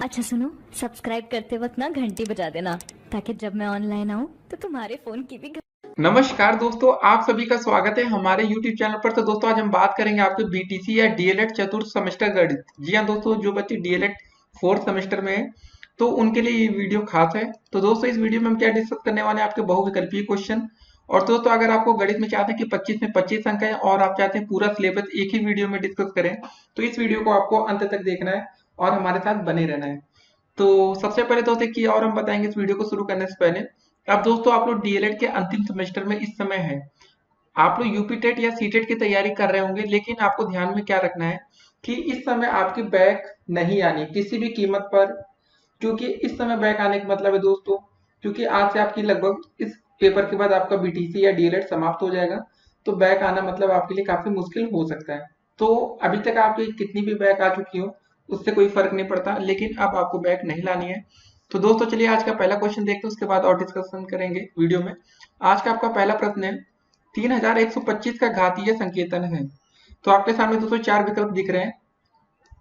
अच्छा सुनो, सब्सक्राइब करते वक्त ना घंटी बजा देना ताकि जब मैं ऑनलाइन आऊँ तो तुम्हारे फोन की भी नमस्कार दोस्तों, आप सभी का स्वागत है हमारे YouTube चैनल पर। तो दोस्तों आज हम बात करेंगे आपके बीटीसी या डीएलएड चतुर्थ सेमेस्टर गणित। जी हाँ दोस्तों, जो बच्चे डीएलएड फोर्थ सेमेस्टर में है तो उनके लिए ये वीडियो खास है। तो दोस्तों इस वीडियो में हम क्या डिस्कस करने वाले हैं, आपके बहुविकल्पीय क्वेश्चन। और दोस्तों अगर आपको गणित में चाहते हैं कि 25 में 25 अंक है और आप चाहते हैं पूरा सिलेबस एक ही वीडियो में डिस्कस करें, तो इस वीडियो को आपको अंत तक देखना है और हमारे साथ बने रहना है। तो सबसे पहले दोस्तों की और हम बताएंगे इस वीडियो को शुरू करने से पहले। अब दोस्तों आप लोग डीएलएड के अंतिम सेमेस्टर में इस समय है, आप लोग यूपी टेट या सी टेट की तैयारी कर रहे होंगे, लेकिन आपको ध्यान में क्या रखना है कि इस समय आपकी बैक नहीं आनी किसी भी कीमत पर। क्योंकि इस समय बैक आने का मतलब है दोस्तों, क्योंकि आज से आपकी लगभग इस पेपर के बाद आपका बीटीसी या डीएलएड समाप्त हो जाएगा, तो बैक आना मतलब आपके लिए काफी मुश्किल हो सकता है। तो अभी तक आपकी कितनी भी बैक आ चुकी हो उससे कोई फर्क नहीं पड़ता, लेकिन अब आपको बैक नहीं लानी है। तो दोस्तों चलिए आज का पहला क्वेश्चन देखते हैं, उसके बाद और डिस्कशन करेंगे वीडियो में। आज का आपका पहला प्रश्न है, 3125 का घातीय संकेतन है। तो आपके सामने दोस्तों चार विकल्प दिख रहे हैं,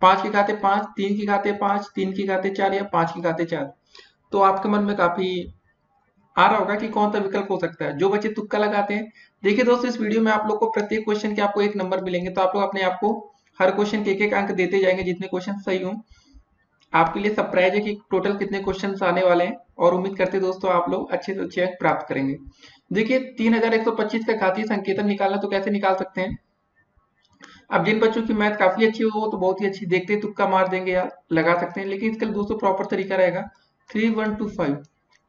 5 की घाते 5, 3 की घाते 5, 3 की घाते 4 या 5 की घाते 4। तो आपके मन में काफी आ रहा होगा कि कौन सा विकल्प हो सकता है। जो बच्चे तुक्का लगाते हैं, देखिए दोस्तों इस वीडियो में आप लोग को प्रत्येक क्वेश्चन के आपको एक नंबर मिलेंगे, तो आप लोग अपने आप को हर क्वेश्चन के एक एक अंक देते जाएंगे जितने क्वेश्चन सही हों। आपके लिए सरप्राइज है कि टोटल कितने क्वेश्चन आने वाले हैं, और उम्मीद करते हैं दोस्तों आप लोग अच्छे से अच्छे अंक प्राप्त करेंगे। देखिए 3125 का घातीय संकेतन निकालना तो कैसे निकाल सकते हैं। अब जिन बच्चों की मैथ काफी अच्छी हो वो तो बहुत ही अच्छी देखते तुक्का मार देंगे या लगा सकते हैं, लेकिन इसके लिए दोस्तों प्रॉपर तरीका रहेगा 3125।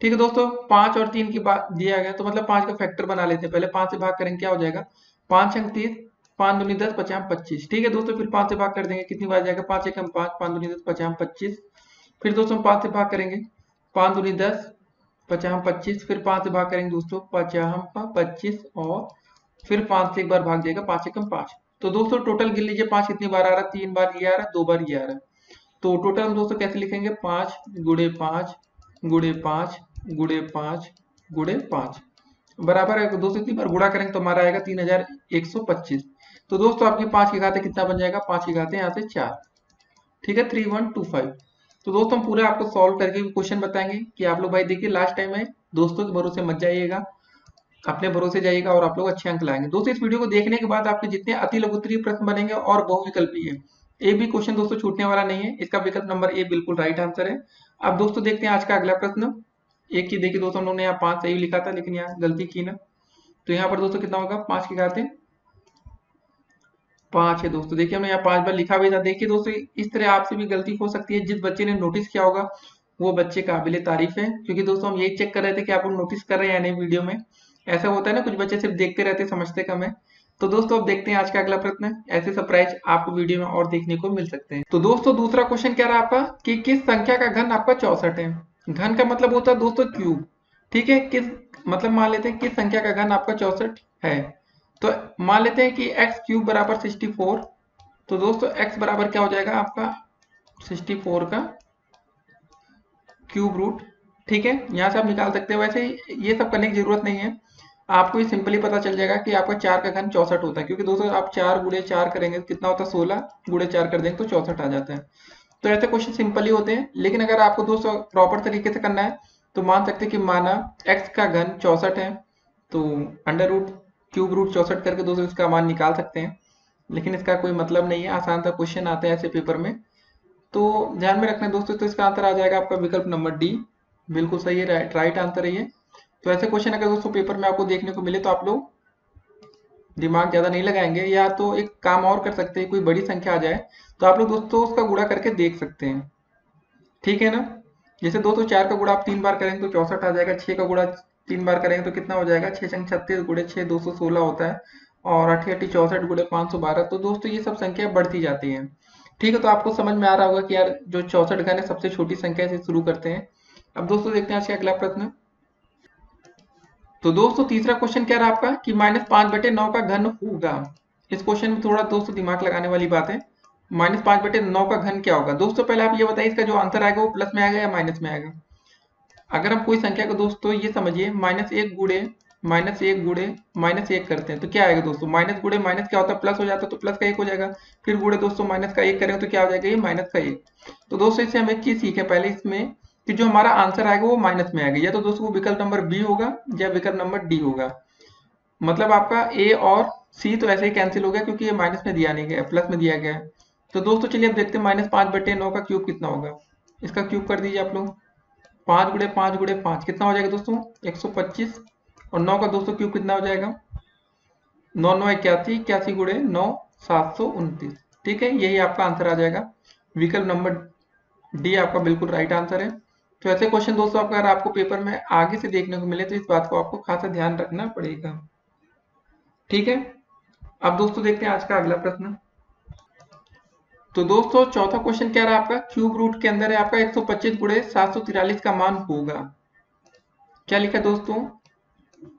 ठीक है दोस्तों, 5 और 3 की बात दिया गया तो मतलब 5 का फैक्टर बना लेते हैं। पहले 5 से भाग करेंगे क्या हो जाएगा, 5 अंक 30, 5 दूनी 10, 50 25। ठीक है दोस्तों, फिर 5 से भाग कर देंगे, कितनी बार जाएगा, 5 एकम 5, 5 दूनी 10, 50 25। फिर दोस्तों 5 से भाग करेंगे, 5 दूनी 10, 50 25। फिर 5 से भाग करेंगे दोस्तों, 50 25, और फिर 5 से एक बार भाग जाएगा, 5 एकम 5। तो दोस्तों टोटल गिन लीजिए 5 कितनी बार आ रहा है, 3 बार ये आ रहा है, 2 बार ये आ रहा है। तो टोटल हम दोस्तों कैसे लिखेंगे, 5 गुड़े 5 गुड़े 5 गुड़े 5 गुड़े 5 बराबर है। दोस्तों इतनी बार गुणा करेंगे तो हमारा आएगा 3125। तो दोस्तों आपके 5 की घाते कितना बन जाएगा, 5 की घाते यहाँ से 4। ठीक है 3125। तो दोस्तों हम पूरा आपको सॉल्व करके क्वेश्चन बताएंगे कि आप लोग भाई देखिए लास्ट टाइम है, दोस्तों के भरोसे मत जाइएगा, अपने भरोसे जाइएगा और आप लोग अच्छे अंक लाएंगे। दोस्तों इस वीडियो को देखने के बाद आपके जितने अति लघुत्तरीय प्रश्न बनेंगे और बहुविकल्पीय है, एक भी क्वेश्चन दोस्तों छूटने वाला नहीं है। इसका विकल्प नंबर ए बिल्कुल राइट आंसर है। अब दोस्तों देखते हैं आज का अगला प्रश्न। एक की देखिए दोस्तों, हम लोगों ने यहाँ 5 सही लिखा था लेकिन यहाँ गलती की ना, तो यहाँ पर दोस्तों कितना होगा, 5 की घाते 5 है। दोस्तों देखिए हमने यहाँ 5 बार लिखा भी था। देखिए दोस्तों इस तरह आपसे भी गलती हो सकती है, जिस बच्चे ने नोटिस किया होगा वो बच्चे काबिले तारीफ है, क्योंकि दोस्तों हम यही चेक कर रहे थे कि आप लोग नोटिस कर रहे हैं या नहीं वीडियो में। ऐसा होता है ना, कुछ बच्चे सिर्फ देखते रहते समझते कम है। तो दोस्तों अब देखते हैं आज का अगला प्रश्न। ऐसे सरप्राइज आपको वीडियो में और देखने को मिल सकते हैं। तो दोस्तों दूसरा क्वेश्चन क्या रहा आपका कि किस संख्या का घन आपका 64 है। घन का मतलब होता है दोस्तों क्यूब। ठीक है, किस मतलब मान लेते हैं किस संख्या का घन आपका 64 है। तो मान लेते हैं कि एक्स क्यूब बराबर 64। तो दोस्तों x बराबर क्या हो जाएगा आपका 64 का क्यूब रूट। ठीक है, यहाँ से आप निकाल सकते हो। वैसे ये सब करने की जरूरत नहीं है, आपको ये सिंपली पता चल जाएगा कि आपका 4 का घन 64 होता है, क्योंकि दोस्तों आप 4 गुणे 4 करेंगे तो कितना होता है, 16 गुणे 4 कर देंगे तो 64 आ जाता है। तो ऐसे क्वेश्चन सिंपल ही होते हैं, लेकिन अगर आपको दोस्तों प्रॉपर तरीके से करना है तो मान सकते हैं कि माना x का घन 64 है, तो अंडर रूट क्यूब रूट 64 करके दोस्तों इसका मान निकाल सकते हैं। लेकिन इसका कोई मतलब नहीं है, आसान सा क्वेश्चन आता है ऐसे पेपर में, तो ध्यान में रखना है दोस्तों। तो इसका आंसर आ जाएगा आपका विकल्प नंबर डी, बिल्कुल सही है, राइट आंसर है ये। तो ऐसे क्वेश्चन अगर दोस्तों पेपर में आपको देखने को मिले तो आप लोग दिमाग ज्यादा नहीं लगाएंगे, या तो एक काम और कर सकते हैं, कोई बड़ी संख्या आ जाए तो आप लोग दोस्तों उसका गुणा करके देख सकते हैं। ठीक है ना, जैसे दोस्तों 4 का गुणा आप 3 बार करेंगे तो 64 आ जाएगा, 6 का गुणा 3 बार करेंगे तो कितना हो जाएगा, 6 छंग 36 गुणे 6 216 होता है, और 8 8 64 गुणे 512। तो दोस्तों ये सब संख्या बढ़ती जाती हैं। ठीक है, तो आपको समझ में आ रहा होगा कि यार जो 64 घन है सबसे छोटी संख्या से शुरू करते हैं। अब दोस्तों देखते हैं आज का अगला प्रश्न। तो दोस्तों तीसरा क्वेश्चन क्या रहा आपका कि -5/9 का घन होगा। इस क्वेश्चन में थोड़ा दोस्तों दिमाग लगाने वाली बात है। -5/9 का घन क्या होगा। दोस्तों पहले आप ये बताइए इसका जो आंसर आएगा वो प्लस में आएगा या माइनस में आएगा। अगर हम कोई संख्या को दोस्तों ये समझिए -1 गुणे -1 गुड़े -1 करते हैं तो क्या आएगा दोस्तों, माइनस गुड़े माइनस क्या होता है, प्लस हो जाता है, तो प्लस का 1 हो जाएगा। फिर गुड़े दोस्तों माइनस का 1 करेंगे तो क्या हो जाएगा, ये माइनस का 1। तो दोस्तों इससे हम एक चीज सीखे पहले इसमें कि जो हमारा आंसर आएगा वो माइनस में आएगा, या तो दोस्तों वो विकल्प नंबर बी होगा या विकल्प नंबर डी होगा। मतलब आपका ए और सी तो ऐसे ही कैंसिल हो गया क्योंकि ये माइनस में दिया नहीं गया, प्लस में दिया गया है। तो दोस्तों चलिए अब देखते हैं -5/9 का क्यूब कितना होगा। इसका क्यूब कर दीजिए आप लोग। 5 × 5 × 5 कितना हो जाएगा दोस्तों, 125। और 9 का दोस्तों क्यूब कितना हो जाएगा, 9 × 9 = 81, 81 × 9 729। ठीक है, यही आपका आंसर आ जाएगा। विकल्प नंबर डी आपका बिल्कुल राइट आंसर है। तो ऐसे क्वेश्चन दोस्तों अगर आपको पेपर में आगे से देखने को मिले तो इस बात को आपको खासा ध्यान रखना पड़ेगा। ठीक है, अब दोस्तों देखते हैं आज का अगला प्रश्न। तो दोस्तों चौथा क्वेश्चन क्या रहा आपका, क्यूब रूट के अंदर है आपका 125 × 743 का मान होगा। क्या लिखा है दोस्तों,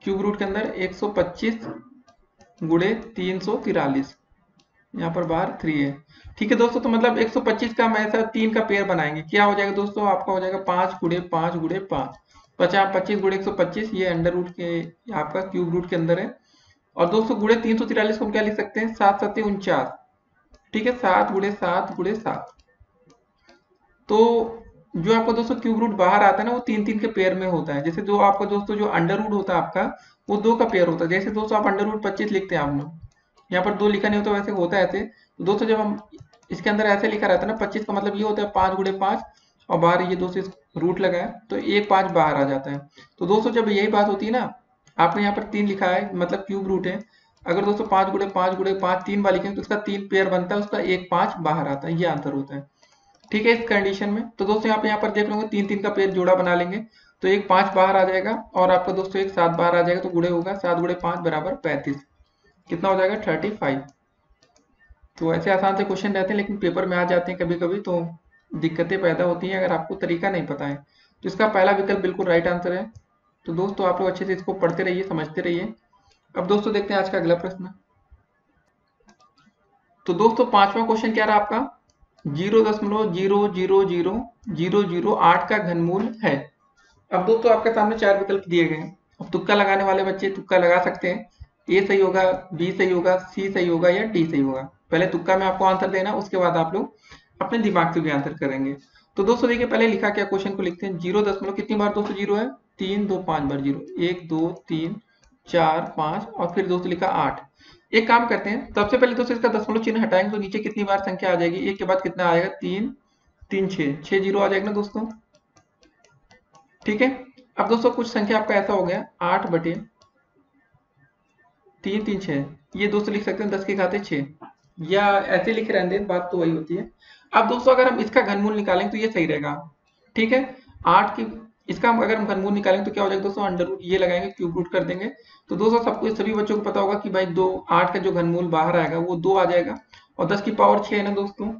क्यूब रूट के अंदर 125 × 343, यहाँ पर बाहर 3 है। ठीक है दोस्तों, तो मतलब 125 का हम ऐसा 3 का पेयर बनाएंगे, क्या हो जाएगा दोस्तों, आपका हो जाएगा 5 × 5 × 5, 25 × 125, ये अंडर रूट के आपका क्यूब रूट के अंदर है। और दोस्तों गुणे 343 को हम क्या लिख सकते हैं, 7 × 7 = 49। ठीक है, 7 × 7 × 7। तो जो आपका दोस्तों क्यूब रूट बाहर आता है ना वो 3 के पेयर में होता है। जैसे जो आपका दोस्तों जो अंडर रूट होता है आपका वो 2 का पेयर होता है। जैसे दोस्तों आप अंडर रूट 25 लिखते हैं आप लोग, यहाँ पर 2 लिखा नहीं होता, वैसे होता है ऐसे। तो दोस्तों जब हम इसके अंदर ऐसे लिखा रहता है ना 25 का मतलब ये होता है 5 × 5, और बाहर ये दोस्तों रूट लगा है तो 1 5 बाहर आ जाता है। तो दोस्तों जब यही बात होती है ना, आपने यहाँ पर 3 लिखा है मतलब क्यूब रूट है, अगर दोस्तों 5 × 5 × 5 3 बार लिखेंगे तो उसका 3 पेयर बनता है, उसका 1 5 बाहर आता है, ये आंसर होता है। ठीक है, इस कंडीशन में तो दोस्तों यहाँ पर देख लोगे 3 3 का पेयर जोड़ा बना लेंगे तो 1 5 बाहर आ जाएगा और आपका दोस्तों 1 7 बाहर आ जाएगा, तो गुणे होगा 7 × 5 = 35। कितना हो जाएगा, 35। तो ऐसे आसान से क्वेश्चन रहते हैं लेकिन पेपर में आ जाते हैं कभी कभी तो दिक्कतें पैदा होती हैं अगर आपको तरीका नहीं पता है। तो इसका पहला विकल्प बिल्कुल राइट आंसर है। तो दोस्तों आप लोग अच्छे से इसको पढ़ते रहिए, समझते रहिए। अब दोस्तों देखते हैं आज का अगला प्रश्न। तो दोस्तों पांचवा क्वेश्चन क्या रहा आपका, 0.0000008 का घनमूल है। अब दोस्तों आपके सामने 4 विकल्प दिए गए हैं। अब तुक्का लगाने वाले बच्चे तुक्का लगा सकते हैं, ए सही होगा, बी सही होगा, सी सही होगा या डी सही होगा। पहले तुक्का में आपको आंसर देना, उसके बाद आप लोग अपने दिमाग से भी आंसर करेंगे। तो दोस्तों देखिए पहले लिखा क्या, क्वेश्चन को लिखते हैं 0. कितनी बार दोस्तों 0 है, 3 2 5 बार 0, 1 2 3 4 5 और फिर दोस्तों लिखा 8। एक काम करते हैं, सबसे पहले दोस्तों इसका दशमलव चिन्ह हटाएंगे तो नीचे कितनी बार संख्या आ जाएगी, एक के बाद कितना आएगा, 3 3 6 0 आ जाएगा ना दोस्तों। ठीक है, अब दोस्तों कुछ संख्या आपका ऐसा हो गया 8/3 3 6, ये दोस्तों लिख सकते हैं 10 की घाते 6, या ऐसे लिखे रहते हैं, बात तो वही होती है। अब दोस्तों अगर हम इसका घनमूल निकालें तो ये सही रहेगा। ठीक है, 8 की इसका हम अगर हम घनमूल निकालेंगे तो क्या हो जाएगा दोस्तों, अंडर रूट ये लगाएंगे, क्यूब रूट कर देंगे। तो दोस्तों सबको सभी बच्चों को पता होगा कि भाई 8 का जो घनमूल बाहर आएगा वो 2 आ जाएगा, और 10 की पावर 6 है ना दोस्तों।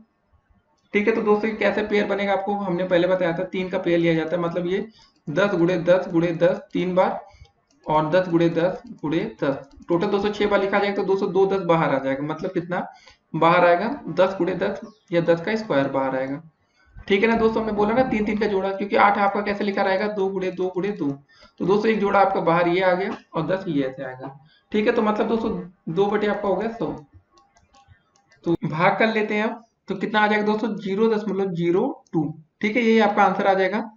ठीक है, तो दोस्तों ये कैसे पेयर बनेगा आपको हमने पहले बताया था, 3 का पेयर लिया जाता है, मतलब ये 10 × 10 × 10 3 बार और 10 × 10 × 10, टोटल 206 बार लिखा जाएगा। तो दोस्तों 2 10 बाहर आ जाएगा, मतलब कितना बाहर आएगा, 10 × 10 या 10 का स्क्वायर बाहर आएगा। ठीक है ना दोस्तों, हमने बोला ना 3 3 का जोड़ा, क्योंकि 8 आपका कैसे लिखा रहेगा, 2 × 2 × 2। तो दोस्तों एक जोड़ा आपका बाहर ये आ गया और 10 ये ऐसे आएगा। ठीक है, तो मतलब दोस्तों 2 आपका हो गया 100। तो भाग कर लेते हैं अब, तो कितना आ जाएगा दोस्तों, 0.02। ठीक है, यही आपका आंसर आ जाएगा।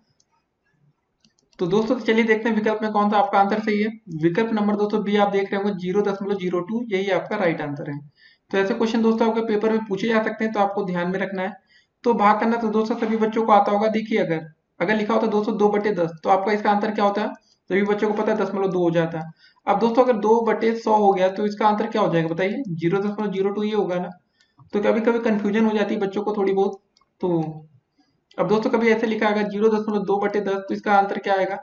तो दोस्तों तो चलिए देखते हैं विकल्प में कौन सा आपका आंसर सही है। विकल्प नंबर दोस्तों बी आप देख रहे होंगे 0.02, यही आपका राइट आंसर है। तो ऐसे क्वेश्चन दोस्तों आपके पेपर में पूछे जा सकते हैं, तो आपको ध्यान में रखना है। तो भाग करना तो दोस्तों सभी बच्चों को आता होगा। देखिए अगर अगर लिखा होता दोस्तों 2/10, तो आपका इसका आंसर क्या होता है, सभी बच्चों को पता है 0.2 हो जाता है। अब दोस्तों अगर 2/100 हो गया तो इसका आंसर क्या हो जाएगा बताइए, 0.02 ये होगा ना। तो कभी कभी कंफ्यूजन हो जाती है बच्चों को थोड़ी बहुत। तो अब दोस्तों कभी ऐसे लिखा आएगा 0.2/10, तो इसका आंसर क्या आएगा,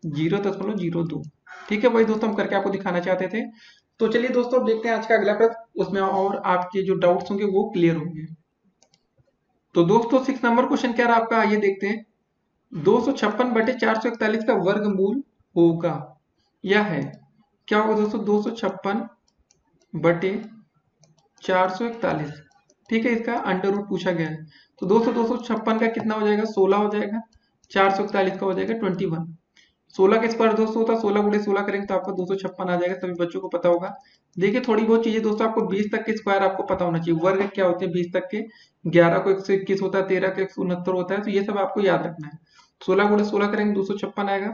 0.02। ठीक है, वही दोस्तों हम करके आपको दिखाना चाहते थे। तो चलिए दोस्तों अब देखते हैं आज का अगला प्रश्न, उसमें और आपके जो डाउट्स होंगे वो क्लियर होंगे। तो दोस्तों 6 नंबर क्वेश्चन क्या रहा आपका, आइए देखते हैं। 256/441 का वर्गमूल होगा या है, क्या होगा दोस्तों, 256/441। ठीक है, इसका अंडर रूट पूछा गया है। तो दोस्तों 256 का कितना हो जाएगा, 16 हो जाएगा, 441 का हो जाएगा 21। 16 का स्क्वायर दोस्तों होता है 16 गुणे 16 करेंगे तो आपका 256 आ जाएगा, सभी बच्चों को पता होगा। देखिए थोड़ी बहुत चीजें दोस्तों आपको 20 तक के स्क्वायर आपको पता होना चाहिए, वर्ग क्या होते हैं 20 तक के, 11 को 121 होता है, 13 को 169 होता है, तो ये सब आपको याद रखना है। 16 गुणे 16 करेंगे 256 आएगा,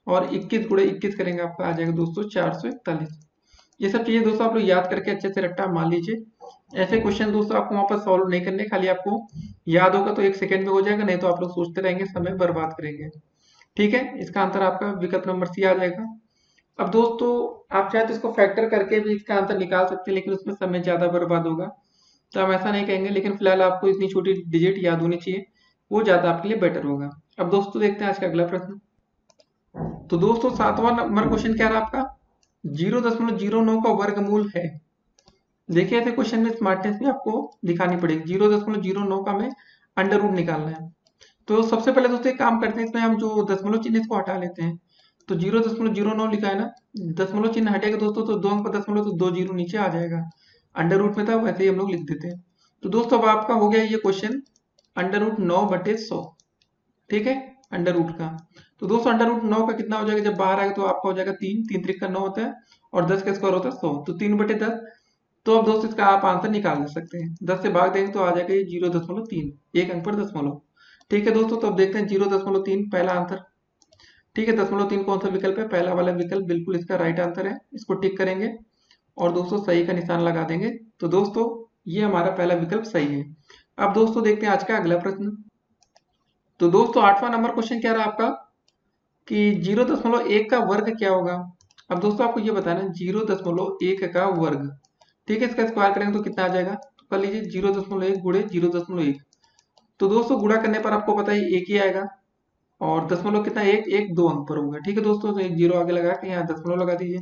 और 21 गुणे 21 करेंगे आपका आ जाएगा दोस्तों 441। ये सब चीजें दोस्तों आप लोग याद करके अच्छे से रट्टा मान लीजिए। ऐसे क्वेश्चन दोस्तों आपको वहां पर सॉल्व नहीं करने, खाली आपको याद होगा तो 1 सेकंड में हो जाएगा, नहीं तो आप लोग सोचते रहेंगे, समय बर्बाद करेंगे। ठीक है, इसका आंसर आपका विकल्प नंबर सी आ जाएगा। अब दोस्तों आप चाहे तो इसको फैक्टर करके भी इसका आंसर निकाल सकते हैं, लेकिन उसमें समय ज्यादा बर्बाद होगा, तो हम ऐसा नहीं कहेंगे, लेकिन फिलहाल आपको इतनी छोटी डिजिट याद होनी चाहिए, वो ज्यादा आपके लिए बेटर होगा। अब दोस्तों देखते हैं आज का अगला प्रश्न। तो दोस्तों 7वां नंबर क्वेश्चन क्या रहा आपका, 0.09 का वर्गमूल है। देखिए ऐसे क्वेश्चन में स्मार्टनेस भी आपको दिखानी पड़ेगी। 0.09 का हमें अंडर रूट निकालना है। तो सबसे पहले दोस्तों एक काम करते हैं, इसमें हम जो दशमलव चिन्ह इसको हटा लेते हैं। तो 0.09 लिखा है ना, दशमलव चिन्ह हटेगा दोस्तों तो 2 अंक पर दशमलव, तो 2 जीरो नीचे आ जाएगा। अंडर रूट में था वैसे ही हम लोग लिख देते हैं। तो दोस्तों अब आपका हो गया ये क्वेश्चन अंडर रूट 9/100। ठीक है, अंडर रूट का। तो दोस्तों अंडर रूट 9 का कितना हो जाएगा, जब बाहर आएगा तो आपका हो जाएगा 3, 3 त्रिक का 9 होता है, और 10 का स्क्वायर होता है 100, तो 3/10। तो अब दोस्तों इसका आप आंसर निकाल दे सकते हैं, 10 से भाग देंगे तो आ जाएगा ये 0.3, एक अंक पर दशमलव। ठीक है दोस्तों, तो अब देखते हैं 0.3 पहला आंसर। ठीक है, 0.3 कौन सा विकल्प है, पहला वाला विकल्प बिल्कुल इसका राइट आंसर है, इसको टिक करेंगे और दोस्तों सही का निशान लगा देंगे। तो दोस्तों ये हमारा पहला विकल्प सही है। अब दोस्तों देखते हैं आज का अगला प्रश्न। तो दोस्तों 8वां नंबर क्वेश्चन क्या रहा आपका कि 0.1 का वर्ग क्या होगा। अब दोस्तों आपको ये बताना है 0.1 का वर्ग। ठीक है, इसका स्क्वायर करेंगे तो कितना आ जाएगा, तो कर लीजिए 0.1 गुणे 0.1। तो दोस्तों गुणा करने पर आपको पता है एक ही आएगा, और दशमलव कितना, एक एक 2 अंक पर होगा। ठीक है दोस्तों, तो एक जीरो आगे लगा के यहाँ दशमलव लगा दीजिए।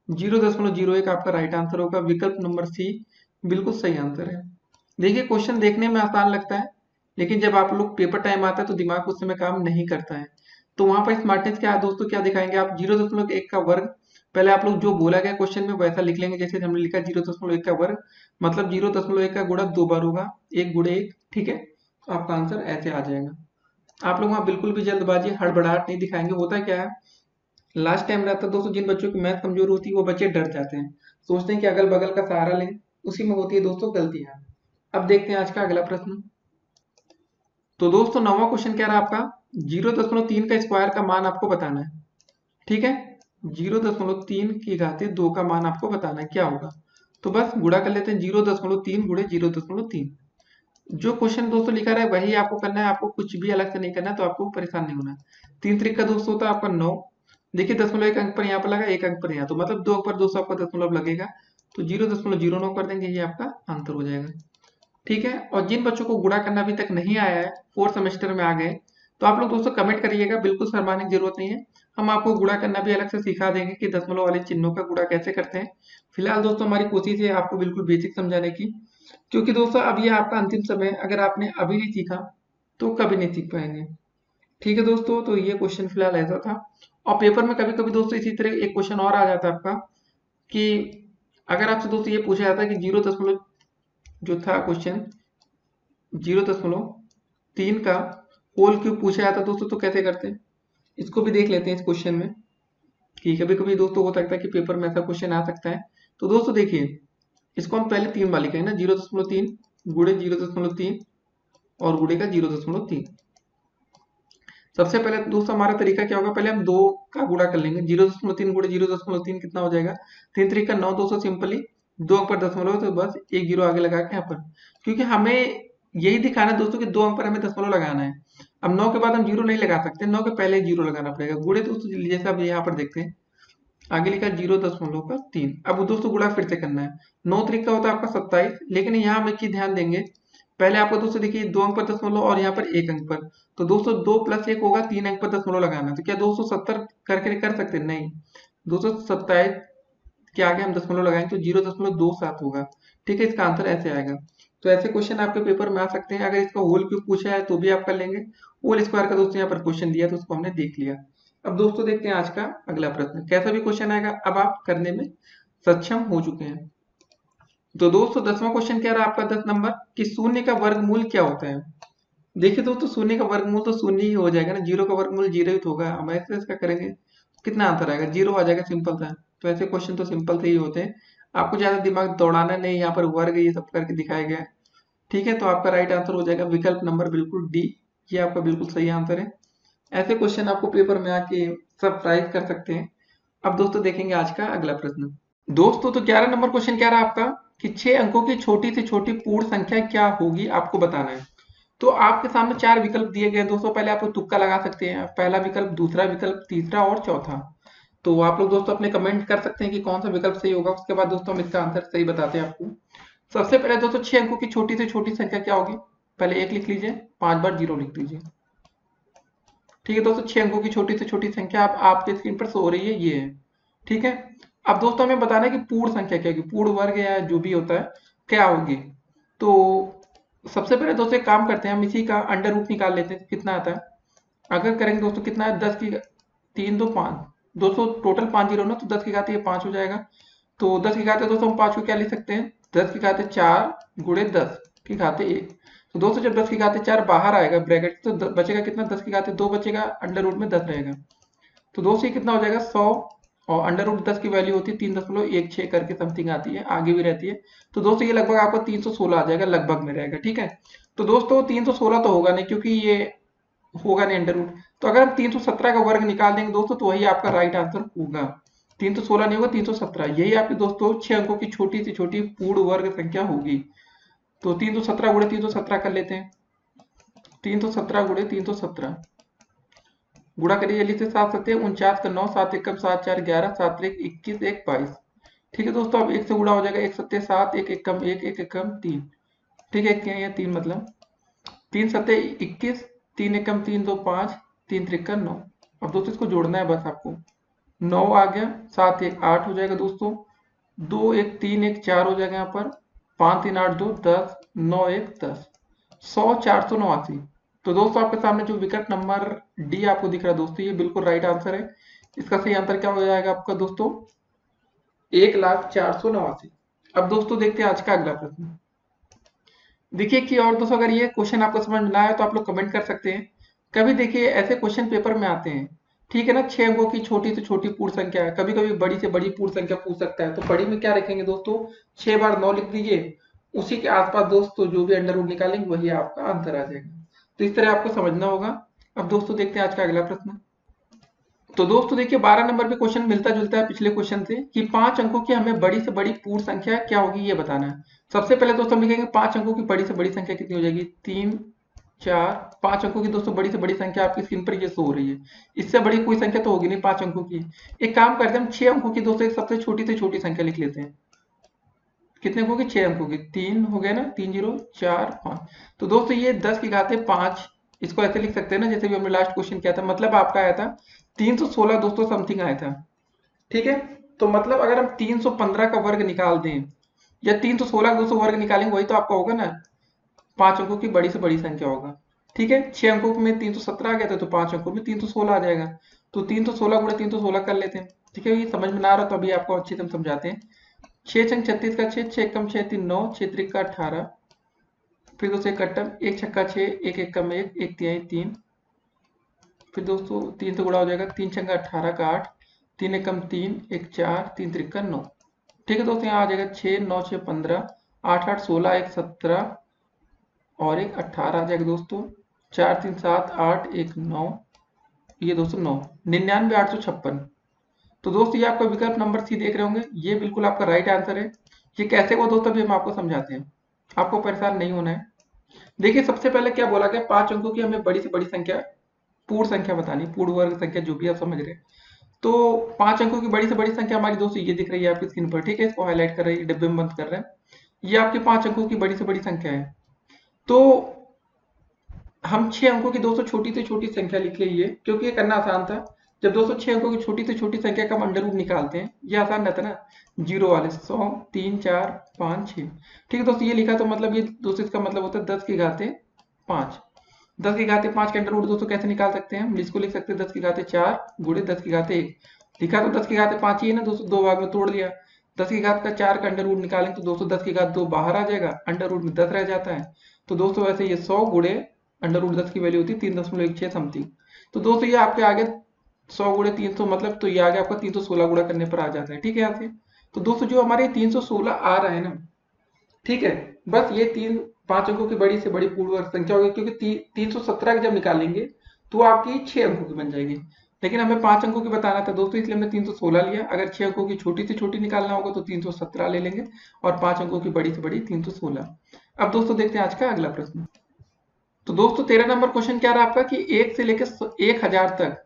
0.01 आपका राइट आंसर होगा, विकल्प नंबर सी बिल्कुल सही आंसर है। देखिए क्वेश्चन देखने में आसान लगता है, लेकिन जब आप लोग पेपर टाइम आता है तो दिमाग उस समय काम नहीं करता है। तो वहां पर स्मार्टनेस क्या है दोस्तों, क्या दिखाएंगे आप, 0.1 का वर्ग। पहले आप लोग जो बोला गया क्वेश्चन में वैसा लिख लेंगे, जैसे हमने लिखा 0.1 का वर्ग, मतलब 0.1 का गुणा 2 बार होगा, 1 गुणे 1। ठीक है, तो आपका आंसर ऐसे आ जाएगा। आप लोग वहां बिल्कुल भी जल्दबाजी हड़बड़ाहट नहीं दिखाएंगे। होता क्या है, लास्ट टाइम रहता है दोस्तों, जिन बच्चों की मैथ कमजोर होती है वो बच्चे डर जाते हैं, सोचते हैं कि अगल बगल का सहारा लें, उसी में होती है दोस्तों गलतियां। अब देखते हैं आज का अगला प्रश्न। तो दोस्तों 9वां क्वेश्चन क्या रहा आपका, 0.3 का स्क्वायर का मान आपको बताना है। ठीक है, 0.3 की घाते 2 का मान आपको बताना है क्या होगा। तो बस गुणा कर लेते हैं, 0.3 गुणे 0.3। जो क्वेश्चन दोस्तों लिखा रहा है वही आपको करना है, आपको कुछ भी अलग से नहीं करना है, तो आपको परेशान नहीं होना है। 3 त्रिक का दोस्तों होता है आपका 9। देखिए दशमलव एक अंक पर यहाँ पर लगा, एक अंक पर यहाँ, तो मतलब 2 अंक पर 200 आपका दशमलव लगेगा, तो 0.09 कर देंगे, ये आपका आंसर हो जाएगा। ठीक है, और जिन बच्चों को गुणा करना अभी तक नहीं आया है, 4th सेमेस्टर में आ गए, तो आप लोग दोस्तों कमेंट करिएगा, बिल्कुल शर्माने की जरूरत नहीं है, हम आपको गुणा करना भी अलग से सिखा देंगे कि दशमलव वाले चिन्हों का गुणा कैसे करते हैं। फिलहाल दोस्तों हमारी कोशिश है आपको बिल्कुल बेसिक समझाने की, क्योंकि दोस्तों अब ये आपका अंतिम समय, अगर आपने अभी नहीं सीखा तो कभी नहीं सीख पाएंगे। ठीक है दोस्तों, तो ये क्वेश्चन फिलहाल ऐसा था। और पेपर में कभी कभी दोस्तों इसी तरह एक क्वेश्चन और आ जाता है आपका, कि अगर आपसे दोस्तों ये पूछा जाता है कि 0. जो था क्वेश्चन 0.3 का होल क्यूब पूछा जाता है दोस्तों, तो कैसे करते हैं, इसको भी देख लेते हैं इस क्वेश्चन में, कि कभी कभी दोस्तों हो सकता है कि पेपर में ऐसा क्वेश्चन आ सकता है। तो दोस्तों देखिए, इसको हम पहले 3 बार लिखेंगे ना, 0.3 गुणे 0.3 और गुणे का 0.3। सबसे पहले दोस्तों हमारा तरीका क्या होगा, पहले हम 2 का गुणा कर लेंगे, 0.3 गुणे 0.3 कितना हो जाएगा, 3 त्रिक का 9 दोस्तों, सिंपली 2 अंक पर दशमलव, तो बस एक जीरो आगे लगा के यहाँ पर, क्योंकि हमें यही दिखाना है दोस्तों कि 2 अंक पर हमें दशमलव लगाना है। अब 9 के बाद हम जीरो नहीं लगा सकते, 9 के पहले जीरो लगाना पड़ेगा। गुणे दोस्तों जैसे आप यहाँ पर देखते हैं आगे लिखा 0.3। अब दोस्तों गुणा फिर से करना है, 9 त्रिक का होता है आपका 27, लेकिन यहाँ हम एक चीज ध्यान देंगे, पहले आपको दोस्तों देखिए 2 अंक पर दशमलव और यहाँ पर 1 अंक पर, तो दोस्तों 2 + 1 होगा, 3 अंक पर दशमलव लगाना है, तो क्या 270 करके कर सकते हैं, नहीं, 227 के आगे हम दशमलव लगाएंगे तो 0.27 होगा। ठीक है, इसका आंसर ऐसे आएगा। तो ऐसे क्वेश्चन आपके पेपर में आ सकते हैं, अगर इसका होल क्यूब पूछा है तो भी आप कर लेंगे, होल स्क्वायर का दोस्तों यहाँ पर क्वेश्चन दिया तो उसको हमने देख लिया। अब दोस्तों देखते हैं आज का अगला प्रश्न, कैसा भी क्वेश्चन आएगा अब आप करने में सक्षम हो चुके हैं। तो दोस्तों 10वां क्वेश्चन क्या रहा आपका, 10 नंबर, कि शून्य का वर्गमूल क्या होता है। देखिए दोस्तों, शून्य का वर्गमूल तो शून्य ही हो जाएगा ना, जीरो का वर्गमूल जीरो ही तो होगा। हम ऐसे इसका करेंगे, कितना आंसर आएगा, जीरो आ जाएगा, सिंपल था। तो ऐसे क्वेश्चन तो सिंपल से ही होते हैं, आपको ज्यादा दिमाग दौड़ाना नहीं, यहाँ पर वर्ग ये सब करके दिखाया गया है। ठीक है, तो आपका राइट आंसर हो जाएगा विकल्प नंबर बिल्कुल डी, ये आपका बिल्कुल सही आंसर है। ऐसे क्वेश्चन आपको पेपर में आके सरप्राइज कर सकते हैं। अब दोस्तों देखेंगे आज का अगला प्रश्न। दोस्तों तो 11 नंबर क्वेश्चन कह रहा है आपका कि 6 अंकों की छोटी से छोटी पूर्ण संख्या क्या होगी, आपको बताना है। तो आपके सामने 4 विकल्प दिए गए हैं दोस्तों, पहले आप लोग तुक्का लगा सकते हैं, पहला विकल्प, दूसरा विकल्प, तीसरा और चौथा। तो आप लोग दोस्तों अपने कमेंट कर सकते हैं कि कौन सा विकल्प सही होगा, उसके बाद दोस्तों हम इसका आंसर सही बताते हैं आपको। सबसे पहले दोस्तों 6 अंकों की छोटी से छोटी संख्या क्या होगी, पहले 1 लिख लीजिए, 5 बार 0 लिख लीजिए। ठीक है दोस्तों, 6 अंकों की छोटी से छोटी संख्या आपके स्क्रीन पर शो हो रही है, ये है। ठीक है, अब दोस्तों हमें बताना है कि पूर्ण संख्या क्या होगी, पूर्ण वर्ग या जो भी होता है क्या होगी। तो सबसे पहले दोस्तों एक काम करते हैं, हम इसी का अंडर रूट निकाल लेते हैं, कितना आता है। अगर करेंगे दोस्तों, कितना है, 10 की 3 2 5, दोस्तों टोटल 5 जीरो ना, तो 10 की घात ये 5 हो जाएगा। तो 10 की घात दोस्तों हम 5 को क्या लिख सकते हैं, 10 की घात 4 गुणे 10 की घात 1। तो दोस्तों जब 10 की घात 4 बाहर आएगा ब्रैकेट, तो बचेगा कितना, 10 की घात 2 बचेगा, अंडर रूट में 10 रहेगा। तो दोस्तों ये कितना हो जाएगा, 100। और अंडर रूट 10 की वैल्यू होती है 3.16 करके समथिंग आती है, आगे भी रहती है। तो दोस्तों ये लगभग आपका 316 आ जाएगा, लगभग में रहेगा। ठीक है, तो दोस्तों 316 तो होगा नहीं, क्योंकि ये होगा नहीं अंडर रूट। तो अगर हम 317 का वर्ग निकाल देंगे दोस्तों, तो वही आपका राइट आंसर होगा। 316 नहीं होगा, 317, यही आपकी दोस्तों 6 अंकों की छोटी से छोटी पूर्ण वर्ग संख्या होगी। तो 317 गुणे 317 कर लेते हैं, 317 गुणे 317, गुणा करिए जल्दी से, 7 सत्ते 49 का 9, 7 एकम 7 4 11, 7 1 21, 1 22। ठीक है दोस्तों, अब 1 से गुणा हो जाएगा, 1 सत्ते 7, 1 एकम 1, 1 एकम 3। ठीक है, 1 या 3 मतलब 3 सत्ते 21, 3 एकम 3 2 5, 3 त्रिका 9। अब दोस्तों इसको जोड़ना है बस आपको, 9 आ गया, 7 1 8 हो जाएगा दोस्तों, 2 1 3 1 4 हो जाएगा यहाँ पर, 5 3 8 2 10, 9 1 10, 100 489। तो दोस्तों आपके सामने जो विकल्प नंबर डी आपको दिख रहा है दोस्तों, ये बिल्कुल राइट आंसर है। इसका सही आंसर क्या हो जाएगा आपका दोस्तों, 1,04,89। अब दोस्तों देखते हैं आज का अगला प्रश्न। देखिए कि और दोस्तों अगर ये क्वेश्चन आपको समझ में ना आए तो आप लोग कमेंट कर सकते हैं। कभी देखिए ऐसे क्वेश्चन पेपर में आते हैं, ठीक है ना, 6 अंकों की छोटी से छोटी पूर्ण संख्या है, कभी कभी बड़ी से बड़ी पूर्ण संख्या पूछ सकता है। तो बड़ी में क्या रखेंगे दोस्तों, 6 बार 9 लिख दीजिए, उसी के आसपास दोस्तों जो भी अंडर रूट निकालेंगे वही आपका आंसर आ जाएगा। तो इस तरह आपको समझना होगा। अब दोस्तों देखते हैं आज का अगला प्रश्न। तो दोस्तों देखिए 12 नंबर पे क्वेश्चन मिलता जुलता है पिछले क्वेश्चन से, कि 5 अंकों की हमें बड़ी से बड़ी पूर्ण संख्या क्या होगी ये बताना है। सबसे पहले दोस्तों हम लिखेंगे 5 अंकों की बड़ी से बड़ी संख्या कितनी हो जाएगी, 3 4, 5 अंकों की दोस्तों बड़ी से बड़ी संख्या आपकी स्क्रीन पर ये शो हो रही है। इससे बड़ी कोई संख्या तो होगी नहीं 5 अंकों की। एक काम करते हैं, हम 6 अंकों की दोस्तों एक सबसे छोटी से छोटी संख्या लिख लेते हैं। कितने अंकों की, 6 अंकों की, 3 हो गए ना, 3 0 4 5। तो दोस्तों ये 10 की घात 5, इसको ऐसे लिख सकते हैं ना, जैसे भी हमने लास्ट क्वेश्चन किया था, मतलब आपका आया था 316 दोस्तों समथिंग आया था। ठीक है, तो मतलब अगर हम 315 का वर्ग निकाल दें या 316 का दोस्तों वर्ग निकालेंगे, वही तो आपका होगा ना, 5 अंकों की बड़ी से बड़ी संख्या होगा। ठीक है, 6 अंकों में 317 आ गया था, तो 5 अंकों में 316 आ जाएगा। तो 316 गुणे 316 कर लेते हैं। ठीक है, ये समझ में ना आ रहा तो अभी आपको अच्छे से हम समझाते हैं। 6 छंग 36 का 6, 6 कम 6 3 9, 6 त्रिक का 18, फिर दोस्तों एक कट्टम, 1 छक्का 6, 1 एक कम 1, 1 तिहाई 3, फिर दोस्तों 3 से गुणा हो जाएगा, 3 छंगा 18 का 8, 3 एक कम 3, 1 4, 3 त्रिक का 9। ठीक है दोस्तों, यहाँ आ जाएगा 6 9 6 15, 8 8 16, 1 17 और 1 18 आ जाएगा दोस्तों, 4 3 7 8 1 9, ये दोस्तों 9, 99 856। तो दोस्तों ये आपका विकल्प नंबर सी देख रहे होंगे, ये बिल्कुल आपका राइट आंसर है। ये कैसे हुआ दोस्तों अभी हम आपको समझाते हैं, आपको परेशान नहीं होना है। देखिए सबसे पहले क्या बोला गया, 5 अंकों की हमें बड़ी से बड़ी संख्या पूर्ण संख्या बतानी, पूर्ण वर्ग संख्या जो भी आप समझ रहे हैं। तो 5 अंकों की बड़ी से बड़ी संख्या हमारी दोस्तों ये दिख रही है आपकी स्क्रीन पर। ठीक है, इसको हाईलाइट कर रहे हैं, डिब्बे में बंद कर रहे हैं, ये आपके 5 अंकों की बड़ी से बड़ी संख्या है। तो हम 6 अंकों की दोस्तों छोटी से छोटी संख्या लिख लिए, क्योंकि ये करना आसान था। जब दोस्तों 6 अंकों की छोटी से छोटी संख्या का हम अंडर रूट निकालते हैं, ये आसान रहता है ना, जीरो वाले 100 3 4 5 6। ठीक है दोस्तों, ये लिखा तो मतलब ये दोस्तों इसका मतलब होता है 10 की घाते 5। 10 की घाते 5 के अंडर रूट दोस्तों कैसे निकाल सकते हैं, हम इसको लिख सकते हैं 10 की घाते 4 गुणे 10 की घाते 1। लिखा तो 10 की घाते 5 ही है ना दोस्तों, दो भाग में तोड़ लिया। 10 की घात का 4 का अंडर रूट निकालेंगे तो दोस्तों 10 की घात 2 बाहर आ जाएगा, अंडर रूट में 10 रह जाता है। तो दोस्तों वैसे ये 100 गुणे अंडर रूट 10 की वैल्यू होती है 3.16 समथिंग। तो दोस्तों ये आपके आगे 100 गुणे 300 मतलब, तो ये आगे आपका 316 गुणा करने पर आ जाता है। ठीक है यहाँ से। तो दोस्तों जो हमारे 316 आ रहा है ना, ठीक है, बस ये 5 अंकों की बड़ी से बड़ी पूर्ण वर्ग संख्या होगी, क्योंकि 317 जब निकालेंगे तो आपकी 6 अंकों की बन जाएगी, लेकिन हमें 5 अंकों की बताना था दोस्तों, इसलिए हमने 316 लिया। अगर 6 अंकों की छोटी से छोटी निकालना होगा तो 317 ले लेंगे, और 5 अंकों की बड़ी से बड़ी 316। अब दोस्तों देखते हैं आज का अगला प्रश्न। तो दोस्तों 13 नंबर क्वेश्चन क्या रहा आपका कि 1 से लेकर 1000 तक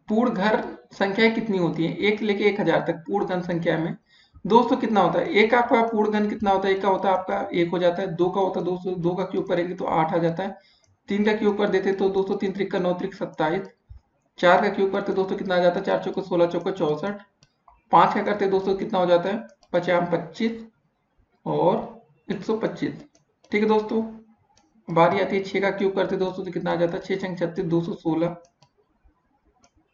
पूर्ण घर संख्याएं कितनी होती हैं। 1 से लेकर 1000 तक पूर्ण घन संख्या में दोस्तों कितना होता है। एक आपका पूर्ण घन कितना होता है, एक का होता है आपका 1 हो जाता है, 2 का होता है 200, 2 का क्यूब करेंगे तो 8 आ जाता है, 3 का क्यूब कर देते तो दोस्तों 3 त्रिक का 9 त्रिक 27, 4 का क्यूब करते दोस्तों कितना आ जाता है, 4 चौको 16 चौको 64, 5 का करते दोस्तों कितना हो जाता है 50 25 और 125। ठीक है दोस्तों, बारी आती है 6 का क्यूब करते दोस्तों तो कितना आ जाता है 6 छंग 36 216।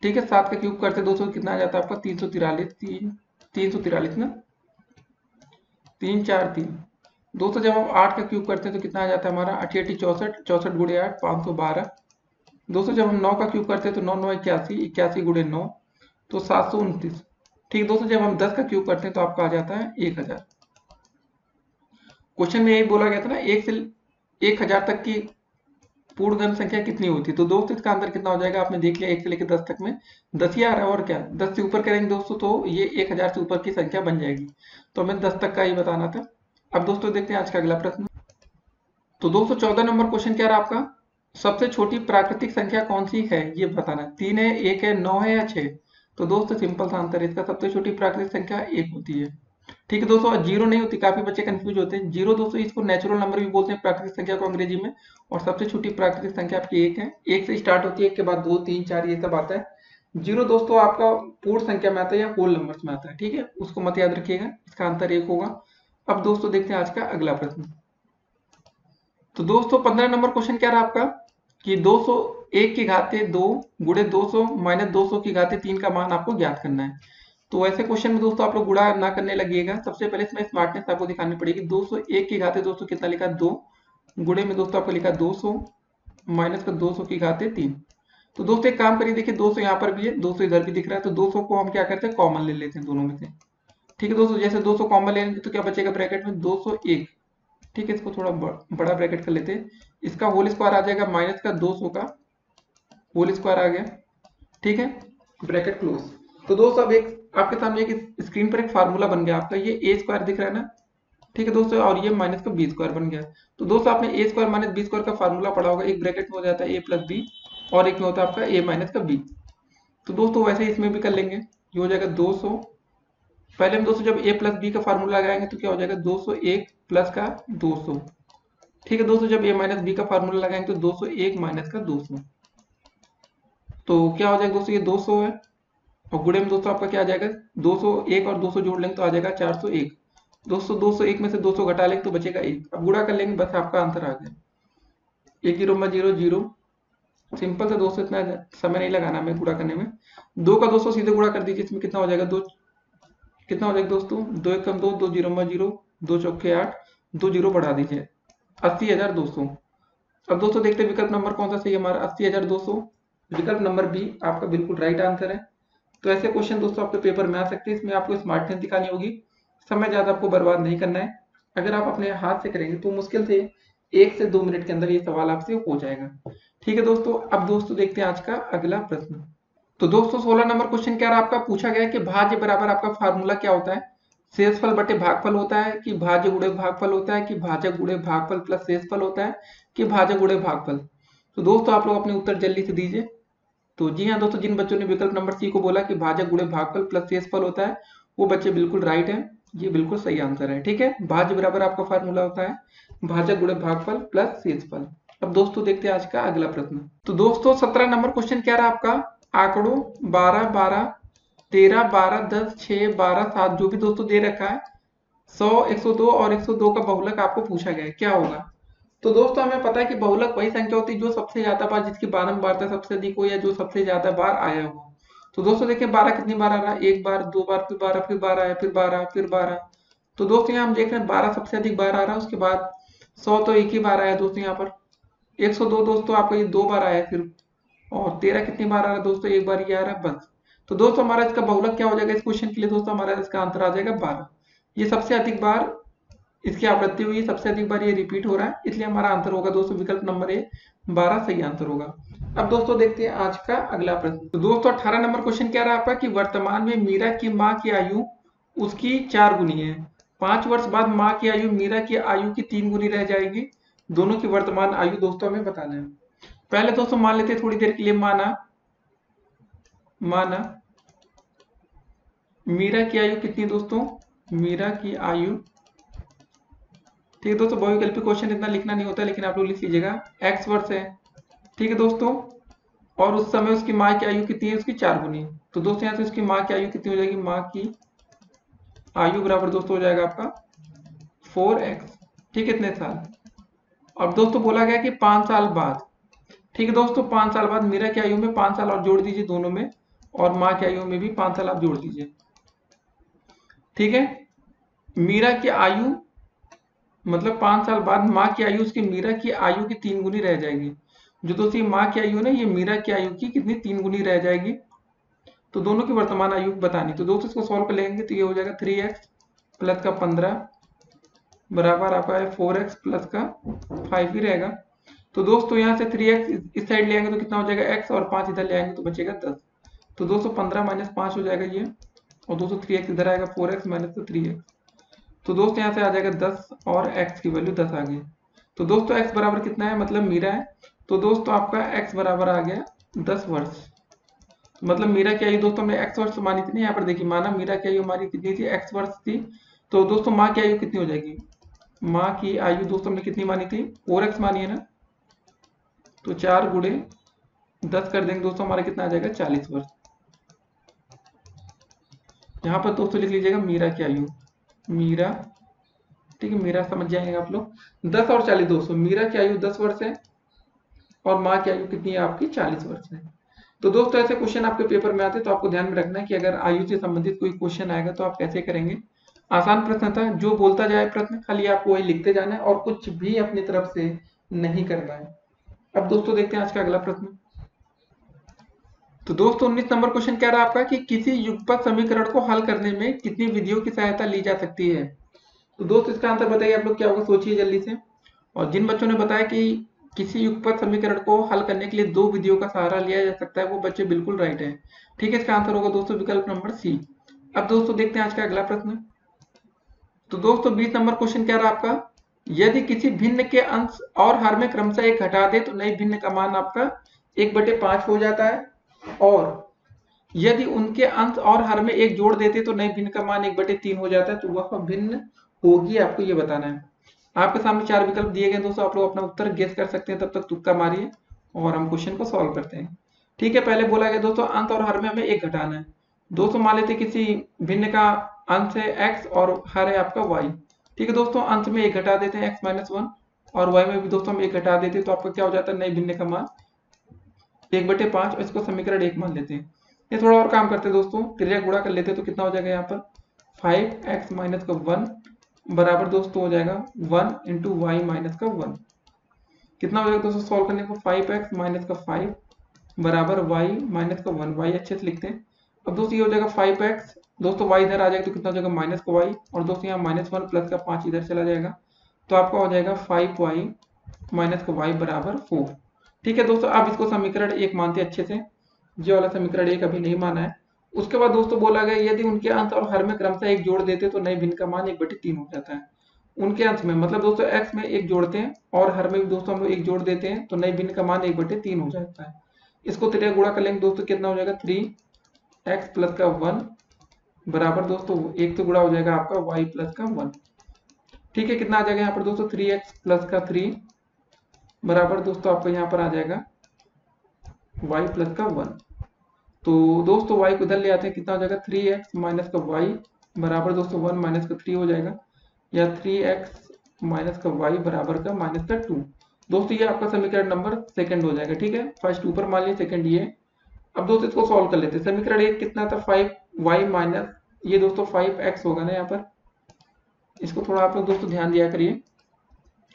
ठीक है, 7 का क्यूब करते दोस्तों कितना आ जाता है आपका 343, 343 ना, 3 4 3। दोस्तों जब हम 8 का क्यूब करते हैं तो कितना आ जाता है हमारा 8 8 64, 64 गुणे 8 512। दोस्तों जब हम 9 का क्यूब करते हैं तो 9 9 81, 81 गुणे 9 तो 729। ठीक है दोस्तों, जब हम 10 का क्यूब करते हैं तो आपका आ जाता है 1000। क्वेश्चन में यही बोला गया था ना, 1 से 1000 तक की पूर्ण घन संख्या कितनी होती है। तो दोस्तों इसका आंसर कितना हो जाएगा, आपने देख लिया 1 से लेकर 10 तक में 10 ही आ रहा है, और क्या 10 से ऊपर करेंगे दोस्तों तो ये 1000 से ऊपर की संख्या बन जाएगी। तो हमें 10 तक का ही बताना था। अब दोस्तों देखते हैं आज का अगला प्रश्न। तो दोस्तों 14 नंबर क्वेश्चन क्या रहा आपका, सबसे छोटी प्राकृतिक संख्या कौन सी है ये बताना है। 3 है, 1 है, 9 है या 6। तो दोस्तों सिंपल सा आंसर है इसका, सबसे छोटी प्राकृतिक संख्या 1 होती है। ठीक है दोस्तों, जीरो नहीं होती, काफी बच्चे कंफ्यूज होते हैं। जीरो दोस्तों इसको नेचुरल नंबर भी बोलते हैं प्राकृतिक संख्या को अंग्रेजी में, और सबसे छोटी प्राकृतिक संख्या आपकी 1 है। 1 से स्टार्ट होती है, 1 के बाद 2 3 4 ये सब आता है। जीरो दोस्तों आपका पूर्ण संख्या में आता है या होल नंबर्स में आता है। ठीक है, उसको मत याद रखिएगा, इसका आंसर 1 होगा। अब दोस्तों देखते हैं आज का अगला प्रश्न। तो दोस्तों 15 नंबर क्वेश्चन क्या रहा आपका कि 201 की घाते 2 गुणे 200 माइनस 200 की घाते 3 का मान आपको ज्ञात करना है। तो ऐसे क्वेश्चन में दोस्तों आप लोग गुणा ना करने लगिएगा, सबसे पहले इसमें स्मार्टनेस आपको दिखानी पड़ेगी। 201 की घाते दोस्तों कितना लिखा 2, गुणे में दोस्तों आपको लिखा 200 माइनस का 200 की घाते 3। तो दोस्तों एक काम करिए, देखिए 200 यहाँ पर भी है, 200 इधर भी दिख रहा है, तो 200 को हम क्या करते हैं कॉमन ले लेते हैं दोनों में से। ठीक है दोस्तों, जैसे 200 कॉमन ले लेंगे तो क्या बचेगा ब्रैकेट में 201। ठीक है, इसको थोड़ा बड़ा ब्रैकेट कर लेते हैं, इसका होल स्क्वायर आ जाएगा माइनस का 200 का होल स्क्वायर आ गया। ठीक है, ब्रैकेट क्लोज। तो दोस्तों अब एक आपके सामने एक स्क्रीन पर एक फार्मूला बन गया आपका, ये ए स्क्वायर दिख रहा है ना। ठीक है दोस्तों, और ये माइनस का बी स्क्वायर बन गया। तो दोस्तों आपने ए स्क्वायर माइनस बी स्क्वायर का फार्मूला पढ़ा होगा, एक ब्रैकेट में हो जाता है ए प्लस बी और एक में होता है आपका ए माइनस का बी। तो दोस्तों वैसे ही इसमें भी कर लेंगे, ये हो जाएगा 200। पहले हम दोस्तों जब ए प्लस बी का फार्मूला लगाएंगे तो क्या हो जाएगा 201 प्लस का 200। ठीक है दोस्तों, जब ए माइनस बी का फार्मूला लगाएंगे तो 201 माइनस का 200, तो क्या हो जाएगा दोस्तों ये 200 है, और गुणे में दोस्तों आपका क्या आ जाएगा 201 और 200 जोड़ लेंगे तो आ जाएगा 401। दोस्तों 201 में से 200 घटा लेंगे तो बचेगा 1। अब गुणा कर लेंगे, बस आपका आंसर आ गया। 1 जीरो में 0 0, सिंपल से दोस्तों इतना समय नहीं लगाना हमें गुणा करने में। 2 का 200 सीधे गुणा कर दीजिए, इसमें कितना हो जाएगा 2, कितना हो जाएगा दोस्तों 2 1 कम 2, 2 जीरो में 0, 2 चौके 8, 2 जीरो बढ़ा दीजिए 80,200। अब दोस्तों देखते हैं विकल्प नंबर कौन सा सही है हमारा 80,200। विकल्प नंबर बी आपका बिल्कुल राइट आंसर है। तो ऐसे क्वेश्चन दोस्तों आपके पेपर में आ सकते हैं, इसमें आपको स्मार्टनेस दिखानी होगी, समय ज्यादा आपको बर्बाद नहीं करना है। अगर आप अपने हाथ से करेंगे तो मुश्किल से 1 से 2 मिनट के अंदर ये सवाल आपसे हो जाएगा। ठीक है दोस्तों, अब दोस्तों देखते हैं आज का अगला प्रश्न। तो दोस्तों 16 नंबर क्वेश्चन क्या रहा आपका, पूछा गया है कि भाज्य बराबर आपका फार्मूला क्या होता है। शेषफल बटे भागफल होता है कि भाज्य गुणे भागफल होता है कि भाजक गुणे भागफल प्लस शेषफल होता है कि भाजक गुणे भागफल। तो दोस्तों आप लोग अपने उत्तर जल्दी से दीजिए। तो जी हाँ दोस्तों, जिन बच्चों ने विकल्प नंबर सी को बोला कि भाजक गुणे भागफल प्लस शेषफल होता है वो बच्चे बिल्कुल राइट हैं, ये बिल्कुल सही आंसर है। ठीक है, भाज्य बराबर आपका फार्मूला होता है भाजक गुणे भागफल प्लस शेषफल। अब दोस्तों देखते हैं आज का अगला प्रश्न। तो दोस्तों 17 नंबर क्वेश्चन क्या रहा आपका, आंकड़ों 12 12 13 12 10 6 12 7 जो भी दोस्तों दे रखा है 100 102 और 102 का बहुलक आपको पूछा गया है, क्या होगा। तो दोस्तों हमें पता है कि बहुलक वही संख्या होती है जो सबसे ज्यादा बार, जिसकी बारंबारता सबसे अधिक हो या जो सबसे ज्यादा बार आया हो। तो दोस्तों देखिए 12 कितनी बार आ रहा है, एक बार, दो बार, फिर 12, फिर 12 आया, फिर 12, फिर 12। तो दोस्तों यहाँ हम देख रहे हैं 12 सबसे अधिक बार आ रहा है, उसके बाद 100 तो एक ही बार आया दोस्तों यहाँ पर। 102 दोस्तों आपका ये 2 बार आया है फिर, और 13 कितनी बार आ रहा है दोस्तों, एक बार ये आ रहा है बस। तो दोस्तों हमारा इसका बहुलक क्या हो जाएगा इस क्वेश्चन के लिए दोस्तों, हमारा इसका आंसर आ जाएगा 12। ये सबसे अधिक बार इसकी आवृत्ति हुई है, सबसे अधिक बार ये रिपीट हो रहा है, इसलिए हमारा आंसर होगा दोस्तों विकल्प नंबर ए 12 सही आंसर होगा। अब दोस्तों देखते हैं आज का अगला प्रश्न। तो दोस्तों 18 नंबर क्वेश्चन क्या रहा आपका कि वर्तमान में मीरा की माँ की आयु उसकी 4 गुनी है, 5 वर्ष बाद माँ की आयु मीरा की आयु की 3 गुनी रह जाएगी, दोनों की वर्तमान आयु दोस्तों हमें बताना है। पहले दोस्तों मान लेते हैं थोड़ी देर के लिए, माना मीरा की आयु कितनी दोस्तों, मीरा की आयु, ठीक है दोस्तों, बहुविकल्पी क्वेश्चन इतना लिखना नहीं होता लेकिन आप लोग लिख लीजिएगा, x वर्ष है, ठीक है दोस्तों, और उस समय उसकी माँ की आयु कितनी है, उसकी 4 गुनी। तो दोस्तों यहाँ से उसकी माँ की आयु कितनी हो जाएगी, माँ की आयु बराबर दोस्तों हो जाएगा आपका 4x, ठीक है, इतने साल। अब दोस्तों बोला गया कि 5 साल बाद, ठीक है दोस्तों, 5 साल बाद मीरा की आयु में 5 साल और जोड़ दीजिए दोनों में, और माँ की आयु में भी 5 साल आप जोड़ दीजिए, ठीक है। मीरा की आयु मतलब 5 साल बाद माँ की आयु उसकी मीरा की आयु की 3 गुनी रह जाएगी। जो दोस्तों माँ की आयु है ना, ये मीरा की आयु की कितनी 3 गुनी रह जाएगी। तो दोनों की वर्तमान आयु बतानी, तो दोस्तों इसको सॉल्व कर लेंगे तो ये हो जाएगा 3x प्लस का 15 बराबर आपका है 4x प्लस का 5 ही रहेगा। तो दोस्तों यहाँ से 3x इस साइड ले आएंगे तो कितना हो जाएगा x, और 5 इधर ले आएंगे तो बचेगा 10। तो दोस्तों 15 माइनस 5 हो जाएगा ये, और दोस्तों 3x इधर आएगा, 4x माइनस 3x। तो दोस्तों यहाँ से आ जाएगा 10 और x की वैल्यू 10 आ गई। तो दोस्तों x बराबर कितना है, मतलब मीरा है, तो दोस्तों आपका x बराबर आ गया 10 वर्ष। मतलब मीरा की आयु दोस्तों हमने x वर्ष मानी थी ना, यहाँ पर देखिए माना मीरा की आयु हमारी कितनी थी, x वर्ष थी। तो दोस्तों माँ की आयु कितनी हो जाएगी, माँ की आयु दोस्तों हमने कितनी मानी थी, 4x मानी है ना, तो 4 गुणे 10 कर देंगे दोस्तों, हमारा कितना आ जाएगा 40 वर्ष। यहाँ पर दोस्तों लिख लीजिएगा मीरा की आयु, मीरा, ठीक है, मीरा समझ जाएंगे आप लोग, 10 और 40 दोस्तों, मीरा की आयु 10 वर्ष है और माँ की आयु कितनी है आपकी 40 वर्ष है। तो दोस्तों ऐसे क्वेश्चन आपके पेपर में आते हैं तो आपको ध्यान में रखना है कि अगर आयु से संबंधित कोई क्वेश्चन आएगा तो आप कैसे करेंगे। आसान प्रश्न था, जो बोलता जाए प्रश्न खाली आपको वही लिखते जाना है और कुछ भी अपनी तरफ से नहीं करना है। अब दोस्तों देखते हैं आज का अगला प्रश्न। तो दोस्तों 19 नंबर क्वेश्चन क्या रहा आपका कि किसी युगपत समीकरण को हल करने में कितनी विधियों की सहायता ली जा सकती है। तो दोस्तों इसका आंसर बताइए आप लोग क्या होगा, सोचिए जल्दी से। और जिन बच्चों ने बताया कि किसी युगपत समीकरण को हल करने के लिए 2 विधियों का सहारा लिया जा सकता है, वो बच्चे बिल्कुल राइट है, ठीक है, इसका आंसर होगा दोस्तों विकल्प नंबर सी। अब दोस्तों देखते हैं आज का अगला प्रश्न। तो दोस्तों 20 नंबर क्वेश्चन क्या रहा आपका, यदि किसी भिन्न के अंश और हर में क्रमशः 1 घटा दे तो नई भिन्न का मान आपका 1/5 हो जाता है, और यदि उनके अंश और हर में 1 जोड़ देते तो नई भिन्न का मान 1/3 हो जाता है, तो वह भिन्न होगी, आपको ये बताना है। आपके सामने 4 विकल्प दिए गए दोस्तों, आप लोग अपना उत्तर गेस कर सकते हैं, तब तक तुक्का मारिए और हम क्वेश्चन को सॉल्व करते हैं। ठीक है, पहले बोला गया दोस्तों अंश और हर में हमें 1 घटाना है। दोस्तों मान लेते किसी भिन्न का अंश है x और हर है आपका y, ठीक है दोस्तों, अंश में 1 घटा देते हैं x-1 और y में भी दोस्तों हम 1 घटा देते हैं, तो आपका क्या हो जाता है, नई भिन्न का मान 1/5, और इसको समीकरण 1 मान लेते हैं। ये थोड़ा और काम करते हैं दोस्तों, त्रिज्या गुणा कर लेते हैं, तो कितना हो जाएगा यहाँ पर 5x-1 बराबर दोस्तों हो जाएगा 1 इंटू वाई माइनस का 1। कितना हो जाएगा दोस्तों सॉल्व करने को, 5x माइनस का 5 बराबर y माइनस का 1, y अच्छे से लिखते हैं। अब दोस्तों ये हो जाएगा 5x, दोस्तों y इधर आ जाएगा तो कितना हो जाएगा माइनस का y, और दोस्तों यहाँ -1 प्लस का 5 इधर चला जाएगा, तो आपका हो जाएगा 5y माइनस का y बराबर 4। ठीक है दोस्तों, अब इसको समीकरण 1 मानते हैं अच्छे से, ये वाला समीकरण 1 अभी नहीं माना है। उसके बाद दोस्तों बोला गया यदि उनके अंश और हर में क्रमशः 1 जोड़ देते तो नई भिन्न का मान 1/3 हो जाता है। उनके अंश में मतलब दोस्तों x में 1 जोड़ते हैं और हर में भी दोस्तों हम लोग 1 जोड़ देते हैं, तो नई भिन्न का मान 1/3 हो जाता है। इसको त्रिज्या गुणा कर लेंगे दोस्तों, कितना हो जाएगा 3x प्लस का 1 बराबर दोस्तों 1 तो गुणा हो जाएगा आपका y प्लस का 1। ठीक है, कितना आ जाएगा यहाँ पर दोस्तों 3x प्लस का 3 बराबर दोस्तों आपको यहाँ पर आ जाएगा y प्लस का 1। तो दोस्तों y को इधर ले आते हैं, कितना हो जाएगा 3x माइनस का y बराबर दोस्तों 1 माइनस का 3 हो जाएगा, या 3x माइनस का y बराबर का माइनस का 2। दोस्तों ये आपका समीकरण नंबर सेकंड हो जाएगा। ठीक है, फर्स्ट ऊपर मान लिया, सेकंड ये। अब दोस्तों इसको सॉल्व कर लेते हैं। समीकरण 1 कितना था 5y माइनस ये दोस्तों 5x होगा ना यहाँ पर, इसको थोड़ा आप लोग दोस्तों ध्यान दिया करिए।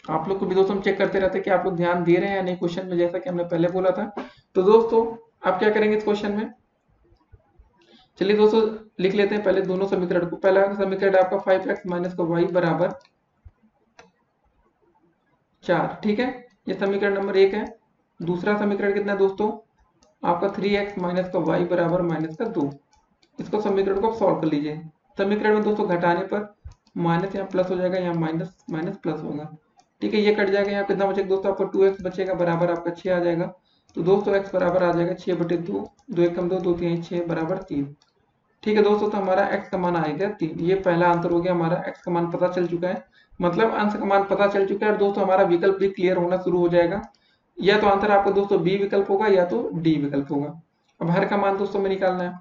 आप लोग को भी दोस्तों हम चेक करते रहते हैं कि आप लोग ध्यान दे रहे हैं या नहीं क्वेश्चन में, जैसा कि हमने पहले बोला था। तो दोस्तों आप क्या करेंगे इस क्वेश्चन में, चलिए दोस्तों लिख लेते हैं पहले दोनों समीकरण को। पहला समीकरण आपका 5x माइनस का वाई बराबर 4, ठीक है, ये समीकरण नंबर 1 है। दूसरा समीकरण कितना है दोस्तों, आपका 3x माइनस का वाई बराबर माइनस का 2। इसको समीकरण को आप सॉल्व कर लीजिए। समीकरण में दोस्तों घटाने पर माइनस यहाँ प्लस हो जाएगा, यहाँ माइनस माइनस प्लस होगा, ठीक है, ये कट जाएगा। यहाँ कितना बचेगा दोस्तों, आपको 2x बचेगा बराबर आपका 6 आ जाएगा। तो दोस्तों x बराबर आ जाएगा 6/2, 2 1 कम 2, 2 3 6 बराबर 3, ठीक है दोस्तों। तो हमारा x का मान आएगा 3। ये पहला आंसर हो गया, हमारा x का मान पता चल चुका है, मतलब अंश का मान पता चल चुका है। और दोस्तों हमारा विकल्प भी क्लियर होना शुरू हो जाएगा। या तो आंसर आपको दोस्तों बी विकल्प होगा या तो डी विकल्प होगा। अब हर का मान दोस्तों में निकालना है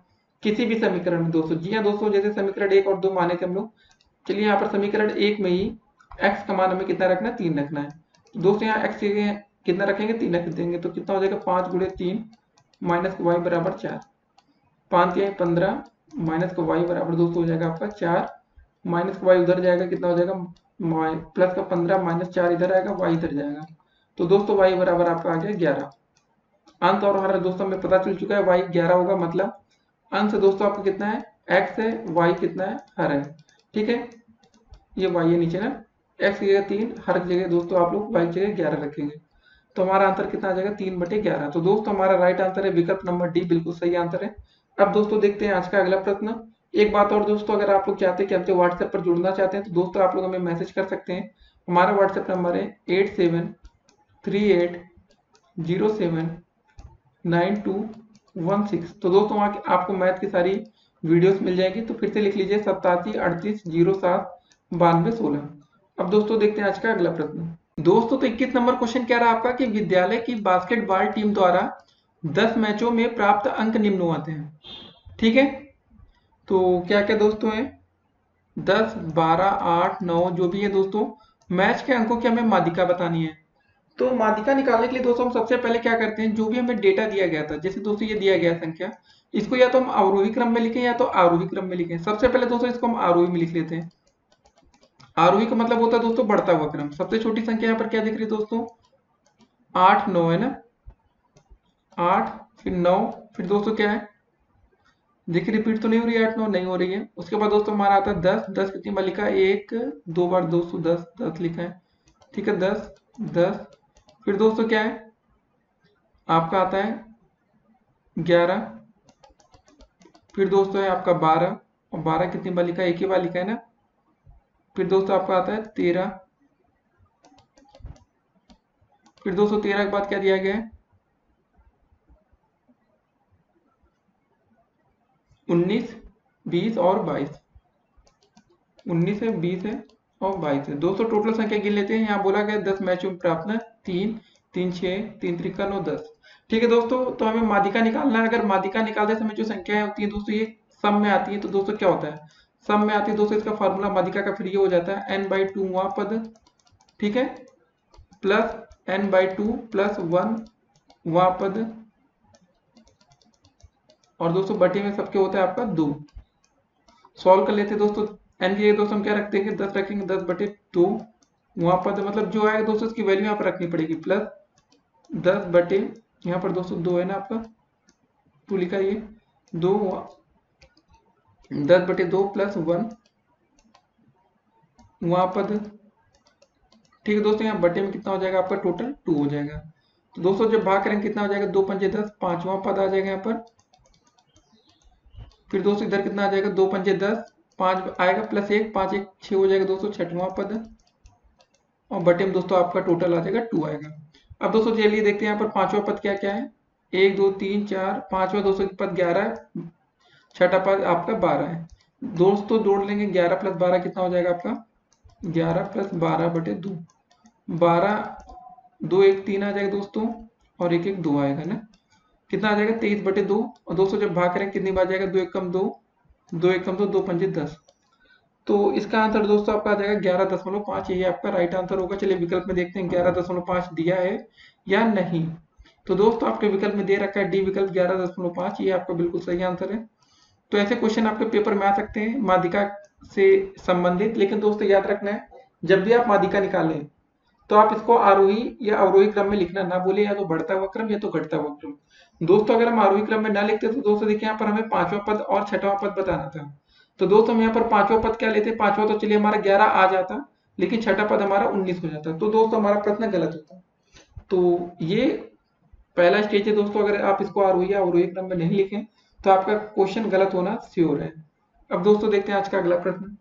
किसी भी समीकरण में दोस्तों। जी हाँ दोस्तों, जैसे समीकरण 1 और 2 माने थे हम लोग। चलिए यहाँ पर समीकरण 1 में ही x का मान हमें कितना रखना है, 3 रखना है। दोस्तों यहाँ x के कितना रखेंगे, 3 रख देंगे, तो कितना हो जाएगा 5 गुणे 3 माइनस का वाई बराबर 4, 5 या 15 माइनस का वाई बराबर दोस्तों हो जाएगा आपका 4, माइनस का वाई उधर जाएगा, कितना हो जाएगा प्लस का 15 माइनस 4 इधर आएगा, वाई इधर जाएगा। तो दोस्तों वाई बराबर आपका आ गया 11। अंत और हमारा दोस्तों हमें पता चल चुका है, वाई 11 होगा, मतलब अंश दोस्तों आपका कितना है, x है, y कितना है, हर है, ठीक है। ये y है नीचे ना, x की जगह 3, हर की जगह दोस्तों आप लोग y की जगह 11 रखेंगे। तो हमारा आंसर कितना आ जाएगा, 3/11। तो दोस्तों हमारा राइट आंसर है विकल्प नंबर डी, बिल्कुल सही आंसर है। अब दोस्तों देखते हैं आज का अगला प्रश्न। एक बात और दोस्तों, अगर आप लोग चाहते हैं कि हमसे व्हाट्सएप पर जुड़ना चाहते हैं तो दोस्तों आप लोग हमें मैसेज कर सकते हैं। हमारा व्हाट्सएप नंबर है 8738079216। तो दोस्तों वहाँ आपको मैथ की सारी वीडियोस मिल जाएगी। तो फिर से लिख लीजिए 8738079216। अब दोस्तों देखते हैं आज का अगला प्रश्न। दोस्तों तो 21 नंबर क्वेश्चन कह रहा है आपका कि विद्यालय की बास्केटबॉल टीम द्वारा 10 मैचों में प्राप्त अंक निम्नलिखित हैं, ठीक है। तो क्या क्या दोस्तों है, 10 12 8 9 जो भी है दोस्तों, मैच के अंकों की हमें माध्यिका बतानी है। तो माध्यिका निकालने के लिए दोस्तों हम सबसे पहले क्या करते हैं, जो भी हमें डेटा दिया गया था, जैसे दोस्तों ये दिया गया संख्या, इसको या तो हम अवरोही क्रम में लिखें या तो आरोही क्रम में लिखें। सबसे पहले दोस्तों इसको हम आरोही में लिख लेते हैं। आरोही का मतलब होता है दोस्तों बढ़ता हुआ क्रम। सबसे छोटी संख्या यहाँ पर क्या दिख रही है दोस्तों, 8 9 है ना, 8 फिर 9 फिर दोस्तों क्या है, देखिए रिपीट तो नहीं हो रही है, 8 9 नहीं हो रही है। उसके बाद दोस्तों हमारा आता है 10, 10 कितनी बार लिखा है, 1 2 बार दोस्तों 10 10 लिखा है, ठीक है, 10 10। फिर दोस्तों क्या है, आपका आता है 11, फिर दोस्तों है आपका 12, और 12 कितनी बार लिखा है, एक ही बार लिखा है ना। फिर दोस्तों आपका आता है 13, फिर दोस्तों 13 के बाद क्या दिया गया है, 19 20 और 22, 19 है 20 है और 22 है। दोस्तों टोटल संख्या गिन लेते हैं। यहाँ बोला गया 10 मैचों में प्राप्त है 3 3 6 3 त्रिका 9 10, ठीक है दोस्तों। तो हमें माध्यिका निकालना है। अगर माध्यिका निकालते समय जो संख्याएं होती है दोस्तों ये सम में आती है, तो दोस्तों क्या होता है, सम में आती है दोस्तों, इसका फॉर्मूला माध्यिका का फिर ये हो जाता है n/2वां पद, ठीक है, प्लस n/2 प्लस 1वां पद, और दोस्तों बटे में सबके होता है आपका 2। सॉल्व कर लेते हैं दोस्तों। एन की दोस्तों हम क्या रखते हैं, 10 रखेंगे, 10/2 वहां पर मतलब जो आएगा दोस्तों इसकी वैल्यू यहाँ पर रखनी पड़ेगी, प्लस 10 बटे यहाँ पर दोस्तों 2 है ना आपका, 2 लिखा ये 2, 10/2 प्लस 1 वहां पद, ठीक है दोस्तों। यहाँ बटे में कितना हो जाएगा आपका, टोटल 2 हो जाएगा। तो दोस्तों जब भाग करेंगे कितना हो जाएगा, 2 पंजे 10, 5वां पद आ जाएगा यहाँ पर। फिर दोस्तों इधर कितना आ जाएगा, 2 पंजे 10, 5 आएगा प्लस 1, 5 1 6 हो जाएगा दोस्तों, 6वां पद, और बटे में दोस्तों आपका टोटल आ जाएगा 2 आएगा। अब दोस्तों चलिए देखते हैं यहाँ पर पांचवा पद क्या क्या है, 1 2 3 4, पांचवा दोस्तों पद 11 है, छठा पद आपका 12 है। दोस्तों जोड़ लेंगे 11 प्लस 12 कितना हो जाएगा आपका, 11 प्लस 12/2, 12 2 1 3 आ जाएगा दोस्तों, और 1 1 2 आएगा ना, कितना आ जाएगा 23/2। और दोस्तों जब भाग करेंगे कितनी बार जाएगा, 2 1 कम 2, 2 1 कम 2, 2 पंजे 10। तो इसका आंसर दोस्तों आपका आ जाएगा 11.5, यही आपका राइट आंसर होगा। चलिए विकल्प में देखते हैं 11.5 दिया है या नहीं। तो दोस्तों आपके विकल्प में दे रखा है डी विकल्प 11.5, ये आपका बिल्कुल सही आंसर है। तो ऐसे क्वेश्चन आपके पेपर में आ सकते हैं माध्यिका से संबंधित, लेकिन दोस्तों याद रखना है जब भी आप माध्यिका निकालें तो आप इसको आरोही या अवरोही क्रम में लिखना ना भूले, या तो बढ़ता हुआ क्रम या तो घटता हुआ क्रम। दोस्तों अगर हम आरोही क्रम में ना लिखते तो दोस्तों देखिए यहाँ पर हमें पांचवा पद और छठवां पद बताना था। तो दोस्तों हम यहाँ पर पांचवा पद क्या लेते, पांचवा तो चलिए हमारा 11 आ जाता, लेकिन छठा पद हमारा 19 हो जाता, तो दोस्तों हमारा प्रश्न गलत होता। तो ये पहला स्टेज है दोस्तों, अगर आप इसको आरोही या अवरोही क्रम में नहीं लिखें तो आपका क्वेश्चन गलत होना श्योर है। अब दोस्तों देखते हैं आज का अगला प्रश्न।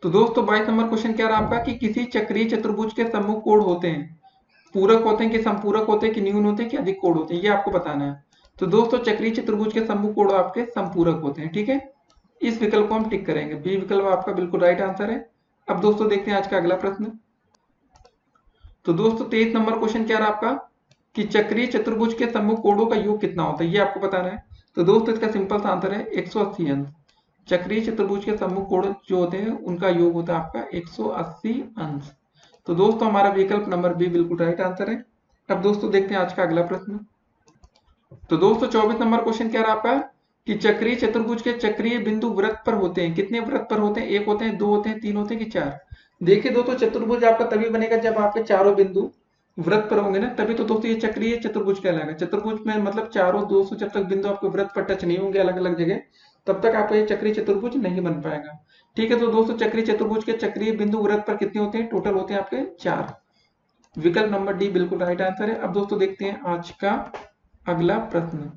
तो दोस्तों 22 नंबर क्वेश्चन क्या रहा आपका कि किसी चक्रीय चतुर्भुज के सम्मुख कोण होते हैं, पूरक होते हैं कि समपूरक होते हैं कि न्यून होते हैं कि अधिक कोण होते हैं, ये आपको बताना है। तो दोस्तों चक्रीय चतुर्भुज के सम्मुख कोण आपके समपूरक होते हैं, ठीक है। इस विकल्प को हम टिक करेंगे, बी विकल्प आपका बिल्कुल राइट आंसर है। अब दोस्तों देखते हैं आज का अगला प्रश्न। तो दोस्तों 23 नंबर क्वेश्चन क्या रहा आपका कि चक्रीय चतुर्भुज के सम्मुख कोणों का योग कितना होता है, ये आपको बताना है। तो दोस्तों इसका सिंपल सा आंसर है 180 अंश। चक्रीय चतुर्भुज के सम्मुख कोण जो होते हैं उनका योग होता है आपका 180 अंश। तो दोस्तों हमारा विकल्प नंबर बी बिल्कुल राइट आंसर है। अब दोस्तों देखते हैं आज का अगला प्रश्न। तो दोस्तों 24 नंबर क्वेश्चन क्या रहा आपका कि चक्रीय चतुर्भुज के चक्रीय बिंदु वृत्त पर होते हैं, कितने वृत्त पर होते हैं, एक होते हैं, दो होते हैं, तीन होते हैं कि चार। देखिए दोस्तों चतुर्भुज आपका तभी बनेगा जब आपके चारों बिंदु वृत्त पर होंगे ना, तभी तो दोस्तों ये चक्रीय चतुर्भुज कहलाएगा। चतुर्भुज में मतलब चारों दोस्तों जब तक बिंदु आपके वृत्त पर टच नहीं होंगे अलग अलग जगह, तब तक आपका ये चक्रीय चतुर्भुज नहीं बन पाएगा, ठीक है। तो दोस्तों चक्रीय चतुर्भुज के चक्रीय बिंदु वृत्त पर कितने होते हैं, टोटल होते हैं आपके 4। विकल्प नंबर डी बिल्कुल राइट आंसर है। अब दोस्तों देखते हैं आज का अगला प्रश्न।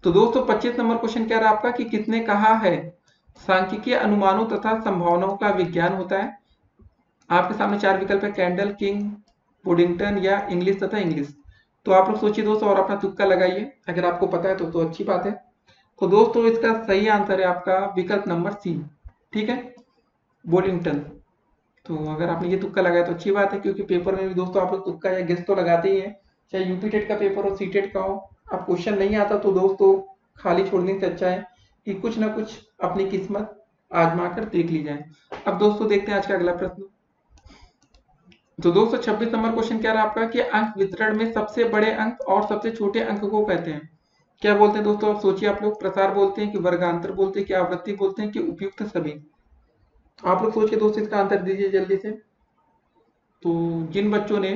तो दोस्तों 25 नंबर क्वेश्चन क्या रहा आपका कि किसने कहा है सांख्यिकीय अनुमानों तथा संभावनाओं का विज्ञान होता है। आपके सामने 4 विकल्प है, कैंडल, किंग, पुडिंगटन या इंग्लिश तथा इंग्लिश। तो आप लोग सोचिए दोस्तों और अपना तुक्का लगाइए, अगर आपको पता है तो अच्छी बात है। तो दोस्तों इसका सही आंसर है आपका विकल्प नंबर सी, ठीक है, बोलिंगटन। तो अगर आपने ये तुक्का लगाया तो अच्छी बात है, क्योंकि पेपर में भी दोस्तों आप लोग तुक्का या गेस तो लगाते ही हैं, चाहे यूपी टेट का पेपर हो, सी टेट का हो। अब क्वेश्चन नहीं आता तो दोस्तों खाली छोड़ने से अच्छा है कि कुछ ना कुछ अपनी किस्मत आजमा कर देख ली जाए। अब दोस्तों देखते हैं आज का अगला प्रश्न। तो दोस्तों 26 नंबर क्वेश्चन क्या रहा आपका कि अंक वितरण में सबसे बड़े अंक और सबसे छोटे अंक को कहते हैं, क्या बोलते हैं दोस्तों, आप सोचिए। आप लोग प्रसार बोलते हैं कि वर्गांतर बोलते हैं कि आवृत्ति बोलते हैं कि उपयुक्त सभी। आप लोग सोचिए दोस्तों, इसका आंसर दीजिए जल्दी से। तो जिन बच्चों ने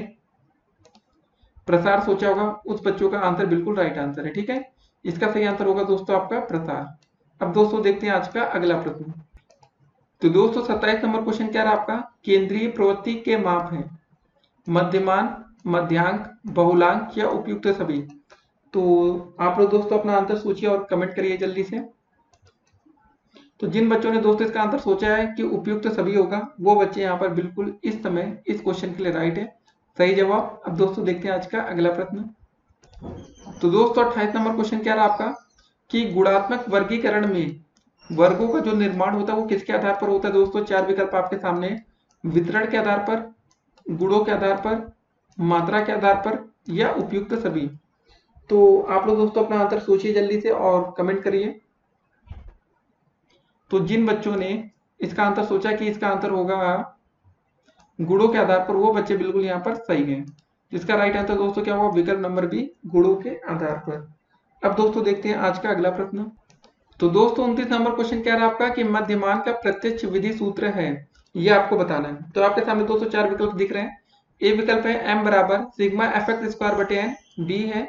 प्रसार सोचा होगा उस बच्चों का आंसर बिल्कुल राइट आंसर है, ठीक है। इसका सही आंसर होगा दोस्तों आपका प्रसार। अब दोस्तों देखते हैं आज का अगला प्रश्न। तो दोस्तों 27 नंबर क्वेश्चन क्या रहा आपका, केंद्रीय प्रवृत्ति के माप है, मध्यमान, मध्यांक, बहुलांक या उपयुक्त सभी। तो आप लोग दोस्तों अपना आंसर सोचिए और कमेंट करिए जल्दी से। तो जिन बच्चों ने दोस्तों इसका आंसर सोचा है कि उपयुक्त सभी होगा, वो बच्चे यहाँ पर बिल्कुल इस समय इस क्वेश्चन के लिए राइट है, सही जवाब। अब दोस्तों देखते हैं आज का अगला प्रश्न। तो दोस्तों 28 नंबर क्वेश्चन क्या रहा आपका कि गुणात्मक वर्गीकरण में वर्गों का जो निर्माण होता है वो किसके आधार पर होता है। दोस्तों 4 विकल्प आपके सामने, वितरण के आधार पर, गुणों के आधार पर, मात्रा के आधार पर या उपयुक्त सभी। तो आप लोग दोस्तों अपना आंसर सोचिए जल्दी से और कमेंट करिए। तो जिन बच्चों ने इसका आंसर सोचा कि इसका आंसर होगा गुणों के आधार पर, वो बच्चे बिल्कुल यहाँ पर सही हैं। जिसका राइट आंसर दोस्तों क्या होगा, विकल्प नंबर बी, गुणों के आधार पर। अब दोस्तों देखते हैं आज का अगला प्रश्न। तो दोस्तों 29 नंबर क्वेश्चन क्या रहा आपका कि मध्यमान का प्रत्यक्ष विधि सूत्र है, ये आपको बताना है। तो आपके सामने दोस्तों 4 विकल्प दिख रहे हैं। ए विकल्प है m बराबर सिग्मा एफ एक्स स्क्वायर बटे एन, बी है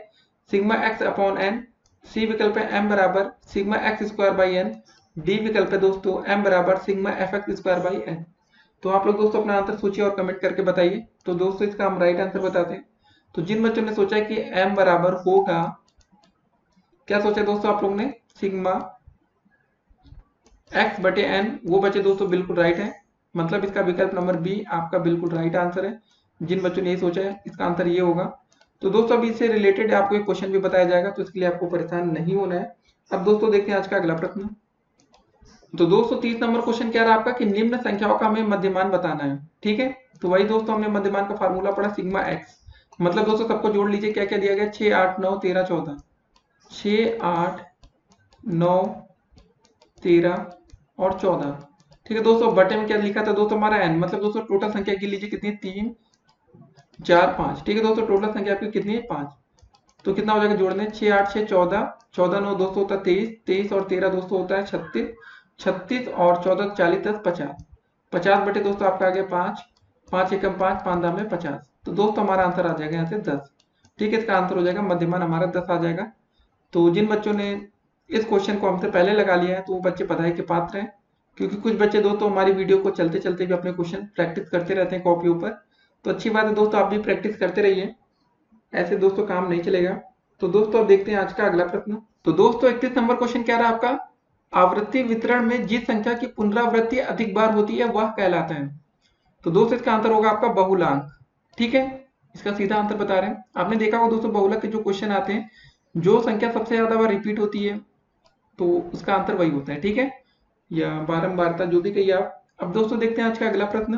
sigma X upon N, C विकल्प है m बराबर sigma X square by N, D विकल्प है दोस्तों m बराबर sigma F X square by N. तो आप लोग दोस्तों अपना आंसर सोचिए और कमेंट करके बताइए। तो दोस्तों इसका हम राइट आंसर बताते हैं। तो जिन बच्चों ने सोचा कि m बराबर होगा, क्या सोचा दोस्तों आप लोग ने, सिग्मा x बटे n, वो बच्चे दोस्तों बिल्कुल राइट है। मतलब इसका विकल्प नंबर बी आपका बिल्कुल राइट आंसर है। जिन बच्चों ने ये सोचा है इसका आंसर ये होगा। तो दोस्तों अभी इससे रिलेटेड आपको एक क्वेश्चन भी बताया जाएगा, तो इसके लिए आपको परेशान नहीं होना है। अब दोस्तों देखते हैं आज का अगला प्रश्न। तो दोस्तों 30 नंबर क्वेश्चन क्या रहा आपका कि निम्न संख्याओं का हमें मध्यमान बताना है, ठीक है। तो वही दोस्तों हमने मध्यमान का फार्मूला पढ़ा सिग्मा एक्स। मतलब दोस्तों सबको जोड़ लीजिए, क्या क्या दिया गया, 6 8 9 13 14, 6 8 9 13 और 14, ठीक है दोस्तों। बटे में क्या लिखा था दोस्तों हमारा n, मतलब दोस्तों टोटल संख्या गिन लीजिए कितनी, 3 4 5, ठीक है दोस्तों। टोटल संख्या आपकी कितनी है, 5। तो कितना हो जाएगा जोड़ने, 6 8 6 14, 14 9 दोस्तों होता है 23, 23 और 13 दोस्तों होता है 36, 36 और 14 40 10 50। 50 बटे दोस्तों आपका आ गया 5, 5 एकम 5, 5 दाम में 50। तो दोस्तों हमारा आंसर आ जाएगा यहाँ से 10। ठीक है, इसका आंसर हो जाएगा मध्यमान हमारा 10 आ जाएगा। तो जिन बच्चों ने इस क्वेश्चन को हमसे पहले लगा लिया है तो वो बच्चे बधाई के पात्र हैं, क्योंकि कुछ बच्चे दोस्तों हमारी वीडियो को चलते चलते भी अपने क्वेश्चन प्रैक्टिस करते रहते हैं कॉपियों पर। तो अच्छी बात है दोस्तों, आप भी प्रैक्टिस करते रहिए, ऐसे दोस्तों काम नहीं चलेगा। तो दोस्तों अब देखते हैं आज का अगला प्रश्न। तो दोस्तों 31 नंबर क्वेश्चन क्या रहा आपका, आवृत्ति वितरण में जिस संख्या की पुनरावृत्ति अधिक बार होती है वह कहलाता है। तो दोस्तों इसका आंसर होगा आपका बहुलांक। ठीक है, इसका सीधा आंसर बता रहे हैं। आपने देखा होगा दोस्तों बहुलक के जो क्वेश्चन आते हैं, जो संख्या सबसे ज्यादा बार रिपीट होती है तो उसका आंसर वही होता है। ठीक है, या बारंबारता जो भी कहिए आप। अब दोस्तों देखते हैं आज का अगला प्रश्न।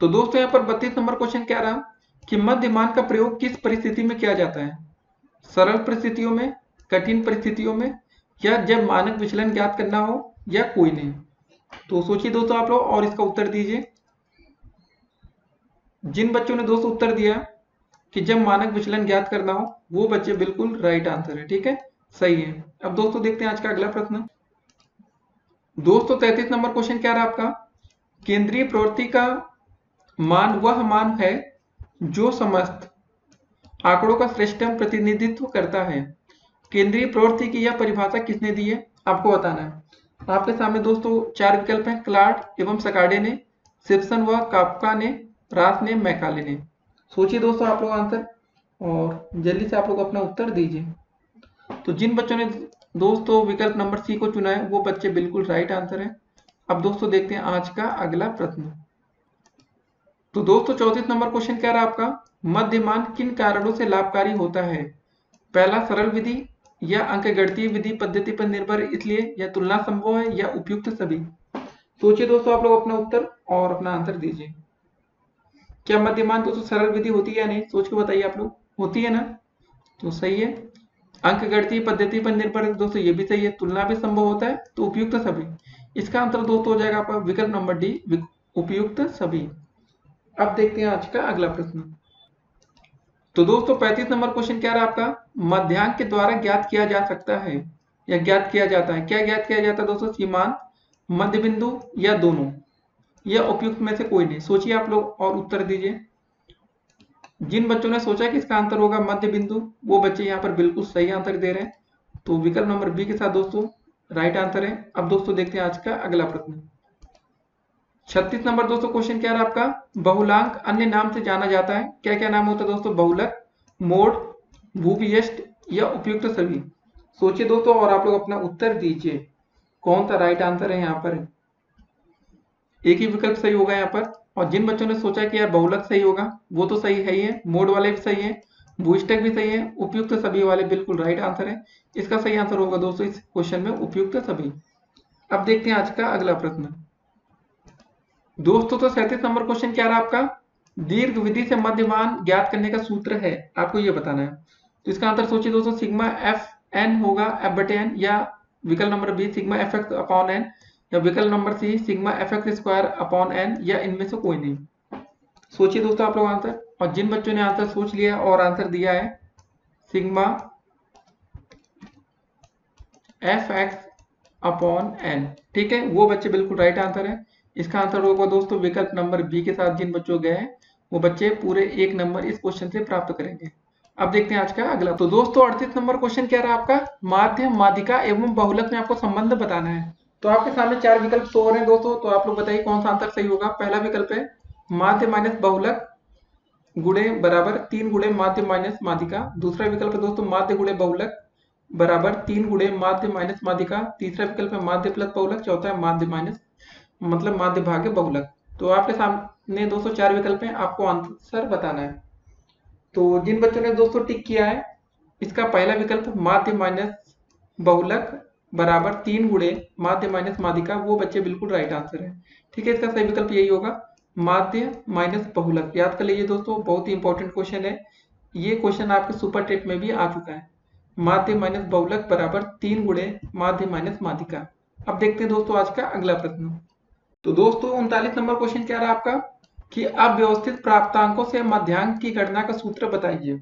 तो दोस्तों यहाँ पर 32 नंबर क्वेश्चन क्या रहा कि मध्यमान का प्रयोग किस परिस्थिति में किया जाता है, सरल परिस्थितियों में, कठिन परिस्थितियों में, या जब मानक विचलन ज्ञात करना हो, या कोई नहीं। तो सोचिए दोस्तों आप लोग और इसका उत्तर दीजिए। जिन बच्चों ने दोस्तों उत्तर दिया कि जब मानक विचलन ज्ञात करना हो, वो बच्चे बिल्कुल राइट आंसर है। ठीक है, सही है। अब दोस्तों देखते हैं आज का अगला प्रश्न। दोस्तों 33 नंबर क्वेश्चन क्या रहा आपका, केंद्रीय प्रवृत्ति का मान वह मान है जो समस्त आंकड़ों का श्रेष्ठतम प्रतिनिधित्व करता है। केंद्रीय प्रवृत्ति की यह परिभाषा किसने दी है, आपको बताना है। आपके सामने दोस्तों 4 विकल्प हैं, क्लार्क एवं सकाडे ने, सिप्सन व काफ्का ने, रास ने, मैकाले ने। सोचिए दोस्तों आप लोग आंसर और जल्दी से आप लोग अपना उत्तर दीजिए। तो जिन बच्चों ने दोस्तों विकल्प नंबर सी को चुना है वो बच्चे बिल्कुल राइट आंसर है। अब दोस्तों देखते हैं आज का अगला प्रश्न। तो दोस्तों 34 नंबर क्वेश्चन क्या रहा आपका, मध्यमान किन कारणों से लाभकारी होता है, पहला सरल विधि, या अंकगणितीय विधि पद्धति पर निर्भर इसलिए, या तुलना संभव है, या उपयुक्त सभी। सोचिए दोस्तों आप लोग अपना उत्तर और अपना आंसर दीजिए। क्या मध्यमान दोस्तों सरल विधि होती है या नहीं, सोच के बताइए आप लोग। होती है ना, तो सही है। अंकगणितीय पद्धति पर निर्भर है दोस्तों, ये भी सही है। तुलना भी संभव होता है, तो उपयुक्त सभी। इसका आंसर दोस्तों हो जाएगा आपका विकल्प नंबर डी, उपयुक्त सभी। अब देखते हैं आज का अगला प्रश्न। तो दोस्तों 35 नंबर क्वेश्चन क्या रहा आपका, मध्यांक के द्वारा ज्ञात किया जा सकता है या ज्ञात किया जाता है। क्या ज्ञात किया जाता है दोस्तों, सीमांत, मध्य बिंदु, या दोनों, या उपयुक्त में से कोई नहीं। सोचिए आप लोग और उत्तर दीजिए। जिन बच्चों ने सोचा कि इसका आंसर होगा मध्य बिंदु, वो बच्चे यहाँ पर बिल्कुल सही आंसर दे रहे हैं। तो विकल्प नंबर बी के साथ दोस्तों राइट आंसर है। अब दोस्तों देखते हैं आज का अगला प्रश्न। 36 नंबर दोस्तों क्वेश्चन क्या रहा आपका, बहुलांक अन्य नाम से जाना जाता है। क्या क्या नाम होता है दोस्तों, बहुलक, मोड, भूवियष्ट, या उपयुक्त सभी। सोचिए दोस्तों और आप लोग अपना उत्तर दीजिए, कौन सा राइट आंसर है यहाँ पर। एक ही विकल्प सही होगा यहाँ पर। और जिन बच्चों ने सोचा कि यार बहुलक सही होगा, वो तो सही है ही है, मोड वाले भी सही है, भूइष्टक भी सही है, उपयुक्त सभी वाले बिल्कुल राइट आंसर है। इसका सही आंसर होगा दोस्तों इस क्वेश्चन में उपयुक्त सभी। अब देखते हैं आज का अगला प्रश्न। दोस्तों तो 37 नंबर क्वेश्चन क्या रहा आपका, दीर्घ विधि से मध्यमान ज्ञात करने का सूत्र है, आपको ये बताना है। तो इसका आंसर सोचिए दोस्तों, सिग्मा एफ एन होगा, एफ बटे एन, या विकल्प number B sigma F X upon N, या विकल्प number C sigma F X square upon N, या इनमें से कोई नहीं। सोचिए दोस्तों आप लोग आंसर। और जिन बच्चों ने आंसर सोच लिया और आंसर दिया है sigma F X upon N, ठीक है, वो बच्चे बिल्कुल राइट आंसर है। इसका आंसर होगा दोस्तों विकल्प नंबर बी के साथ। जिन बच्चों गए हैं वो बच्चे पूरे 1 नंबर इस क्वेश्चन से प्राप्त करेंगे। अब देखते हैं आज का अगला। तो दोस्तों 38 नंबर क्वेश्चन क्या रहा आपका, माध्य, माध्यिका एवं बहुलक में आपको संबंध बताना है। तो आपके सामने 4 विकल्प शो हो रहे हैं दोस्तों, तो आप लोग बताइए कौन सा आंसर सही होगा। पहला विकल्प है माध्य माइनस बहुलक गुणे बराबर 3 गुणे माध्य माइनस माध्यिका। दूसरा विकल्प है दोस्तों माध्य गुणे बहुलक बराबर 3 गुणे माध्य माइनस माध्यिका। तीसरा विकल्प है माध्य प्लस बहुलक। चौथा है माध्य माइनस मतलब माध्य भाग्य बहुलक। तो आपके सामने दोस्तों 4 विकल्प हैं, आपको आंसर बताना है। तो जिन बच्चों ने दोस्तों टिक किया है, इसका पहला विकल्प माध्य माइनस बहुलक बराबर 3 गुणे माध्य माइनस माध्यिका, वो बच्चे बिल्कुल राइट आंसर है। ठीक है, इसका सही विकल्प यही होगा, माध्य माइनस बहुलक। याद कर लीजिए दोस्तों, बहुत ही इंपॉर्टेंट क्वेश्चन है ये। क्वेश्चन आपके सुपर टेट में भी आ चुका है, माध्य माइनस बहुलक बराबर 3 गुणे माध्य माइनस माध्यिका। अब देखते हैं दोस्तों आज का अगला प्रश्न। तो दोस्तों 39 नंबर क्वेश्चन क्या रहा आपका कि अव्यवस्थित प्राप्तांकों से मध्यांक की गणना का सूत्र बताइए।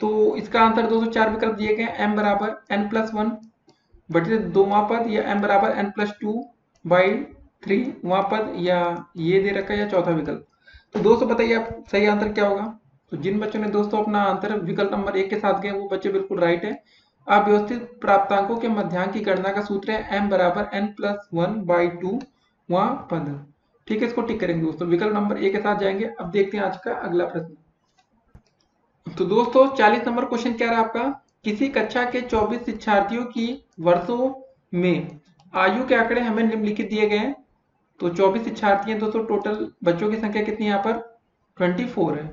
तो इसका आंसर दोस्तों 4 विकल्प दिए गए, m बराबर n+1 बटे 2वां पद, या m बराबर n+2 बाई 3 वहां पद, या ये दे रखा है या चौथा विकल्प। तो दोस्तों बताइए आप सही आंसर क्या होगा। तो जिन बच्चों ने दोस्तों अपना आंसर विकल्प नंबर 1 के साथ गए वो बच्चे बिल्कुल राइट है। अव्यवस्थित प्राप्तांकों के मध्यांक की गणना का सूत्र है m बराबर n+1/2 वहां पद। ठीक है, इसको टिक करेंगे दोस्तों, विकल्प नंबर 1 के साथ जाएंगे। अब देखते हैं आज का अगला प्रश्न। तो दोस्तों 40 नंबर क्वेश्चन क्या रहा आपका, किसी कक्षा के 24 शिक्षार्थियों की वर्षों में आयु के आंकड़े हमें निम्नलिखित दिए गए हैं। तो 24 शिक्षार्थी हैं दोस्तों, टोटल बच्चों की संख्या कितनी है यहाँ पर 24 है।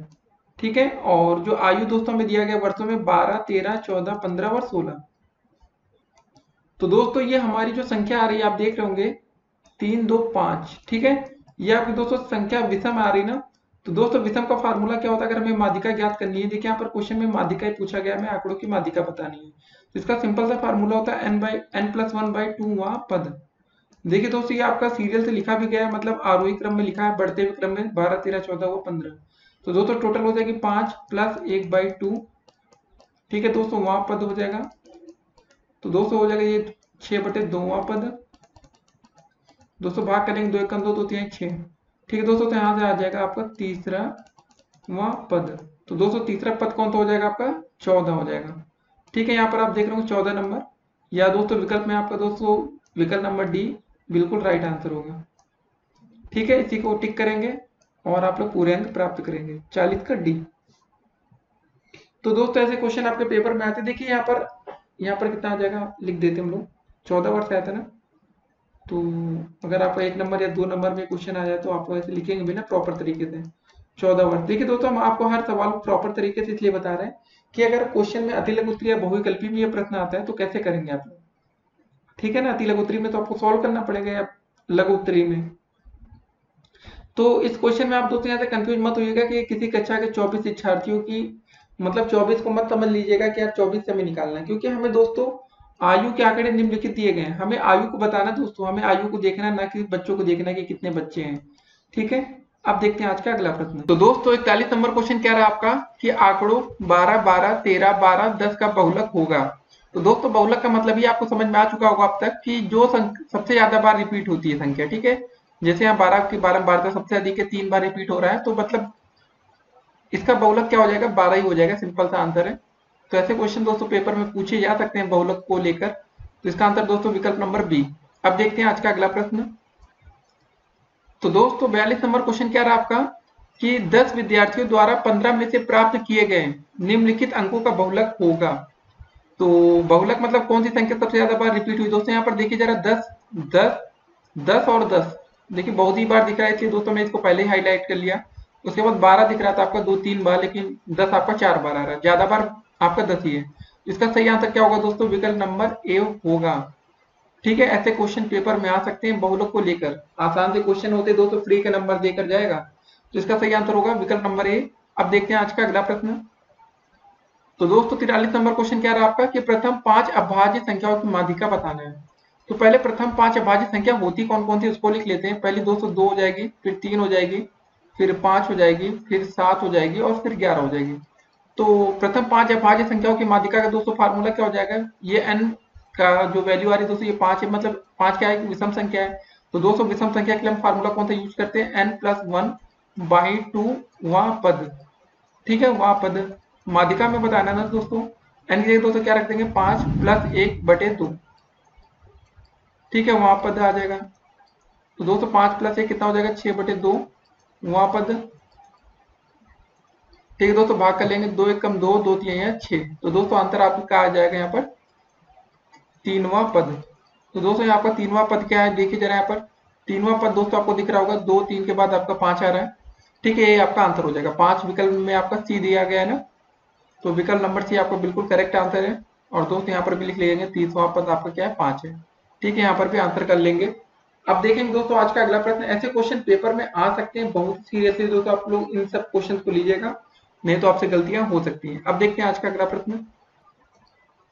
ठीक है, और जो आयु दोस्तों में दिया गया वर्षों में 12, 13, 14, 15 और 16। तो दोस्तों ये हमारी जो संख्या आ रही है आप देख रहे होंगे 3, 2, 5। ठीक है, ये आपकी दोस्तों संख्या विषम आ रही ना। तो दोस्तों विषम का फार्मूला क्या होता है, अगर हमें माध्यिका ज्ञात करनी है, देखिए यहाँ पर क्वेश्चन में माध्यिका ही पूछा गया, हमें आंकड़ों की माध्यिका बतानी है। तो इसका सिंपल सा फार्मूला होता है n+1/2 वहां पद। देखिए दोस्तों ये आपका सीरियल से लिखा भी गया है, मतलब आरोही क्रम में लिखा है, बढ़ते हुए क्रम में 12, 13, 14 और 15। तो दोस्तों टोटल हो जाएगी 5 + 1/2। ठीक है दोस्तों, वहां पद हो जाएगा। तो दोस्तों हो जाएगा ये 6/2 वहां पद। दोस्तों भाग करेंगे, 2 एकम 2, 2 3 6। ठीक है दोस्तों, तो यहाँ से आ जाएगा आपका तीसरा वहां पद। तो दोस्तों तीसरा पद कौन सा हो जाएगा आपका 14 हो जाएगा। ठीक है, यहाँ पर आप देख रहे हो 14 नंबर, या दोस्तों विकल्प में आपका दोस्तों विकल्प नंबर डी बिल्कुल राइट आंसर होगा। ठीक है, इसी को टिक करेंगे और आप लोग पूरे अंक प्राप्त करेंगे, 40 का डी। तो दोस्तों ऐसे क्वेश्चन आपके पेपर में आते, देखिए यहाँ पर कितना आ जाएगा लिख देते हम लोग, 14 वर्ष आया था ना। तो अगर आपका 1 नंबर या 2 नंबर में क्वेश्चन आ जाए तो आप ऐसे लिखेंगे भी ना प्रॉपर तरीके से 14 वर्ष। देखिए दोस्तों हम आपको हर सवाल प्रॉपर तरीके से इसलिए बता रहे हैं कि अगर क्वेश्चन में अतिलघु उत्तरीय या बहुविकल्पी में ये प्रश्न आता है तो कैसे करेंगे आप लोग। ठीक है ना, अतिलघु उत्तरीय में तो आपको सॉल्व करना पड़ेगा, या लघु उत्तरीय में। तो इस क्वेश्चन में आप दोस्तों यहाँ से कंफ्यूज मत होइएगा कि किसी कक्षा के 24 शिक्षार्थियों की, मतलब 24 को मत समझ लीजिएगा कि यार 24 से हमें निकालना है, क्योंकि हमें दोस्तों आयु के आंकड़े निम्नलिखित दिए गए हैं। हमें आयु को बताना दोस्तों, हमें आयु को देखना है, ना कि बच्चों को देखना है कि कितने बच्चे हैं। ठीक है, अब देखते हैं आज का अगला प्रश्न। तो दोस्तों 41 नंबर क्वेश्चन क्या रहा आपका कि आंकड़ों 12, 12, 13, 12, 10 का बहुलक होगा। तो दोस्तों बहुलक का मतलब ही आपको समझ में आ चुका होगा अब तक कि जो सबसे ज्यादा बार रिपीट होती है संख्या। ठीक है, जैसे यहाँ 12 की 12 12 सबसे अधिक है, 3 बार रिपीट हो रहा है, तो मतलब इसका बहुलक क्या हो जाएगा 12 ही हो जाएगा, सिंपल सा आंसर है। तो ऐसे क्वेश्चन दोस्तों पेपर में पूछे जा सकते हैं बहुलक को लेकर। तो इसका आंसर दोस्तों विकल्प नंबर बी। अब देखते हैं आज का अगला प्रश्न। तो दोस्तों 42 नंबर क्वेश्चन क्या रहा आपका कि 10 विद्यार्थियों द्वारा 15 में से प्राप्त किए गए निम्नलिखित अंकों का बहुलक होगा। तो बहुलक मतलब कौन सी संख्या सबसे ज्यादा बार रिपीट हुई। दोस्तों यहाँ पर देखिए जरा 10, 10, 10 और 10, देखिए बहुत ही बार दिख रहा है, इसलिए दोस्तों मैं इसको पहले ही हाईलाइट कर लिया। उसके बाद 12 दिख रहा था आपका 2-3 बार, लेकिन 10 आपका 4 बार आ रहा है, ज्यादा बार आपका 10 ही है। इसका सही आंसर क्या होगा दोस्तों, विकल्प नंबर ए होगा। ठीक है, ऐसे क्वेश्चन पेपर में आ सकते हैं बहुलक को लेकर, आसान से क्वेश्चन होते दोस्तों फ्री के नंबर देकर जाएगा। तो इसका सही आंसर होगा विकल्प नंबर ए। अब देखते हैं आज का अगला प्रश्न। तो दोस्तों 43 नंबर क्वेश्चन क्या रहा आपका कि प्रथम 5 अभाज्य संख्याओं की माध्यिका बताना है। तो पहले प्रथम 5 अभाज्य संख्या होती कौन कौन सी उसको लिख लेते हैं। पहले दोस्तों 2 हो जाएगी, फिर 3 हो जाएगी, फिर 5 हो जाएगी, फिर 7 हो जाएगी और फिर 11 हो जाएगी। तो प्रथम 5 अभाज्य संख्याओं की माध्यिका का दोस्तों फार्मूला क्या हो जाएगा, ये n का जो वैल्यू आ रही है दोस्तों ये 5 है, मतलब 5 क्या है विषम संख्या है। तो दोस्तों विषम संख्या के लिए हम फार्मूला कौन सा यूज करते हैं, n+1/2 वहां पद। ठीक है, वहां पद माध्यिका में बताना ना दोस्तों, n की जगह दोस्तों क्या रख देंगे 5 + 1/2। ठीक है, वहां पद आ जाएगा। तो दोस्तों 5 + 1 कितना हो जाएगा 6/2 वहां पद। ठीक है दोस्तों, भाग कर लेंगे, 2 एकम 2, 2 3 6। तो दोस्तों आंसर आपका आ जाएगा यहाँ पर 3वां पद। तो दोस्तों यहाँ पर 3वां पद क्या है, देखिए जरा यहाँ पर 3वां पद दोस्तों आपको दिख रहा होगा, 2 3 के बाद आपका 5 आ रहा है। ठीक है, ये आपका आंसर हो जाएगा। 5 विकल्प में आपका सी दिया गया है ना, तो विकल्प नंबर सी आपका बिल्कुल करेक्ट आंसर है। और दोस्त यहाँ पर भी लिख लेंगे 30वां पद आपका क्या है 5 है। ठीक है, यहाँ पर भी आंसर कर लेंगे। अब देखेंगे दोस्तों आज का अगला प्रश्न। ऐसे क्वेश्चन पेपर में आ सकते हैं, बहुत सीरियसली दोस्तों आप लोग इन सब क्वेश्चन को लीजिएगा, नहीं तो आपसे गलतियां हो सकती हैं। अब देखते हैं आज का अगला प्रश्न।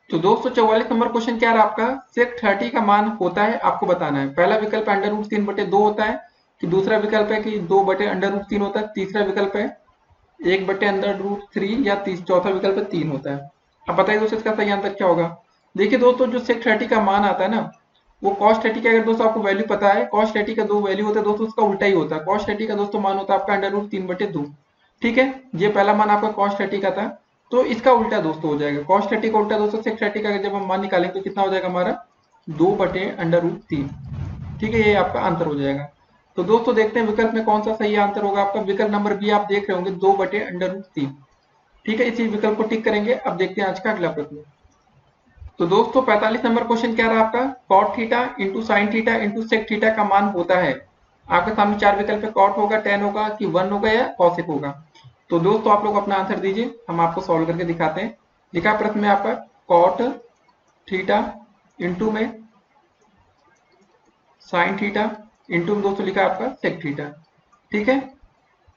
तो दोस्तों 44 नंबर क्वेश्चन क्या रहा आपका, सेक 30 का मान होता है आपको बताना है। पहला विकल्प √3/2 होता है, कि दूसरा विकल्प है कि 2/√3 होता है, तीसरा विकल्प है 1/√3 या चौथा विकल्प है 3 होता है। अब बताइए दोस्तों इसका सही आंसर क्या होगा। देखिए दोस्तों जो सेक 30 का मान आता है ना, वो cos 30 का अगर दोस्तों आपको वैल्यू पता है, cos 30 का 2 वैल्यू होता है दोस्तों, उसका उल्टा ही होता है। cos 30 का दोस्तों मान होता है आपका अंडर रूट 3/2। ठीक है, ये पहला मान आपका cos 30 का था, तो इसका उल्टा दोस्तों हो जाएगा। cos 30 का उल्टा दोस्तों sec 30 का जब हम मान निकालेंगे तो कितना हो जाएगा हमारा 2/√3। ठीक है, ये आपका आंसर हो जाएगा। तो दोस्तों देखते हैं विकल्प में कौन सा सही आंसर होगा आपका। विकल्प नंबर बी आप देख रहे होंगे 2/√3। ठीक है, इसी विकल्प को टिक करेंगे। अब देखते हैं आज का अगला प्रश्न। तो दोस्तों 45 नंबर क्वेश्चन क्या रहा आपका, cot theta into sine theta into sec theta का मान होता है। आपके सामने चार विकल्प है, cot होगा, tan होगा कि 1 होगा या cosec होगा। तो दोस्तों आप लोग अपना आंसर दीजिए, हम आपको सॉल्व करके दिखाते हैं। लिखा प्रश्न में आपका cot थीटा इंटू में साइन थीटा इंटू में दोस्तों लिखा आपका सेक थीटा। ठीक है,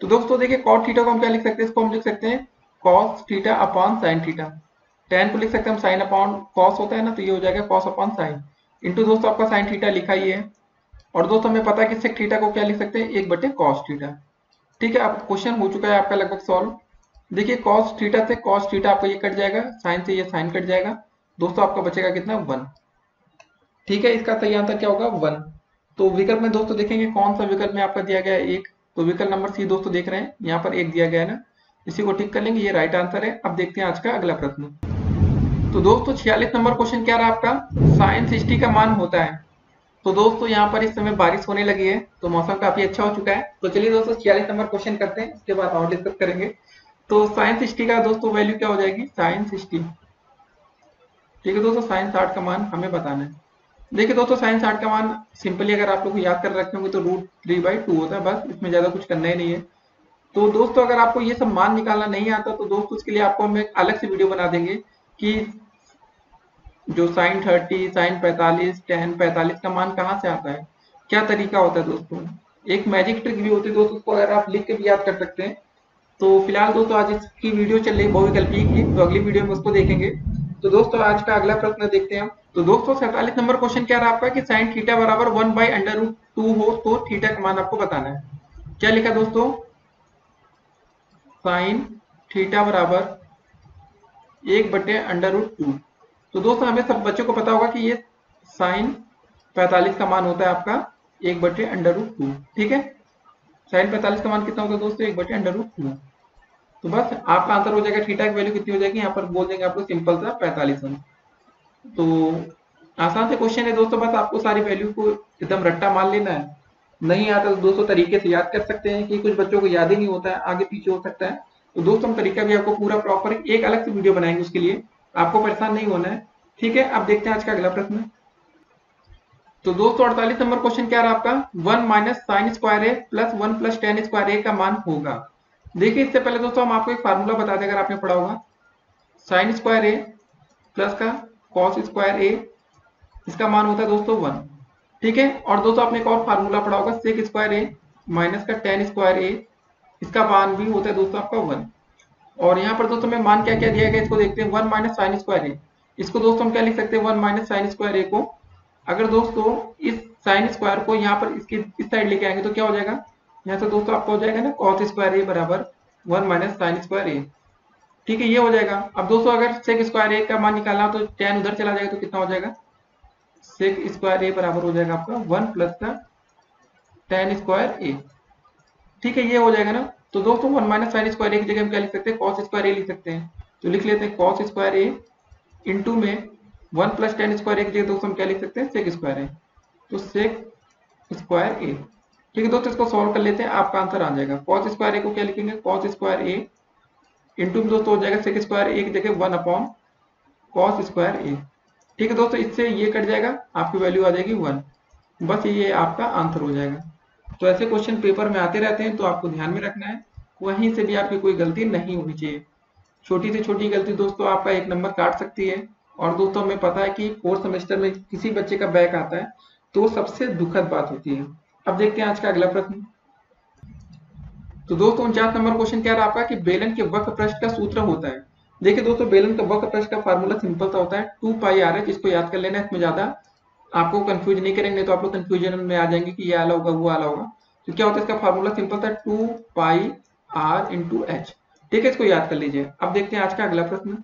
तो दोस्तों देखिए cot थीटा को हम क्या लिख सकते हैं, इसको हम लिख सकते हैं cos theta upon sine theta. tan को लिख सकते हैं हम साइन अपॉन कॉस होता है ना, तो ये हो जाएगा कॉस अपॉन साइन इंटू दोस्तों आपका साइन थीटा लिखा ही है। और दोस्तों हमें पता है कि सेक थीटा को क्या लिख सकते हैं, 1/cos थीटा। ठीक है, अब क्वेश्चन हो चुका है आपका लगभग सॉल्व। देखिए cos थीटा से cos थीटा आपका ये कट जाएगा, साइन से ये साइन कट जाएगा, दोस्तों आपका बचेगा कितना 1। ठीक है, इसका सही आंसर क्या होगा 1। तो विकल्प में दोस्तों देखेंगे कौन सा विकल्प में आपका दिया गया है 1। तो विकल्प नंबर सी दोस्तों देख रहे हैं, यहाँ पर 1 दिया गया है ना, इसी को टिक कर लेंगे, ये राइट आंसर है। अब देखते हैं आज का अगला प्रश्न। तो दोस्तों 46 नंबर क्वेश्चन क्या रहा आपका, साइन 60 का मान होता है। तो दोस्तों यहाँ पर इस समय बारिश होने लगी है, तो मौसम काफी अच्छा हो चुका है। तो चलिए दोस्तों 46 नंबर क्वेश्चन करते हैं, उसके बाद और डिस्कस करेंगे। तो साइन 60 का दोस्तों वैल्यू क्या हो जाएगी, साइन 60। ठीक है दोस्तों, साइन 60 का मान हमें बताना है। देखिए दोस्तों साइन 60 का मान सिंपली अगर आप लोग याद कर रखे होंगे तो √3/2 होता है, बस इसमें ज्यादा कुछ करना ही नहीं है। तो दोस्तों अगर आपको ये सब मान निकालना नहीं आता तो दोस्तों उसके लिए आपको हम एक अलग से वीडियो बना देंगे कि जो साइन 30, साइन 45, tan 45 का मान कहाँ से आता है, क्या तरीका होता है दोस्तों। एक मैजिक ट्रिक भी होती है दोस्तों, उसको अगर आप लिख के भी याद कर सकते हैं। तो फिलहाल दोस्तों आज इसकी वीडियो चल रही बहुविकल्पीय की, तो अगली वीडियो में उसको देखेंगे। तो दोस्तों आज का अगला प्रश्न देखते हैं हम। तो दोस्तों 47 नंबर क्वेश्चन क्या रहा आपका कि साइन थीटा बराबर 1/√2 हो तो थीटा का मान आपको बताना है। क्या लिखा दोस्तों, साइन थीटा बराबर 1/√2। तो दोस्तों हमें सब बच्चों को पता होगा कि ये साइन 45 का मान होता है आपका 1/√2। ठीक है, साइन 45 का मान कितना होता है दोस्तों, 1/√2। तो बस आपका आंसर हो जाएगा, थीटा की वैल्यू कितनी हो जाएगी, यहाँ पर बोल देंगे आपको सिंपल सा 45। तो आसान से क्वेश्चन है दोस्तों, बस आपको सारी वैल्यू को एकदम रट्टा मान लेना है। नहीं आता तो दोस्तों तरीके से याद कर सकते हैं, कि कुछ बच्चों को याद ही नहीं होता है, आगे पीछे हो सकता है। तो दोस्तों हम तरीका भी आपको पूरा प्रॉपर एक अलग से वीडियो बनाएंगे उसके लिए, आपको परेशान नहीं होना है। ठीक है, अब देखते हैं आज का अगला प्रश्न। तो दोस्तों 48 नंबर क्वेश्चन क्या रहा आपका, 1 माइनस साइन स्क्वायर ए प्लस 1 प्लस टेन स्क्वायर ए का मान होगा। देखिए इससे पहले दोस्तों हम आपको एक फार्मूला बता दें, अगर आपने पढ़ा होगा, साइन स्क्वायर ए प्लस का कॉस स्क्वायर ए, इसका मान होता है दोस्तों 1। ठीक है, और दोस्तों आपने एक और फार्मूला पढ़ा होगा, सेक स्क्वायर ए माइनस का टेन स्क्वायर ए, इसका मान भी होता है दोस्तों आपका 1। और यहाँ पर दोस्तों में मान क्या क्या दिया गया इसको देखते हैं, 1 माइनस साइन स्क्वायर ए, इसको दोस्तों हम क्या लिख सकते हैं, 1 माइनस साइन स्क्वायर ए को अगर दोस्तों इस साइन स्क्वायर को यहाँ पर इसकी इस साइड लेके आएंगे तो क्या हो जाएगा, यहाँ से दोस्तों आपको हो जाएगा ना कॉस स्क्वायर ए बराबर 1 माइनस साइन स्क्वायर ए। ठीक है, ये हो जाएगा। अब दोस्तों अगर सेक स्क्वायर ए का मान निकालना तो tan उधर चला जाएगा तो कितना हो जाएगा, सेक स्क्वायर ए बराबर हो जाएगा आपका 1 प्लस का tan स्क्वायर ए। ठीक है, ये हो जाएगा ना। तो दोस्तों 1 माइनस साइन स्क्वायर ए की जगह हम क्या लिख सकते हैं, कॉस स्क्वायर ए लिख सकते हैं। तो लिख लेते हैं कॉस स्क्वायर ए इंटू में 1 प्लस tan स्क्वायर ए की जगह दोस्तों हम क्या लिख सकते हैं, सेक स्क्वायर ए। तो सेक स्क्वायर ए। ठीक है दोस्तों, इसको सॉल्व कर लेते हैं, आपका आंसर आ जाएगा। कॉस स्क्वायर ए को क्या लिखेंगे, कॉस स्क्वायर ए इंटू में दोस्तों हो जाएगा सेक स्क्वायर ए की जगह 1 अपॉन कॉस स्क्वायर ए। ठीक है दोस्तों, इससे ये कट जाएगा, आपकी वैल्यू आ जाएगी 1। बस ये आपका आंसर हो जाएगा। तो ऐसे क्वेश्चन पेपर में आते रहते हैं, तो आपको ध्यान में रखना है, वहीं से भी आपकी कोई गलती नहीं होनी चाहिए। छोटी से छोटी गलती दोस्तों आपका 1 नंबर काट सकती है। और दोस्तों हमें पता है कि 4th सेमेस्टर में किसी बच्चे का बैक आता है तो सबसे दुखद बात होती है। अब देखते हैं आज का अगला प्रश्न। तो दोस्तों 49 नंबर क्वेश्चन क्या रहा आपका कि बेलन के वक्र पृष्ठ का सूत्र होता है। देखिए दोस्तों बेलन का वक्र पृष्ठ का फार्मूला सिंपल सा होता है 2πr, इसको याद कर लेना है, इसमें ज्यादा आपको कंफ्यूज नहीं करेंगे, तो आप लोग कंफ्यूजन में आ जाएंगे कि ये आला होगा वो आला होगा। तो क्या होता है इसका फार्मूला सिंपल था 2πr × h। ठीक है, इसको याद कर लीजिए। अब देखते हैं आज का अगला प्रश्न।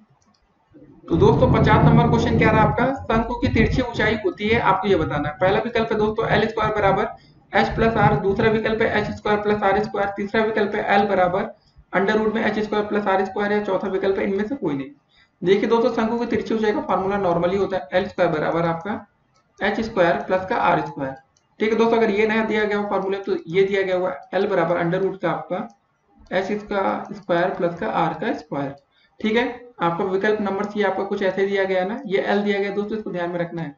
तो दोस्तों 50 नंबर क्वेश्चन क्या रहा आपका, शंकु की तिरछी ऊंचाई होती है, आपको ये बताना है। पहला विकल्प है दोस्तों एल स्क्वायर बराबर एच प्लस आर, दूसरा विकल्प है H square plus R square, तीसरा विकल्प है एल बराबर अंडर रूट में H square plus R square, या चौथा विकल्प है इनमें से कोई नहीं। देखिए दोस्तों, शंकु की तिरछी ऊंचाई का फॉर्मूला नॉर्मली होता है एल स्क्वायर बराबर आपका एच स्क्वायर प्लस का आर स्क्वायर। ठीक है दोस्तों, अगर ये नया दिया गया हो फॉर्मूला तो ये दिया गया हुआ एल बराबर अंडर रूट का आपका एच का स्क्वायर प्लस का आर का स्क्वायर। ठीक है, आपका विकल्प नंबर सी आपका कुछ ऐसे दिया गया है ना, ये एल दिया गया दोस्तों, इसको ध्यान में रखना है।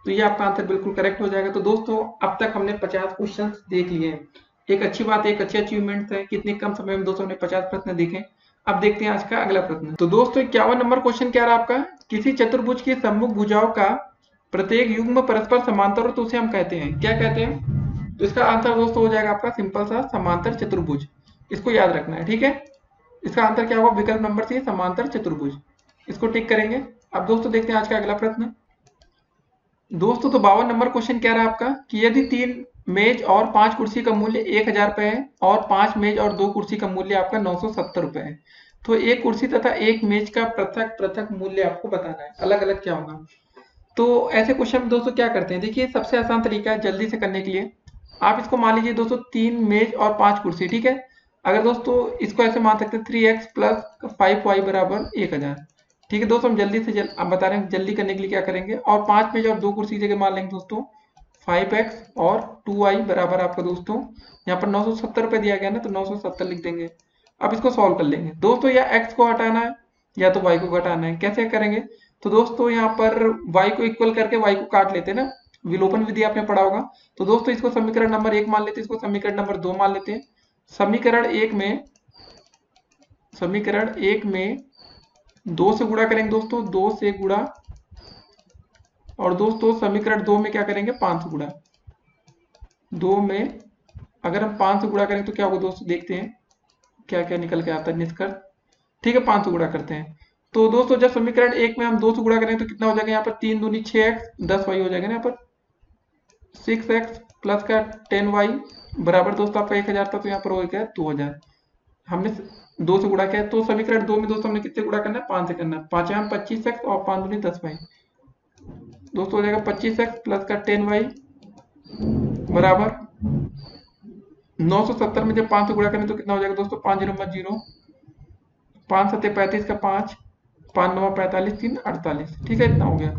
तो ये आपका आंसर बिल्कुल करेक्ट हो जाएगा। तो दोस्तों अब तक हमने 50 क्वेश्चन देख लिए हैं। एक अच्छी बात है, एक अच्छी अचीवमेंट है, कितने कम समय में दोस्तों हमने 50 प्रश्न देखे। अब देखते हैं आज का अगला प्रश्न। तो दोस्तों 51 नंबर क्वेश्चन क्या रहा आपका, किसी चतुर्भुज की सम्मुख भुजाओं का प्रत्येक युग्म परस्पर समांतर हो तो उसे हम कहते हैं, क्या कहते हैं? तो इसका आंसर दोस्तों हो जाएगा आपका सिंपल सा समांतर चतुर्भुज। इसको याद रखना है, ठीक है। इसका आंसर क्या होगा, विकल्प नंबर सी समांतर चतुर्भुज। इसको टिक करेंगे। अब दोस्तों देखते हैं आज का अगला प्रश्न। दोस्तों तो 52 नंबर क्वेश्चन क्या रहा आपका कि यदि 3 मेज और 5 कुर्सी का मूल्य 1000 रुपए है और 5 मेज और 2 कुर्सी का मूल्य आपका 970 रुपए है, तो एक कुर्सी तथा एक मेज का पृथक पृथक मूल्य आपको बताना है, अलग अलग क्या होगा। तो ऐसे क्वेश्चन दोस्तों क्या करते हैं, देखिए सबसे आसान तरीका है जल्दी से करने के लिए, आप इसको मान लीजिए दोस्तों 3 मेज और 5 कुर्सी, ठीक है। अगर दोस्तों इसको ऐसे मान सकते हैं 3x प्लस 5y बराबर 1000। ठीक है दोस्तों, हम जल्दी से आप बता रहे हैं जल्दी करने के लिए क्या करेंगे, और 5 मेज और 2 कुर्सी की जगह मान लेंगे दोस्तों 5x और 2y बराबर आपका दोस्तों यहाँ पर 970 रुपए दिया गया ना, तो 970 लिख देंगे। अब इसको सॉल्व कर लेंगे दोस्तों, या x को हटाना है या तो y को घटाना है, कैसे करेंगे। तो दोस्तों यहाँ पर y को इक्वल करके y को काट लेते हैं ना, विलोपन विधि आपने पढ़ा होगा। तो दोस्तों इसको समीकरण नंबर 1 मान लेते हैं, इसको समीकरण नंबर 2 मान लेते हैं। समीकरण एक में 2 से गुणा करेंगे दोस्तों, 2 से गुणा, और दोस्तों समीकरण 2 में क्या करेंगे 5 से गुणा। 2 में अगर हम 5 से गुणा करेंगे तो क्या होगा दोस्तों, देखते हैं क्या क्या निकल के आता है निष्कर्ष। ठीक है, 5 से गुणा करते हैं। तो दोस्तों जब समीकरण 1 में हम 2 से गुणा करेंगे तो कितना हो जाएगा, यहाँ पर 3 दूनी 6x 10y हो जाएगा ना, यहाँ पर 6x प्लस का 10y बराबर दोस्तों आपका 1000 था, तो यहाँ पर हो गया 2000। हमने 2 से गुणा किया, तो समीकरण 2 में दोस्तों हमने कितने गुणा करना है, 5 से करना है। 5 में 25x और 5 दूनी 10y, दोस्तों हो जाएगा 25x प्लस का 10y बराबर 970 में जब 5 से गुणा करें तो कितना हो जाएगा दोस्तों, 5 0 0, 5 7 35 का 5, 5 9 45, 3 48। ठीक है, इतना हो गया।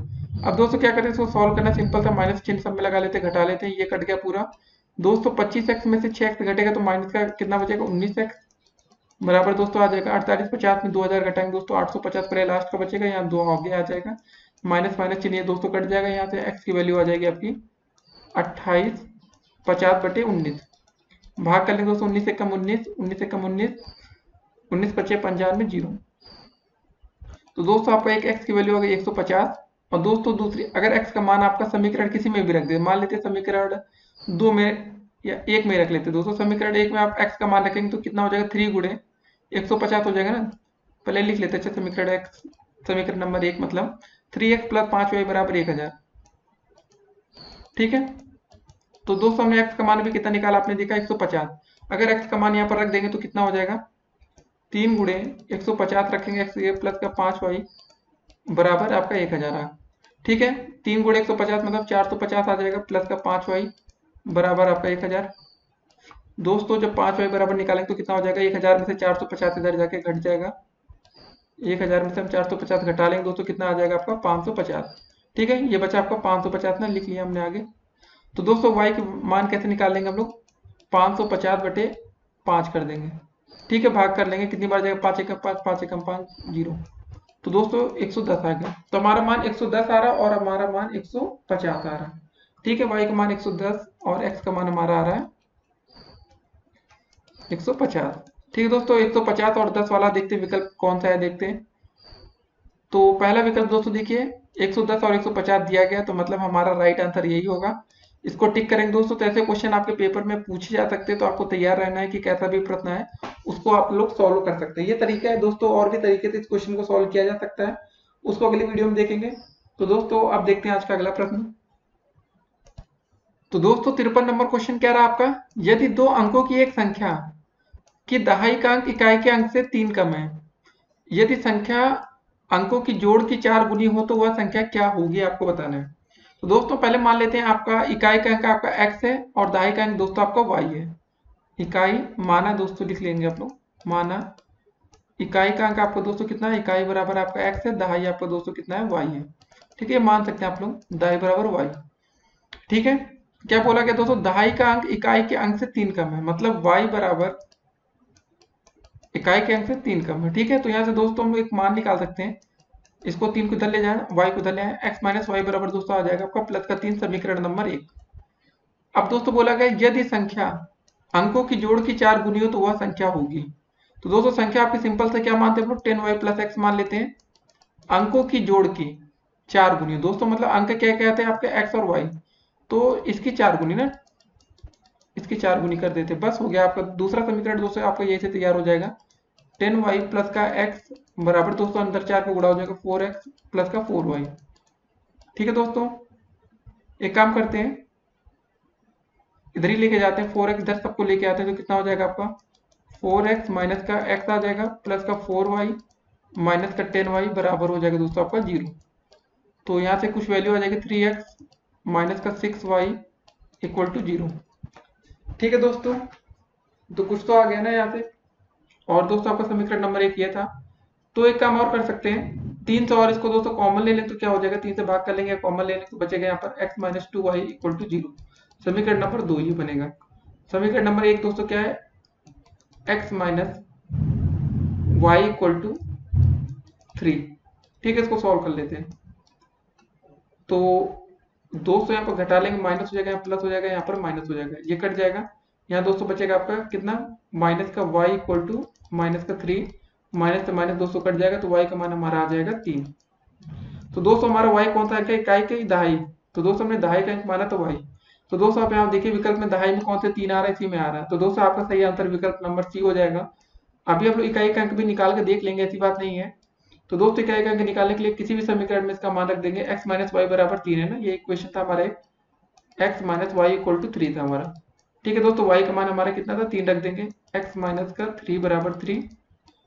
अब दोस्तों क्या करें, इसको सॉल्व करना सिंपल सा, माइनस चिन्ह सब में लगा लेते हैं, घटा लेते हैं, ये कट गया पूरा। दोस्तों 25x में से 6x घटेगा तो माइनस का कितना बचेगा, 19x बराबर दोस्तों आ जाएगा 48, 50 में 2000 घटाएंगे दोस्तों 850 पर लास्ट का बचेगा, यहाँ 2 आगे आ जाएगा, माइनस माइनस चिन्ह दोस्तों कट जाएगा, यहाँ से x की वैल्यू आ जाएगी आपकी 28 50 बटे 19। भाग कर लेंगे दोस्तों, 19 से कम 19, 19 से कम 19, 19 बचे 95 0। तो दोस्तों आपका एक x की वैल्यू आ गई 150। और दोस्तों दूसरी, अगर x का मान आपका समीकरण किसी में भी रख दे, मान लेते हैं समीकरण 2 में या 1 में रख लेते हैं दोस्तों, समीकरण 1 में आप x का मान रखेंगे तो कितना हो जाएगा, 3 गुणे 150 हो जाएगा ना। पहले लिख लेते हैं, अच्छा समीकरण x, समीकरण नंबर 1 मतलब 3x प्लस 5y बराबर 1000। ठीक है, तो दोस्तों हमने x का मान भी कितना निकाला, आपने देखा 150। अगर x का मान यहाँ पर रख देंगे तो कितना हो जाएगा, 3 गुणे 150 रखेंगे x प्लस का 5y बराबर आपका 1000 आ। ठीक है, 3 गुणे 150 मतलब 450 आ जाएगा, प्लस का 5y बराबर आपका 1000। दोस्तों जब 5y बराबर निकालेंगे तो कितना हो जाएगा, 1000 में से 450 इधर जाके घट जाएगा, 1000 में से हम 450 घटा लेंगे दोस्तों, कितना आ जाएगा आपका 550। ठीक है, ये बचा आपका 550 ना, लिख लिया हमने आगे। तो दोस्तों y के मान कैसे निकाल लेंगे हम लोग, 550 बटे 5 कर देंगे। ठीक है, भाग कर लेंगे, कितनी बार जाएगा, 5 एकम 5, 5 एकम 5 0। तो दोस्तों 110 आ गया, तो हमारा मान 110 आ रहा और हमारा मान 150 आ रहा। ठीक है, y का मान 110 और x का मान हमारा आ रहा है 150। ठीक है दोस्तों, 150 और 10 वाला देखते हैं विकल्प कौन सा है, देखते हैं। तो पहला विकल्प दोस्तों देखिए 110 और 150 दिया गया, तो मतलब हमारा राइट आंसर यही होगा। इसको टिक करेंगे दोस्तों। तो ऐसे क्वेश्चन आपके पेपर में पूछे जा सकते हैं, तो आपको तैयार रहना है कि कैसा भी प्रश्न है उसको आप लोग सॉल्व कर सकते हैं। ये तरीका है दोस्तों, और भी तरीके से इस क्वेश्चन को सॉल्व किया जा सकता है, उसको अगली वीडियो में देखेंगे। तो दोस्तों अब देखते हैं आज का अगला प्रश्न। तो दोस्तों 53 नंबर क्वेश्चन क्या रहा आपका, यदि 2 अंकों की एक संख्या की दहाई का अंक इकाई के अंक से 3 कम है, यदि संख्या अंकों की जोड़ की 4 गुनी हो तो वह संख्या क्या होगी, आपको बताना है। तो दोस्तों पहले मान लेते हैं आपका इकाई का अंक आपका x है और दहाई का अंक दोस्तों आपका y है। इकाई माना दोस्तों लिख लेंगे आप लोग, माना इकाई का अंक आपका दोस्तों कितना है, इकाई बराबर आपका x है, दहाई आपका दोस्तों कितना है, y है। ठीक है, मान सकते हैं आप लोग दहाई बराबर y। ठीक है, क्या बोला गया दोस्तों, दहाई का अंक इकाई के अंक से 3 कम है, मतलब y बराबर इकाई के अंक से 3 कम है। ठीक है, तो यहाँ से दोस्तों हम एक मान निकाल सकते हैं, इसको 3 को इधर ले जाए, y को इधर ले आए, x माइनस वाई बराबर दोस्तों आ जाएगा आपका प्लस का 3, समीकरण नंबर 1। अब दोस्तों बोला गया यदि संख्या अंकों की जोड़ की 4 गुनी हो तो वह संख्या होगी। तो दोस्तों संख्या आपकी सिंपल से क्या मानते हैं, 10y प्लस एक्स मान लेते हैं। अंकों की जोड़ की 4 गुनी दोस्तों, मतलब अंक क्या कहते हैं आपके x और y, तो इसकी 4 गुनी ना, इसकी 4 गुनी कर देते, बस हो गया आपका दूसरा समीकरण दोस्तों आपका यही से तैयार हो जाएगा। 10y प्लस का x बराबर दोस्तों अंदर 4 का गुणा हो जाएगा 4x प्लस का 4y। ठीक है दोस्तों, एक काम करते हैं, इधर ही लेके जाते हैं, 4x इधर सबको लेके आते हैं तो कितना हो जाएगा आपका 4x माइनस का x आ जाएगा प्लस का 4y माइनस का 10y बराबर हो जाएगा दोस्तों आपका 0। तो यहाँ से कुछ वैल्यू आ जाएगी 3x माइनस का 6y इक्वल टू 0। ठीक है दोस्तों, तो कुछ तो आ गया ना यहाँ से। और दोस्तों आपका समीकरण नंबर 1 ये था। तो एक काम और कर सकते हैं, 3 से और इसको दोस्तों कॉमन ले लें तो क्या हो जाएगा, 3 से भाग कर लेंगे, कॉमन ले लें तो बचेगा यहाँ पर x minus 2y equal to 0। समीकरण नंबर 2 ये बनेगा। समीकरण नंबर 1 दोस्तों क्या है, x minus Y equal to 3। ठीक है, इसको सॉल्व कर लेते हैं। तो 200 यहाँ पर घटा लेंगे, माइनस हो जाएगा, यहाँ प्लस हो जाएगा, यहाँ पर माइनस हो जाएगा, ये कट जाएगा। यहाँ दोस्तों बचेगा आपका कितना, माइनस का y इक्वल टू माइनस का 3, माइनस से माइनस दोस्तों कट जाएगा, तो y का मान हमारा आ जाएगा 3। तो दोस्तों हमारा y कौन सा अंक है, इकाई के दहाई, तो दोस्तों हमने दहाई का अंक माना तो y। तो दोस्तों आप यहाँ देखिए विकल्प में दहाई में कौन से 3 आ रहा है, इसी में आ रहा है, तो दोस्तों आपका सही आंसर विकल्प नंबर सी हो जाएगा। अभी हम लोग इकाई का अंक भी निकाल के देख लेंगे, ऐसी बात नहीं है। तो दोस्तों इकाई का अंक निकालने के लिए किसी भी समीकरण में इसका मान रख देंगे, x माइनस वाई बराबर 3 है ना, ये इक्वेशन था हमारा, x minus Y equal to 3 था हमारा। ठीक है दोस्तों, y का मान हमारा कितना था, 3 रख देंगे, x माइनस का 3 बराबर 3।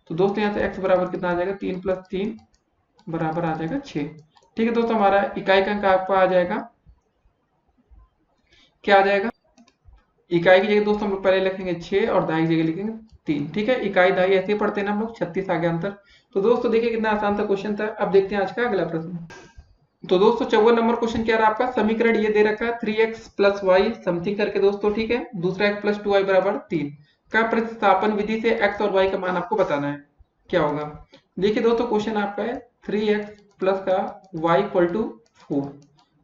तो दोस्तों यहाँ से x बराबर कितना आ जाएगा, 3 प्लस 3 बराबर आ जाएगा 6। ठीक है दोस्तों, हमारा इकाई का अंक आपका आ जाएगा, क्या आ जाएगा, इकाई की जगह दोस्तों हम लोग पहले लिखेंगे 6 और दहाई की जगह लिखेंगे 3। ठीक है, इकाई दहाई ऐसे ही पढ़ते हैं ना हम लोग, 36 आ गया अंतर। तो दोस्तों देखिए कितना आसान था क्वेश्चन था। अब देखते हैं आज का अगला प्रश्न। तो दोस्तों 54 नंबर क्वेश्चन क्या रहा आपका, समीकरण ये दे रखा है 3x प्लस वाई समथिंग करके दोस्तों। ठीक है, दूसरा x प्लस 2y बराबर 3 का प्रतिस्थापन विधि से x और y का मान आपको बताना है, क्या होगा। देखिए दोस्तों क्वेश्चन आपका है 3x प्लस का y इक्वल टू 4।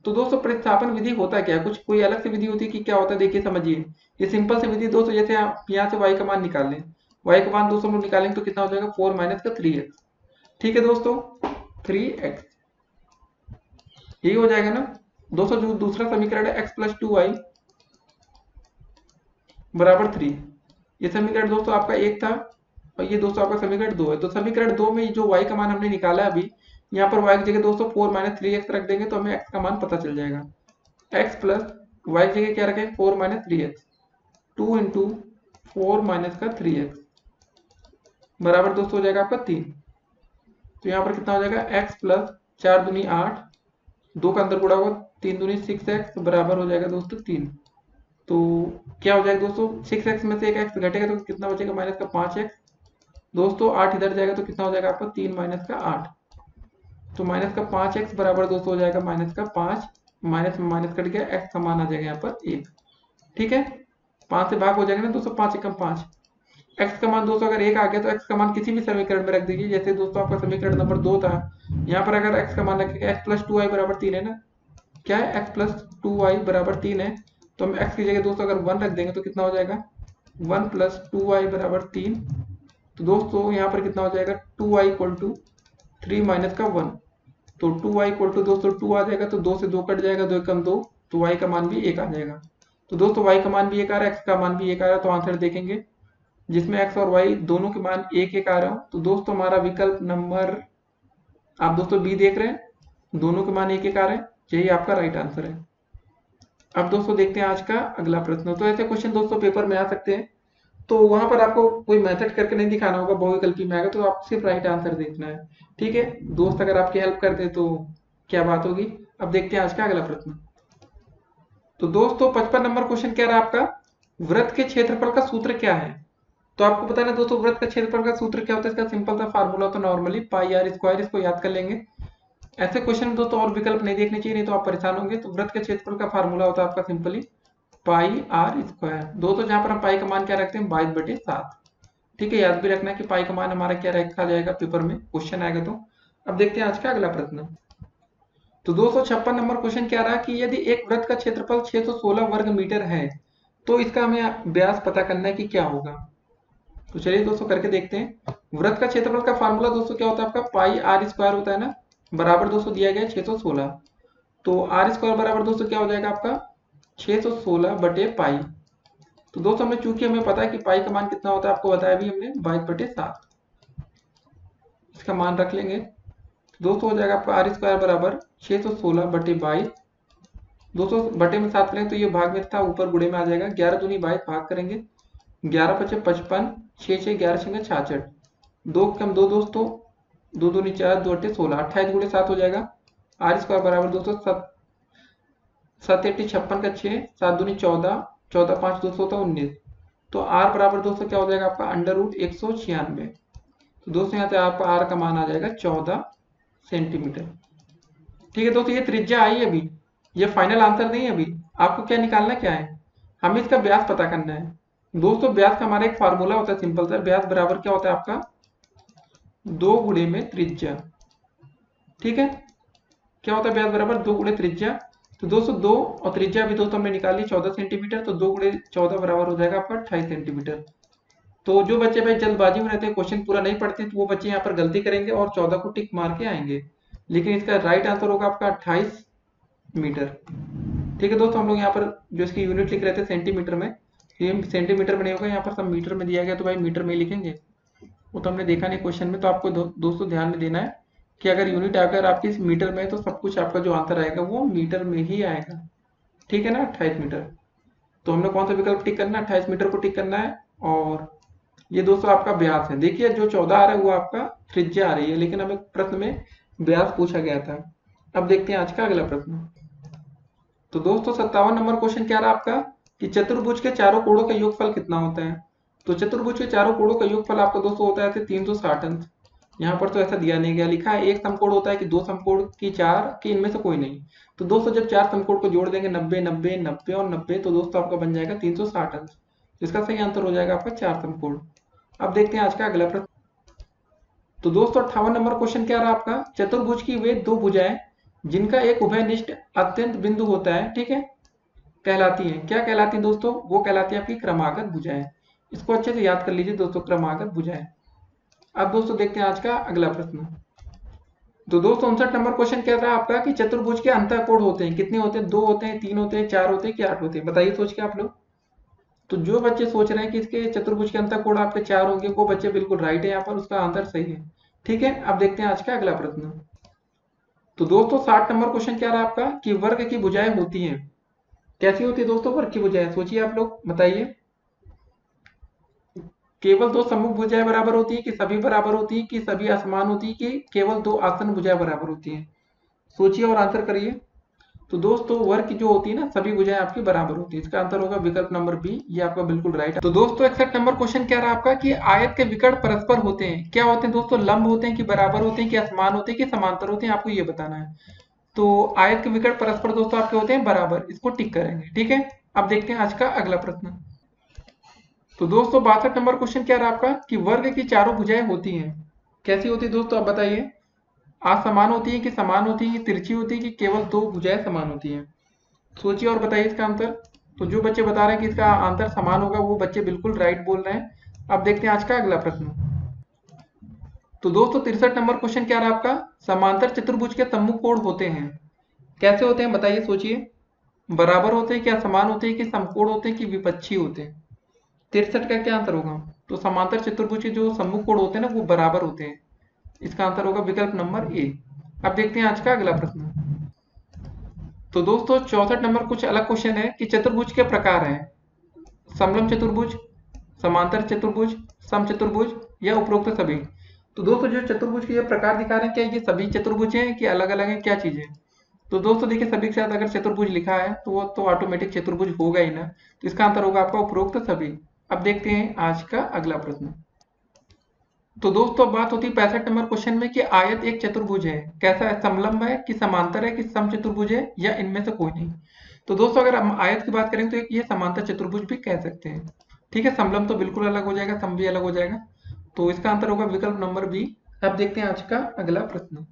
तो दोस्तों प्रतिस्थापन विधि होता क्या है, कुछ कोई अलग से विधि होती है कि क्या होता है, देखिए समझिए। ये सिंपल सी विधि दोस्तों, जैसे आप यहाँ से y का मान निकाल लें, y का मान दोस्तों हम लोग निकालेंगे तो कितना हो जाएगा 4 माइनस का 3x। ठीक है दोस्तों, 3x यही हो जाएगा ना दोस्तों। जो दूसरा समीकरण है x प्लस 2y बराबर 3, ये समीकरण दोस्तों आपका 1 था और ये दोस्तों आपका समीकरण 2 है। तो समीकरण 2 में जो y का मान हमने निकाला है अभी, यहाँ पर y की जगह दोस्तों 4 माइनस 3x रख देंगे तो हमें x का मान पता चल जाएगा। x प्लस y की जगह क्या रखें, 4 माइनस 3x, 2 इंटू 4 माइनस का 3x बराबर दोस्तों हो जाएगा आपका 3। तो यहाँ पर कितना हो जाएगा, x प्लस 4 दूनी 8, 2 का अंदर गुणा होगा, 3 दूनी 6x बराबर हो जाएगा दोस्तों 3। तो क्या हो जाएगा दोस्तों, 6x में से एक x घटेगा तो कितना बचेगा, माइनस का 5x। दोस्तों 8 इधर जाएगा तो कितना हो जाएगा आपका 3 माइनस का 8। तो माइनस का 5x बराबर दोस्तों हो जाएगा माइनस का 5, माइनस में माइनस कट गया, x का मान आ जाएगा यहाँ पर 1। ठीक है, 5 से भाग हो जाएगा ना दोस्तों, 5 एकम 5। x का मान दोस्तों अगर 1 आ गया तो x का मान किसी भी समीकरण में रख दीजिए। जैसे दोस्तों आपका समीकरण नंबर 2 था, यहाँ पर अगर x का मान रखेगा, x प्लस 2y बराबर 3 है ना, क्या है, x प्लस 2y बराबर 3 है, तो हम x की जगह दोस्तों अगर 1 रख देंगे तो कितना हो जाएगा, 1 प्लस 2y बराबर 3। तो दोस्तों यहाँ पर कितना हो जाएगा, 2y इक्वल टू 3 माइनस का 1। तो 2y इक्वल टू दोस्तों 2 आ जाएगा, तो 2 से 2 कट जाएगा, 2 एकम 2, तो y का मान भी 1 आ जाएगा। तो दोस्तों y का मान भी 1 आ रहा है, x का मान भी 1 आ रहा है। तो आंसर देखेंगे जिसमें x और y दोनों के मान 1 1 आ रहा हो, तो दोस्तों हमारा विकल्प नंबर आप दोस्तों बी देख रहे हैं, दोनों के मान 1 1 आ रहे हैं, यही आपका राइट आंसर है। अब दोस्तों देखते हैं आज का अगला प्रश्न। तो ऐसे क्वेश्चन दोस्तों पेपर में आ सकते हैं, तो वहां पर आपको कोई मेथड करके नहीं दिखाना होगा, बहुविकल्पी में आएगा तो आप सिर्फ राइट आंसर देखना है। ठीक है, दोस्त अगर आपकी हेल्प कर दे तो क्या बात होगी। अब देखते हैं आज का अगला प्रश्न। तो दोस्तों 55 नंबर क्वेश्चन क्या रहा आपका, वृत्त के क्षेत्रफल का सूत्र क्या है। तो आपको पता है ना दोस्तों, वृत्त का क्षेत्रफल का सूत्र क्या होता है, इसका सिंपल सा फार्मूला होता है नॉर्मली पाई आर स्क्वायर, इसको याद कर लेंगे। ऐसे क्वेश्चन दोस्तों और विकल्प नहीं देखने चाहिए, नहीं तो आप परेशान होंगे। तो वृत्त के क्षेत्रफल का फार्मूला होता है आपका सिंपली पाई आर स्क्वायर। दोस्तों जहां पर हम पाई का मान क्या रखते हैं, 22/7। ठीक है, याद भी रखना है कि पाई का मान हमारा क्या रखा जाएगा, पेपर में क्वेश्चन आएगा तो। अब देखते हैं आज का अगला प्रश्न। तो 256 नंबर क्वेश्चन क्या रहा कि यदि एक वृत्त का क्षेत्रफल 616 वर्ग मीटर है तो इसका हमें व्यास पता करना है कि क्या होगा। तो चलिए दोस्तों करके देखते हैं। वृत्त का क्षेत्रफल का फार्मूला दोस्तों क्या होता है आपका, पाई आर स्क्वायर होता है ना, बराबर दोस्तों दिया गया 616। तो आर स्क्वायर बराबर दोस्तों क्या हो जाएगा आपका 616/पाई। तो दोस्तों हमें चूंकि हमें पता है कि पाई का मान कितना होता है, आपको बताया भी हमने 22/7, इसका मान रख लेंगे। दोस्तों हो जाएगा आपका आर स्क्वायर बराबर 616/22। दोस्तों बटे में 7 करेंगे तो ये भाग में था, ऊपर गुड़े में आ जाएगा। 11 दूनी 22 भाग करेंगे, 11×5 = 55, 6×6 = 66, 2 दोस्तों 2 दूनी 4, 2 8 16, 28 × 7 हो जाएगा। आर स्क्वायर बराबर दोस्तों 7 8 56 का 6, 7 दूनी 14, 14 5 200 होता 19। तो आर बराबर दोस्तों क्या हो जाएगा आपका √196। तो दोस्तों यहाँ से आपका आर का मान आ जाएगा 14 सेंटीमीटर। ठीक है दोस्तों, ये त्रिज्या आई अभी, ये फाइनल आंसर नहीं है अभी। आपको क्या निकालना क्या है, हमें इसका व्यास पता करना है। दोस्तों व्यास का हमारा एक फार्मूला होता है सिंपल सा, व्यास बराबर क्या होता है आपका 2 गुणे में त्रिज्या। ठीक है, क्या होता है व्यास बराबर 2 गुणे त्रिज्या। तो दोस्तों 2 और त्रिज्या भी दोस्तों हमने निकाली 14 सेंटीमीटर, तो 2 गुणे 14 बराबर हो जाएगा आपका 28 सेंटीमीटर। तो जो बच्चे भाई जल्दबाजी में रहते हैं, क्वेश्चन पूरा नहीं पढ़ते, तो वो बच्चे यहाँ पर गलती करेंगे और 14 को टिक मार के आएंगे, लेकिन इसका राइट आंसर होगा आपका 28 मीटर। ठीक है दोस्तों, हम लोग यहाँ पर जो इसकी यूनिट लिख रहे थे सेंटीमीटर में, ये सेंटीमीटर में नहीं होगा, यहाँ पर सब मीटर में दिया गया तो भाई मीटर में ही लिखेंगे। वो तो हमने देखा नहीं क्वेश्चन में, तो आपको दोस्तों ध्यान में देना है कि अगर यूनिट अगर आपकी मीटर में है तो सब कुछ आपका जो आंसर आएगा वो मीटर में ही आएगा। ठीक है ना, 28 मीटर। तो हमने कौन सा विकल्प टिक करना है, 28 मीटर को टिक करना है। और ये दोस्तों आपका व्यास है, देखिए जो 14 आ रहा है वो आपका त्रिज्या आ रही है, लेकिन हमें प्रश्न में व्यास पूछा गया था। अब देखते हैं आज का अगला प्रश्न। तो दोस्तों 57 नंबर क्वेश्चन क्या रहा आपका कि चतुर्भुज के चारों कोणों का योगफल कितना होता है। तो चतुर्भुज के चारों कोणों का योगफल आपका दोस्तों होता है 360 अंश। यहाँ पर तो ऐसा दिया नहीं गया, लिखा है एक समकोण होता है कि 2 समकोण की 4 की इनमें से कोई नहीं। तो दोस्तों जब 4 समकोण को जोड़ देंगे 90 90 90 और 90, तो दोस्तों आपका बन जाएगा 360 अंश। इसका सही आंसर हो जाएगा आपका 4 समकोण। अब देखते हैं आज का अगला प्रश्न। तो दोस्तों 58 नंबर क्वेश्चन क्या रहा आपका, चतुर्भुज की वे दो भुजाएं जिनका एक उभयनिष्ठ अत्यंत बिंदु होता है, ठीक है, कहलाती हैं, क्या कहलाती हैं दोस्तों, वो कहलाती है आपकी क्रमागत भुजाएं। इसको अच्छे से याद कर लीजिए दोस्तों, क्रमागत भुजाएं। अब दोस्तों देखते हैं आज का अगला प्रश्न। तो दोस्तों 59 नंबर क्वेश्चन क्या रहा आपका कि चतुर्भुज के अंतःकोण होते हैं, कितने होते हैं, 2 होते हैं, 3 होते हैं, 4 होते हैं कि 8 होते हैं, बताइए सोच के आप लोग। तो जो बच्चे सोच रहे हैं कि इसके चतुर्भुज के अंतःकोण आपके 4 होंगे, वो बच्चे बिल्कुल राइट है, यहाँ पर उसका आंसर सही है। ठीक है, अब देखते हैं आज का अगला प्रश्न। तो दोस्तों 60 नंबर क्वेश्चन क्या रहा आपका कि वर्ग की भुजाएं होती हैं, कैसी होती है दोस्तों वर्ग की भुजाएं, सोचिए आप लोग बताइए। केवल 2 सम्मुख भुजाएं बराबर होती है कि सभी बराबर होती है कि सभी असमान होती है कि केवल 2 आसन भुजाएं बराबर होती हैं, सोचिए और आंसर करिए। तो दोस्तों वर्ग की जो होती है ना, सभी भुजाएं आपकी बराबर होती है, इसका आंसर होगा विकल्प नंबर बी, ये आपका बिल्कुल राइट है। तो दोस्तों 61 नंबर क्वेश्चन क्या रहा आपका कि आयत के विकर्ण परस्पर होते हैं, क्या होते हैं दोस्तों, लंब होते हैं कि बराबर होते हैं कि असमान होते हैं कि समांतर होते हैं, आपको ये बताना है। तो आयत के विकर्ण परस्पर दोस्तों आपके होते हैं बराबर, इसको टिक करेंगे। ठीक है, अब देखते हैं आज का अगला प्रश्न। तो दोस्तों 62 नंबर क्वेश्चन क्या रहा आपका कि वर्ग की चारों भुजाएं होती हैं, कैसी होती है दोस्तों, आप बताइए। असमान होती है कि समान होती है कि तिरछी होती है कि केवल 2 भुजाएं समान होती हैं, सोचिए और बताइए इसका आंसर। तो जो बच्चे बता रहे हैं कि इसका आंसर समान होगा, वो बच्चे बिल्कुल राइट बोल रहे हैं। अब देखते हैं आज का अगला प्रश्न। तो दोस्तों 63 नंबर क्वेश्चन क्या रहा आपका, समांतर चतुर्भुज के सम्मुख कोण होते हैं, कैसे होते हैं बताइए सोचिए, बराबर होते हैं क्या, समान होते हैं कि समकोण होते हैं कि विपक्षी होते हैं। 63 का क्या आंसर होगा, तो समांतर चतुर्भुज के जो सम्मुख कोण होते हैं ना वो बराबर होते हैं, इसका आंसर होगा विकल्प नंबर ए। अब देखते हैं आज का अगला प्रश्न। तो दोस्तों 64 नंबर कुछ अलग क्वेश्चन है कि चतुर्भुज के प्रकार हैं, समलंब चतुर्भुज, समांतर चतुर्भुज, समचतुर्भुज या उपरोक्त सभी। तो दोस्तों जो चतुर्भुज के ये प्रकार दिखा रहे हैं, क्या ये सभी चतुर्भुज हैं कि अलग अलग हैं, क्या चीज है? तो दोस्तों देखिए, सभी के साथ अगर चतुर्भुज लिखा है तो वो तो ऑटोमेटिक चतुर्भुज होगा ही ना, तो इसका आंसर होगा आपका उपरोक्त सभी। अब देखते हैं आज का अगला प्रश्न। तो दोस्तों अब बात होती है 65 नंबर क्वेश्चन में कि आयत एक चतुर्भुज है, कैसा है? समलंब है कि समांतर है कि समचतुर्भुज है या इनमें से कोई नहीं? तो दोस्तों अगर हम आयत की बात करें तो एक ये समांतर चतुर्भुज भी कह सकते हैं। ठीक है, समलंब तो बिल्कुल अलग हो जाएगा, सम भी अलग हो जाएगा, तो इसका आंसर होगा विकल्प नंबर बी। अब देखते हैं आज का अगला प्रश्न।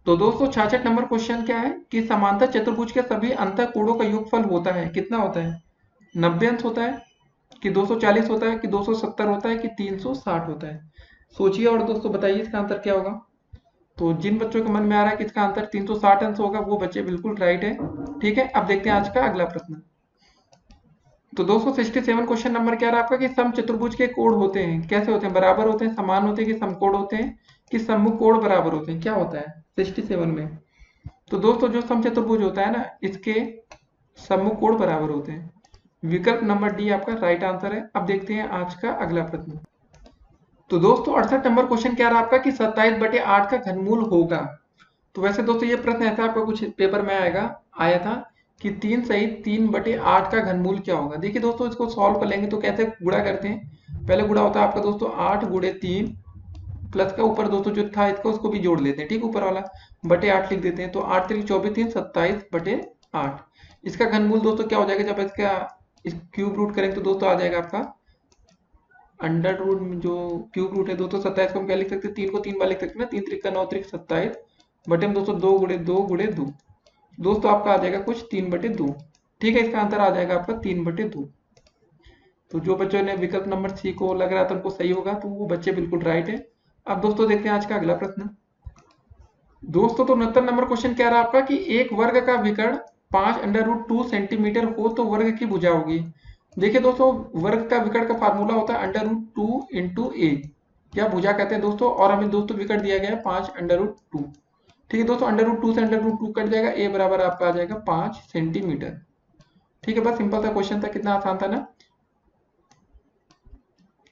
तो दोस्तों 66 नंबर क्वेश्चन क्या है कि समांतर चतुर्भुज के सभी अंतःकोणों का योगफल होता है, कितना होता है? 90 अंश होता है कि 240 होता है कि 270 होता है कि 360 होता है? सोचिए और दोस्तों बताइए इसका आंसर क्या होगा। तो जिन बच्चों के मन में आ रहा है कि इसका आंसर 360 अंश होगा, वो बच्चे बिल्कुल राइट है। ठीक है, अब देखते हैं आज का अगला प्रश्न। तो दोस्तों 67 क्वेश्चन नंबर क्या रहा आपका कि समचतुर्भुज के कोण होते हैं, कैसे होते हैं? बराबर होते हैं, समान होते हैं कि समकोण होते हैं कि सम्मुख कोण बराबर होते हैं? क्या होता है 67 में? तो दोस्तों जो समचतुर्भुज होता है ना, इसके सम्मुख कोण बराबर होते हैं। विकल्प नंबर डी आपका राइट आंसर है। अब देखते हैं आज का अगला प्रश्न। तो दोस्तों 68 नंबर क्वेश्चन क्या रहा आपका कि 27/8 का घनमूल होगा। तो वैसे दोस्तों ये प्रश्न ऐसा आपका कुछ पेपर में आया था कि 3 सहित 3/8 का घनमूल क्या होगा। देखिए दोस्तों इसको सॉल्व कर लेंगे तो कैसे गुणा करते हैं। पहले गुणा होता है आपका दोस्तों 8 गुणे 3 प्लस का ऊपर दोस्तों जो था इसको उसको भी जोड़ लेते हैं, ठीक, ऊपर वाला बटे 8 लिख देते हैं। तो 8 3 24 3 27/8। इसका घनमूल दोस्तों क्या हो जाएगा, जब इसका इस क्यूब रूट करेंगे तो दोस्तों आ जाएगा आपका अंडर रूट में जो क्यूब रूट है दोस्तों 27 को हम क्या लिख सकते हैं, 3 को 3 बार लिख सकते हैं ना, 3 त्रिक का 9 त्रिक 27 बटे में दोस्तों 2 गुणे 2 गुणे 2, दोस्तों आपका आ जाएगा कुछ 3/2। ठीक है, इसका आंसर आ जाएगा आपका 3/2। तो जो बच्चों ने विकल्प नंबर सी को लग रहा था उनको सही होगा, तो वो बच्चे बिल्कुल राइट है। अब दोस्तों देखते हैं आज का अगला प्रश्न। दोस्तों तो 69 नंबर क्वेश्चन क्या रहा आपका कि एक वर्ग का विकर्ण 5√2 सेंटीमीटर हो तो वर्ग की भुजा होगी। देखिए दोस्तों वर्ग का विकर्ण का फार्मूला होता है √2 इंटू ए, या भुजा कहते हैं दोस्तों, और हमें दोस्तों विकर्ण दिया गया है 5√2। ठीक है दोस्तों, √2 से √2 कट जाएगा, ए बराबर आपका आ जाएगा 5 सेंटीमीटर। ठीक है, बस सिंपल सा क्वेश्चन था, कितना आसान था ना,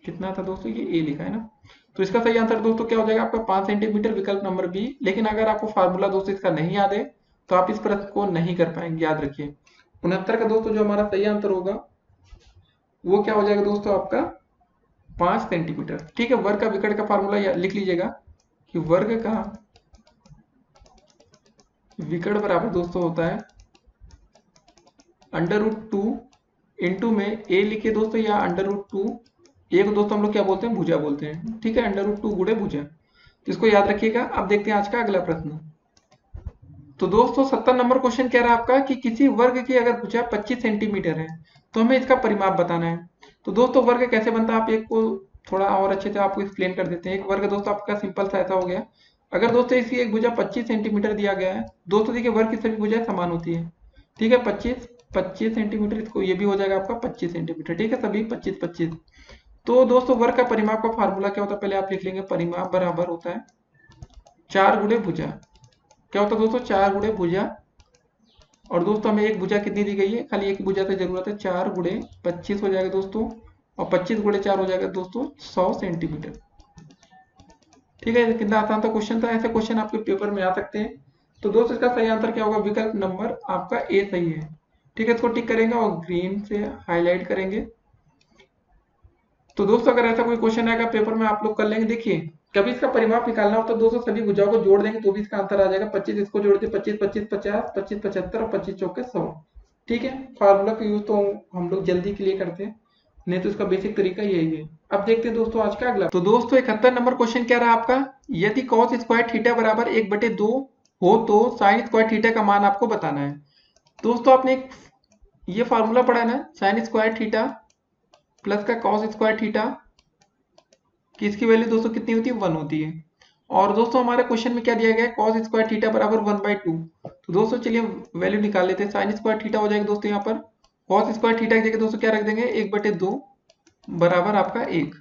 कितना था दोस्तों, ये ए लिखा है ना। तो इसका सही आंसर दोस्तों क्या हो जाएगा आपका 5 सेंटीमीटर, विकल्प नंबर बी। लेकिन अगर आपको फार्मूला दोस्तों इसका नहीं याद है तो आप इस प्रश्न को नहीं कर पाएंगे, याद रखिए। 69 का दोस्तों जो हमारा सही आंसर होगा वो क्या हो जाएगा दोस्तों आपका 5 सेंटीमीटर। ठीक है, वर्ग का विकर्ण का फार्मूला लिख लीजिएगा कि वर्ग का विकर्ण बराबर दोस्तों होता है √2 इंटू में ए लिखिए दोस्तों, या √2 ए को दोस्तों हम लोग क्या बोलते हैं, भुजा बोलते हैं। ठीक है, √2 गुणे भुजा, तो इसको याद रखिएगा। अब देखते हैं आज का अगला प्रश्न। तो दोस्तों 70 नंबर क्वेश्चन कह रहा है आपका कि किसी वर्ग की अगर भुजा 25 सेंटीमीटर है तो हमें इसका परिमाप बताना है। तो दोस्तों वर्ग कैसे बनता है, आप एक को थोड़ा और अच्छे से आपको एक्सप्लेन कर देते हैं। एक वर्ग दोस्तों आपका सिंपल सा ऐसा हो गया, अगर दोस्तों इसकी एक भुजा 25 सेंटीमीटर दिया गया है, दोस्तों देखिए वर्ग की सभी भुजाएं समान होती है। ठीक है, 25 सेंटीमीटर, इसको ये भी हो जाएगा आपका 25 सेंटीमीटर। ठीक है, सभी 25 25। तो दोस्तों वर्ग का परिमाप का फार्मूला क्या होता है, पहले आप लिख लेंगे, परिमाप बराबर होता है 4 गुणे भुजा। क्या होता है दोस्तों, 4 गुणे भुजा। और दोस्तों हमें एक भुजा कितनी दी गई है, खाली एक भुजा से जरूरत है, 4 गुणे 25 हो जाएगा दोस्तों, और 25 गुणे 4 हो जाएगा दोस्तों 100 सेंटीमीटर। ठीक है, कितना आसान था क्वेश्चन था, ऐसे क्वेश्चन आपके पेपर में आ सकते हैं। तो दोस्तों इसका सही आंसर क्या होगा, विकल्प नंबर आपका ए सही है। ठीक है, इसको टिक करेंगे और ग्रीन से हाईलाइट करेंगे। तो दोस्तों अगर ऐसा कोई क्वेश्चन आएगा पेपर में आप लोग कर लेंगे। देखिए कभी इसका परिमाप निकालना हो तो दोस्तों सभी भुजाओं को जोड़ देंगे तो भी इसका आंसर आ जाएगा 25, इसको जोड़ दे 25 25 50 25 75 और 25 चौके 100। ठीक है, फार्मूला का यूज तो हम लोग जल्दी के लिए करते हैं, नहीं तो इसका बेसिक तरीका यही है। अब देखते हैं दोस्तों आज का अगला। तो दोस्तों 71 नंबर क्वेश्चन क्या रहा आपका, यदि cos स्क्वायर थीटा बराबर 1/2 हो तो sin स्क्वायर थीटा का मान आपको बताना है। दोस्तों आपने ये फार्मूला पढ़ा है ना, sin स्क्वायर थीटा प्लस का cos स्क्वायर थीटा कि इसकी वैल्यू दोस्तों कितनी होती है, 1 होती है। और दोस्तों हमारे क्वेश्चन में क्या दिया गया है, cos स्क्वायर थीटा बराबर 1/2। तो दोस्तों चलिए वैल्यू निकाल लेते हैं, sin स्क्वायर थीटा हो जाएगा दोस्तों यहाँ पर, cos स्क्वायर थीटा की जगह दोस्तों क्या रख देंगे, 1/2 बराबर आपका 1।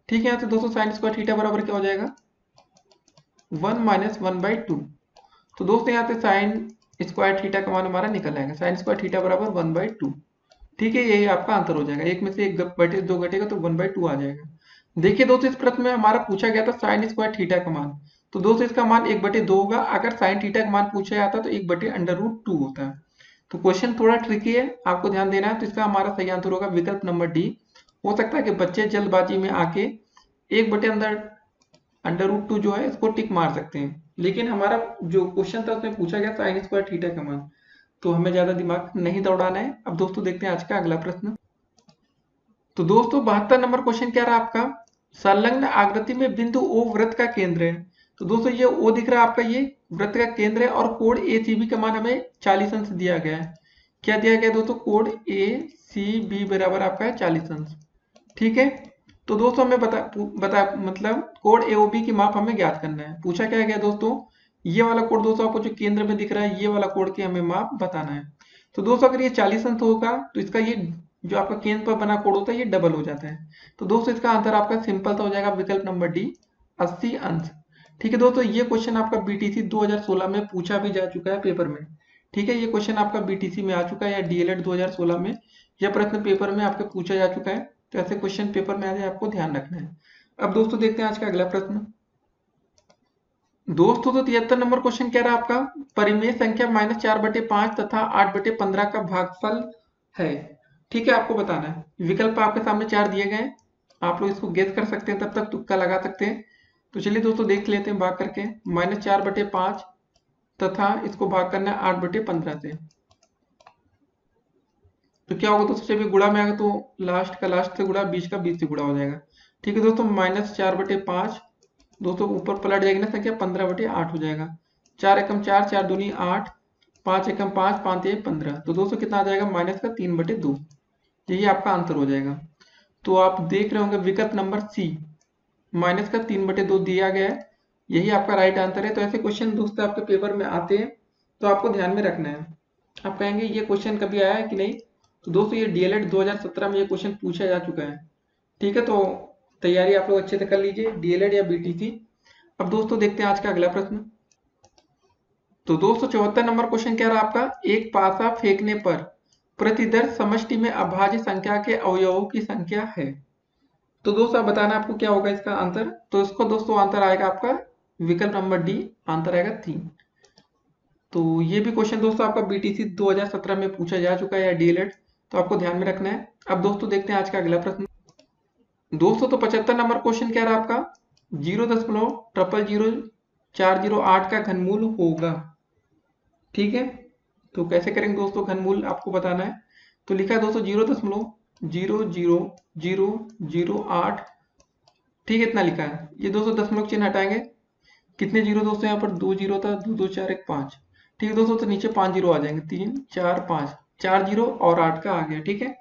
ठीक है, यहाँ से दोस्तों sin स्क्वायर थीटा बराबर क्या हो जाएगा, 1 माइनस 1/2। तो दोस्तों यहाँ से sin स्क्वायर थीटा का मान हमारा निकल आएगा, sin स्क्वायर थीटा बराबर 1/2। ठीक है, यही आपका आंसर हो जाएगा। एक में से 1/2 घटेगा तो 1/2 आ जाएगा। देखिए दोस्तों, इस प्रश्न में हमारा पूछा गया था साइन स्क्वायर थीटा का मान, तो दोस्तों इसका मान 1/2 होगा। अगर साइन थीटा का मान पूछा जाता तो 1/√2 होता है। तो क्वेश्चन थोड़ा ट्रिकी है, आपको ध्यान देना है। तो इसका हमारा सही आंसर होगा विकल्प नंबर डी। हो सकता है कि बच्चे जल्दबाजी में आके 1/√2 जो है इसको टिक मार सकते हैं, लेकिन हमारा जो क्वेश्चन था उसमें पूछा गया साइन स्क्वायर थीटा का मान, तो हमें ज्यादा दिमाग नहीं दौड़ाना है। अब दोस्तों देखते हैं आज का अगला प्रश्न। तो दोस्तों 72 नंबर क्वेश्चन क्या रहा आपका, संलग्न आकृति में बिंदु ओ वृत्त का केंद्र है। तो दोस्तों ये ओ दिख रहा है आपका, ये वृत्त का केंद्र है और कोण ACB का मान हमें 40 अंश दिया गया है। क्या दिया गया दोस्तों, कोण ACB बराबर आपका है 40 अंश। ठीक है, तो दोस्तों हमें बता मतलब कोण AOB की माप हमें ज्ञात करना है। पूछा क्या गया दोस्तों, ये वाला कोण दोस्तों आपको जो केंद्र में दिख रहा है, ये वाला कोण की हमें माप बताना है। तो दोस्तों अगर ये 40 अंश होगा तो इसका ये जो आपका केंद्र पर बना कोण होता है ये डबल हो जाता है। तो दोस्तों इसका आंसर आपका सिंपल सा हो जाएगा विकल्प नंबर डी, 80 अंश। ठीक है दोस्तों, ये क्वेश्चन आपका BTC 2016 में पूछा भी जा चुका है पेपर में। ठीक है, ये क्वेश्चन आपका BTC में आ चुका है, या DLED 2016 में यह प्रश्न पेपर में आपके पूछा जा चुका है। तो ऐसे क्वेश्चन पेपर में आ जाए आपको ध्यान रखना है। अब दोस्तों देखते हैं आज का अगला प्रश्न। दोस्तों तो 73 नंबर क्वेश्चन क्या रहा आपका, परिमेय संख्या -4/5 तथा 8/15 का भागफल है। ठीक है, आपको बताना है। विकल्प आपके सामने 4 दिए गए हैं, आप लोग इसको गेस कर सकते हैं, तब तक तुक्का लगा सकते हैं। तो चलिए दोस्तों देख लेते हैं भाग करके। -4/5 तथा इसको भाग करना है 8/15 से। तो क्या होगा दोस्तों, जब ये गुणा में आएगा तो लास्ट का लास्ट से गुणा, बीच का बीच से गुणा हो जाएगा। ठीक है दोस्तों, -4/5 दोस्तों ऊपर पलट जाएगी ना संख्या, 15/8 हो जाएगा। 4 एकम 4, 4 दूनी 8, 5 एकम 5, 5 एक 15। तो दोस्तों कितना आ जाएगा, -3/2। यही आपका आंसर हो जाएगा। तो आप देख रहे होंगे विकल्प नंबर सी, -3/2 दिया गया है, यही आपका राइट आंसर है। तो ऐसे क्वेश्चन दोस्तों आपके पेपर में आते हैं, तो आपको ध्यान में रखना है। आप कहेंगे ये क्वेश्चन कभी आया है कि नहीं, तो दोस्तों ये DLED 2017 में ये क्वेश्चन पूछा जा चुका है। ठीक है, तो तैयारी आप लोग अच्छे से कर लीजिए, DLED या BTC। अब दोस्तों देखते हैं आज का अगला प्रश्न। तो दोस्तों 74 नंबर क्वेश्चन क्या रहा आपका, एक पासा फेंकने पर प्रतिदर्श समष्टि में अभाज्य संख्या के अवयवों की संख्या है। तो दोस्तों आप बताना आपको क्या होगा इसका आंसर। तो इसको दोस्तों आंसर आएगा आपका विकल्प नंबर डी, आंसर आएगा 3। तो ये भी क्वेश्चन दोस्तों आपका BTC 2017 में पूछा जा चुका है, या DLED, तो आपको ध्यान में रखना है। अब दोस्तों देखते हैं आज का अगला प्रश्न। दोस्तों तो 75 नंबर क्वेश्चन क्या रहा आपका, 0.0000408 का घनमूल होगा। ठीक है, तो कैसे करेंगे दोस्तों, घनमूल आपको बताना है। तो लिखा है दोस्तों 0.00008। ठीक है, इतना लिखा है। ये दोस्तों दशमलव चिन्ह हटाएंगे, कितने जीरो दोस्तों, यहाँ पर 2 जीरो था, 2 2 4 1 5। ठीक है दोस्तों, तो नीचे 5 जीरो आ जाएंगे, 3 4 5, 4 जीरो और 8 का आ गया। ठीक है,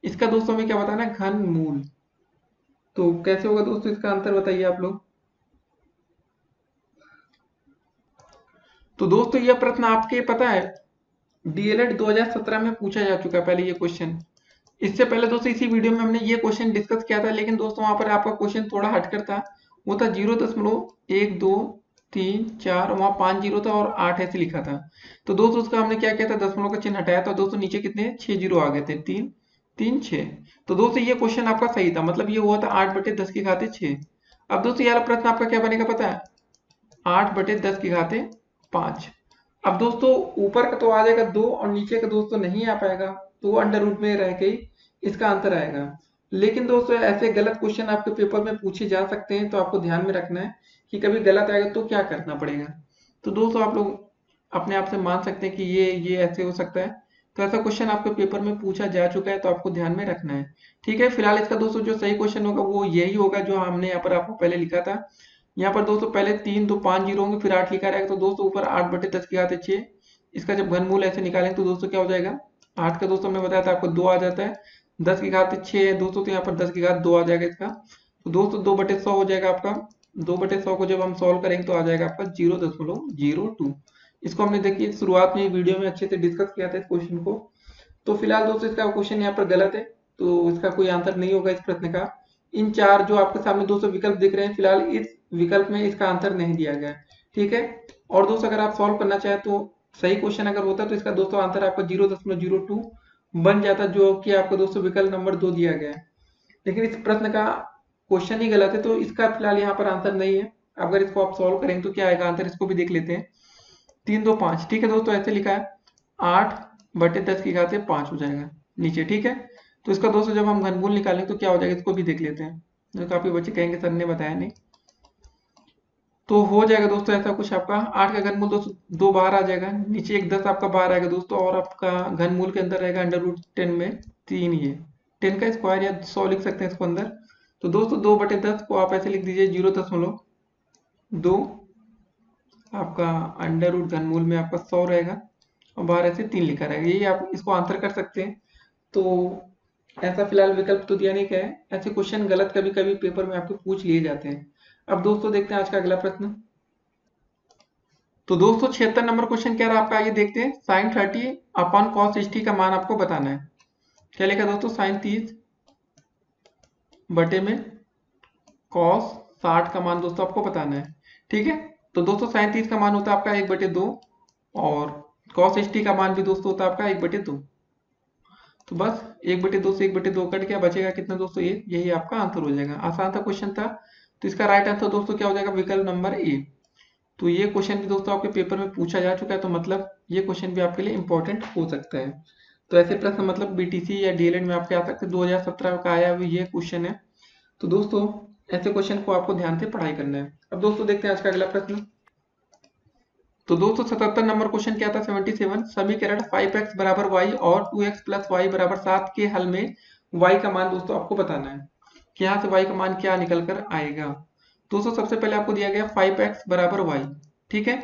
इसका दोस्तों हमें क्या बताना है, घनमूल। तो कैसे होगा दोस्तों इसका आंसर बताइए आप लोग। तो दोस्तों यह प्रश्न आपके पता है DLED 2017 में पूछा जा चुका है पहले ये क्वेश्चन। इससे पहले दोस्तों इसी वीडियो में हमने ये क्वेश्चन डिस्कस किया था, लेकिन दोस्तों वहां पर आपका क्वेश्चन थोड़ा हटकर था। वो था 0.123 4, वहां 5 जीरो था और 8 ऐसे लिखा था। तो दोस्तों उसका हमने क्या किया था, दशमलव का चिन्ह हटाया था। दोस्तों नीचे कितने 6 जीरो आ गए थे, 3 3 6। तो दोस्तों ये क्वेश्चन आपका सही था, मतलब ये हुआ था 8/10⁶। अब दोस्तों यार प्रश्न आपका क्या बनेगा पता है, 8/10⁵ अब दोस्तों ऊपर का तो आ जाएगा 2 और नीचे का दोस्तों नहीं आ पाएगा, तो वो अंडर रूट में रह के ही इसका आंसर आएगा। लेकिन दोस्तों ऐसे गलत क्वेश्चन आपके पेपर में पूछे जा सकते हैं, तो आपको ध्यान में रखना है कि कभी गलत आएगा तो क्या करना पड़ेगा। तो दोस्तों आप लोग अपने आप से मान सकते हैं कि ये ऐसे हो सकता है। तो ऐसा क्वेश्चन आपके पेपर में पूछा जा चुका है, तो आपको ध्यान में रखना है। ठीक है, फिलहाल इसका दोस्तों जो सही क्वेश्चन होगा वो यही होगा जो हमने यहाँ पर आपको पहले लिखा था। यहाँ पर दोस्तों पहले 3 तो 5 जीरो होंगे, फिर 8 लिखा रहेगा। तो दोस्तों ऊपर 8/10⁶ इसका जब घनमूल ऐसे निकालेंगे तो दोस्तों क्या हो जाएगा, 8 का दोस्तों मैं बताया था आपको 2 आ जाता है, 10⁶ है दोस्तों, तो यहाँ पर 10⁻2 आ जाएगा इसका। तो दोस्तों 2/100 हो जाएगा आपका। 2/100 को जब हम सॉल्व करेंगे तो आ जाएगा आपका 0.02। इसको हमने देखिए शुरुआत में वीडियो में अच्छे से डिस्कस किया था इस क्वेश्चन को। तो फिलहाल दोस्तों इसका क्वेश्चन यहाँ पर गलत है, तो इसका कोई आंसर नहीं होगा इस प्रश्न का। इन 4 जो आपके सामने दोस्तों विकल्प दिख रहे हैं, फिलहाल इस विकल्प में इसका आंसर नहीं दिया गया है। ठीक है, और दोस्तों अगर आप सॉल्व करना चाहें तो सही क्वेश्चन अगर होता तो इसका दोस्तों आंसर आपका 0.02 बन जाता, जो कि आपको दोस्तों विकल्प नंबर 2 दिया गया है। लेकिन इस प्रश्न का क्वेश्चन ही गलत है, तो इसका फिलहाल यहाँ पर आंसर नहीं है। अगर इसको आप सॉल्व करेंगे तो क्या आएगा आंसर, इसको भी देख लेते हैं। 3 2 5, ठीक है दोस्तों, ऐसे लिखा है 8/10 की घात 5 हो जाएगा नीचे, ठीक है। तो इसका दोस्तों जब हम घनमूल निकालेंगे तो क्या हो जाएगा, इसको भी देख लेते हैं। जो काफी बच्चे कहेंगे सर ने बताया नहीं, तो हो जाएगा दोस्तों ऐसा कुछ। आपका 8 का घनमूल दोस्तों 2 बाहर आ जाएगा, नीचे एक 10 आपका बाहर आएगा दोस्तों, और आपका घनमूल के अंदर रहेगा √10 में 3, ये 10 का स्क्वायर या 100 लिख सकते हैं इसको अंदर। तो दोस्तों 2/10 को आप ऐसे लिख दीजिए 0.2, आपका अंडर रूट घनमूल में आपका 100 रहेगा, और बाहर ऐसे 3 लिखा रहेगा। यही आप इसको आंसर कर सकते हैं। तो ऐसा फिलहाल विकल्प तो दिया नहीं गया है। ऐसे क्वेश्चन गलत कभी कभी पेपर में आपके पूछ लिए जाते हैं। अब दोस्तों देखते हैं आज का अगला प्रश्न। तो दोस्तों 76 नंबर क्वेश्चन क्या रहा आपका, आइए देखते हैं। sin 30/cos 60 का मान आपको बताना है। क्या लिखा दोस्तों, sin 30 बटे में cos 60 का मान दोस्तों आपको बताना है, ठीक है। तो दोस्तों sin 30 का मान होता है आपका 1/2, और cos 60 का मान भी दोस्तों होता है आपका 1/2। तो बस 1/2 से 1/2 कट गया, बचेगा कितना दोस्तों, ये, यही आपका आंसर हो जाएगा। आसान था क्वेश्चन था। तो इसका राइट आंसर दोस्तों क्या हो जाएगा, विकल्प नंबर ए। तो ये क्वेश्चन भी दोस्तों आपके पेपर में पूछा जा चुका है, तो मतलब ये क्वेश्चन भी आपके लिए इंपॉर्टेंट हो सकता है। तो ऐसे प्रश्न मतलब बीटीसी या डीएलएड में आपके आ सकते हैं। 2017 का आया हुआ ये क्वेश्चन है। तो दोस्तों ऐसे क्वेश्चन को आपको ध्यान से पढ़ाई करना है। अब दोस्तों देखते हैं आज का अगला प्रश्न। तो दोस्तों 77 नंबर क्वेश्चन क्या था, 77, समीकरण 5x बराबर y और 2x प्लस y बराबर 7 के हल में y का मान दोस्तों आपको बताना है कि यहाँ से y का मान क्या निकल कर आएगा। दोस्तों सबसे पहले आपको दिया गया 5x बराबर y, ठीक है।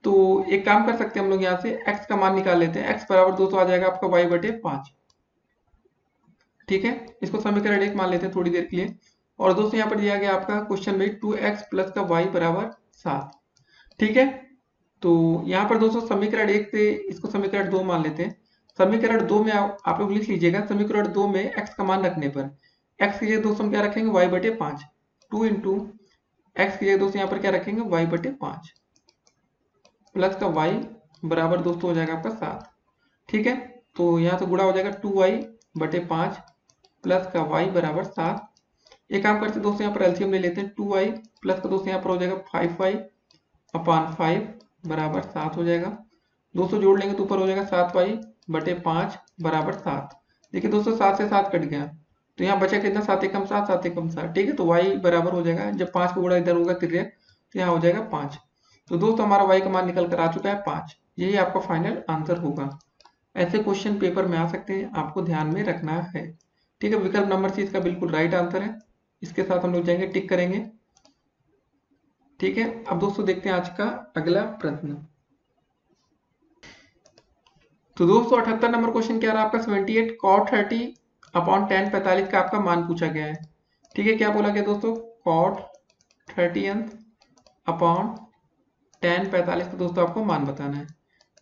तो एक काम कर सकते हैं हम लोग, यहाँ से x का मान निकाल लेते हैं। x बराबर दोस्तों आ जाएगा आपका y/5, ठीक है। इसको समीकरण 1 मान लेते हैं थोड़ी देर के लिए। और दोस्तों यहाँ पर दिया गया आपका क्वेश्चन में 2x प्लस का y बराबर 7, ठीक है। तो यहाँ पर दोस्तों समीकरण 1 से इसको समीकरण 2 मान लेते हैं। समीकरण 2 में आप लोग लिख लीजिएगा, समीकरण 2 में x का मान रखने पर x की जगह दोस्तों हम क्या रखेंगे, y/5, 2 इंटू x की जगह दोस्तों यहाँ पर क्या रखेंगे, y/5 प्लस का y बराबर दोस्तों हो जाएगा आपका 7, ठीक है। तो यहाँ से गुणा हो जाएगा 2y/5 प्लस का y बराबर 7। एक काम करते दोस्तों यहाँ पर एलसीएम ले लेते हैं। 2y प्लस का दोस्तों यहाँ पर हो जाएगा 5y/5 बराबर 7 हो जाएगा। दोस्तों जोड़ लेंगे तो ऊपर हो जाएगा 7y/5 बराबर 7। देखिए दोस्तों 7 से 7 कट गया, तो यहाँ बचा कितना, 7 एकम 7, 7 एकम 7, ठीक है। तो y बराबर हो जाएगा, जब 5 का गुणा इधर होगा तिर्यक, तो यहाँ हो जाएगा 5। तो दोस्तों हमारा y का मान निकल कर आ चुका है 5। यही आपका फाइनल आंसर होगा। ऐसे क्वेश्चन पेपर में आ सकते हैं, आपको ध्यान में रखना है, ठीक है। विकल्प नंबर सी इसका बिल्कुल राइट आंसर है। इसके साथ हम लोग जाएंगे, टिक करेंगे, ठीक है। अब दोस्तों देखते हैं आज का अगला प्रश्न। तो दोस्तों 78 नंबर क्वेश्चन क्या रहा आपका, 78 cot 30/tan 45 का आपका मान पूछा गया है, ठीक है। क्या बोला गया दोस्तों, cot 30/tan 45 का दोस्तों आपको मान बताना है।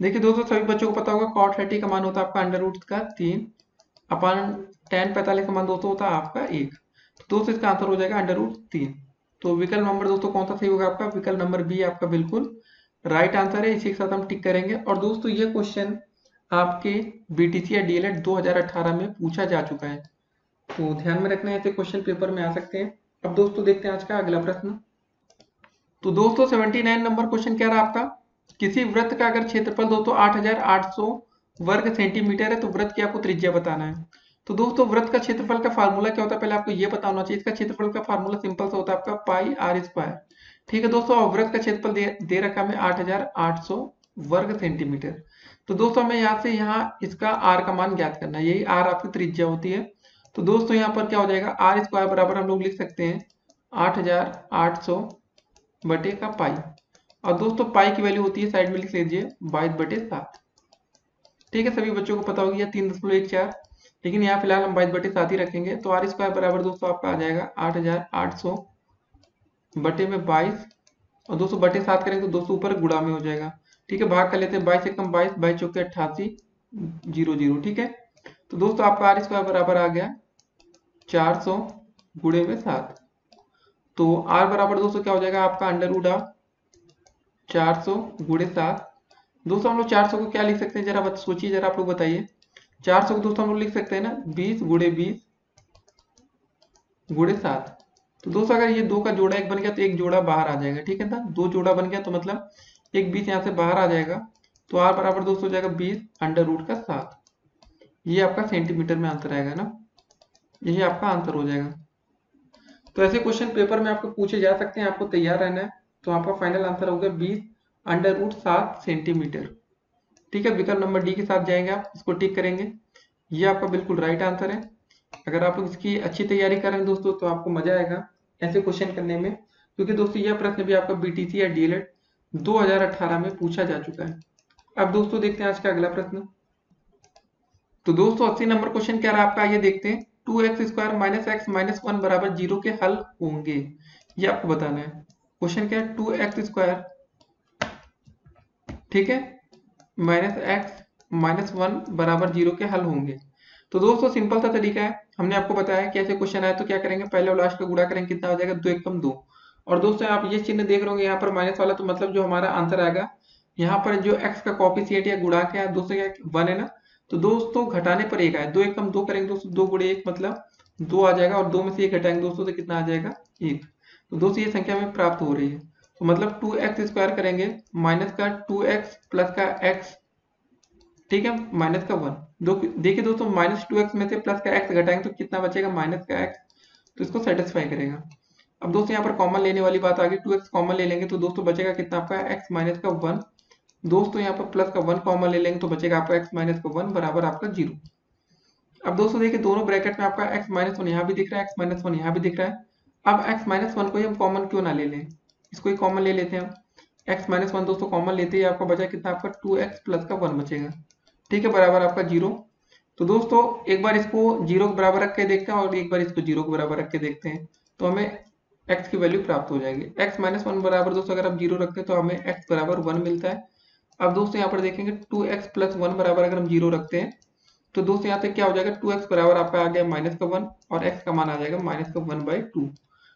देखिए दोस्तों सभी बच्चों को पता होगा cot 30 का मान होता है आपका √3/tan 45 का मान दोस्तों होता है आपका 1। तो दोस्तों इसका आंसर हो जाएगा √3। तो विकल्प नंबर दोस्तों कौन सा सही होगा आपका, विकल्प नंबर बी आपका बिल्कुल राइट आंसर है। इसी के साथ हम टिक करेंगे। और दोस्तों ये क्वेश्चन आपके बीटीसी या डीएलएड 2018 में पूछा जा चुका है, तो ध्यान में रखना है, ऐसे क्वेश्चन पेपर में आ सकते हैं। अब दोस्तों देखते हैं आज का अगला प्रश्न। तो दोस्तों 79 नंबर क्वेश्चन क्या रहा आपका, किसी वृत्त का अगर क्षेत्रफल दोस्तों 8800 वर्ग सेंटीमीटर है तो वृत्त की आपको त्रिज्या बताना है। तो दोस्तों वृत्त का क्षेत्रफल का फार्मूला क्या होता है, पहले आपको ये पता होना चाहिए। इसका क्षेत्रफल का फार्मूला सिंपल सा होता है आपका πr², ठीक है दोस्तों। और वृत्त का क्षेत्रफल दे रखा है हमें 8800 वर्ग सेंटीमीटर। तो दोस्तों हमें यहाँ से यहाँ इसका r का मान ज्ञात करना है, यही r आपकी त्रिज्या होती है। तो दोस्तों यहाँ पर क्या हो जाएगा, r² बराबर हम लोग लिख सकते हैं 8800 बटे का पाई, और दोस्तों पाई की वैल्यू होती है, साइड में लिख लीजिए 22/7, ठीक है। सभी बच्चों को पता होगी या 3.14, लेकिन यहाँ फिलहाल हम 22/7 ही रखेंगे। तो r² बराबर दोस्तों आपका आ जाएगा 8800 बटे में 22, और दोस्तों बटे 7 करेंगे तो दोस्तों ऊपर गुणा में हो जाएगा, ठीक है। भाग कर लेते हैं, 22 एकम 22, 22 चौके 88, 00, ठीक है। तो दोस्तों आपका r² बराबर आ गया 400 गुणे में 7। तो r बराबर दोस्तों क्या हो जाएगा आपका √400 गुणे 7। दोस्तों हम लोग 400 को क्या लिख सकते हैं, जरा सोचिए, जरा आप लोग बताइए। 400 को दोस्तों हम लोग लिख सकते हैं ना 20 गुणे 20 गुणे 7। तो दोस्तों अगर ये दो का जोड़ा एक बन गया तो एक जोड़ा बाहर आ जाएगा, ठीक है ना। दो जोड़ा बन गया तो मतलब एक 20 यहाँ से बाहर आ जाएगा, तो आर बराबर दोस्तों हो जाएगा 20 अंडर रूट का 7। ये आपका सेंटीमीटर में आंसर आएगा ना, यही आपका आंसर हो जाएगा। तो ऐसे क्वेश्चन पेपर में आपको पूछे जा सकते हैं, आपको तैयार रहना है। तो आपका फाइनल आंसर होगा 20 अंडर रूट 7 सेंटीमीटर। ठीक है, विकल्प नंबर डी के साथ जाएंगे, आप इसको टिक करेंगे। ये आपका बिल्कुल राइट आंसर है। अगर आप इसकी अच्छी तैयारी करें दोस्तों तो आपको मजा आएगा ऐसे क्वेश्चन करने में, क्योंकि दोस्तों यह प्रश्न भी आपका बीटीसी या डीएलएड 2018 में पूछा जा चुका है। अब दोस्तों देखते हैं आज का अगला प्रश्न। तो दोस्तों 80 नंबर क्वेश्चन क्या रहा आपका, ये देखते हैं। 2x² माइनस एक्स माइनस 1 बराबर 0 के हल होंगे, ये आपको बताना है। क्वेश्चन क्या है, 2x², ठीक है, माइनस एक्स माइनस 1 बराबर 0 के हल होंगे। तो दोस्तों सिंपल सा तरीका है, हमने आपको बताया कि ऐसे क्वेश्चन आए तो क्या करेंगे, पहले और लास्ट का गुणा करेंगे, कितना हो जाएगा 2 एकम 2। और दोस्तों आप ये चिन्ह देख रहे होंगे यहाँ पर माइनस वाला, तो मतलब जो हमारा आंसर आएगा यहाँ पर जो x का कॉफिशिएंट या गुणा के दोस्तों क्या 1 है ना, तो दोस्तों घटाने पर 1 आए, 2 एकम 2 करेंगे दोस्तों, 2 गुणे 1 मतलब 2 आ जाएगा, और 2 में से 1 घटाएंगे दोस्तों तो कितना आ जाएगा 1। तो दोस्तों ये संख्या हमें प्राप्त हो रही है। तो मतलब 2x² करेंगे माइनस का 2x प्लस का x, ठीक है, माइनस का 1। देखिए दोस्तों -2x में से प्लस का x घटाएंगे तो कितना बचेगा माइनस का x, तो इसको सेटिस्फाई करेगा। अब दोस्तों यहाँ पर कॉमन लेने वाली बात आ गई, 2x कॉमन ले लेंगे तो दोस्तों बचेगा कितना आपका x माइनस का 1। दोस्तों यहाँ पर प्लस का 1 कॉमन ले लेंगे तो बचेगा आपका x माइनस का 1 बराबर आपका 0। अब दोस्तों देखिए दोनों ब्रैकेट में आपका x माइनस 1 यहाँ भी दिख रहा है, x माइनस 1 यहाँ भी दिख रहा है। अब x माइनस 1 को ही हम कॉमन क्यों ना ले लें, इसको ही कॉमन ले लेते हैं हम। x माइनस 1 दोस्तों कॉमन लेते ही आपका बचा कितना, आपका 2x प्लस का 1 बचेगा, ठीक है, बराबर आपका 0। तो दोस्तों एक बार इसको 0 के बराबर रख के देखते हैं और एक बार इसको 0 के बराबर रख के देखते हैं, तो हमें x की वैल्यू प्राप्त हो जाएगी। x माइनस 1 बराबर दोस्तों अगर आप 0 रखते हैं तो हमें x बराबर 1 मिलता है। अब दोस्तों यहाँ पर देखेंगे 2x प्लस 1 बराबर अगर हम 0 रखते हैं तो दोस्तों यहाँ पे क्या हो जाएगा, 2x बराबर आपका आ गया माइनस का 1 और x का मान आ जाएगा माइनस का 1/2।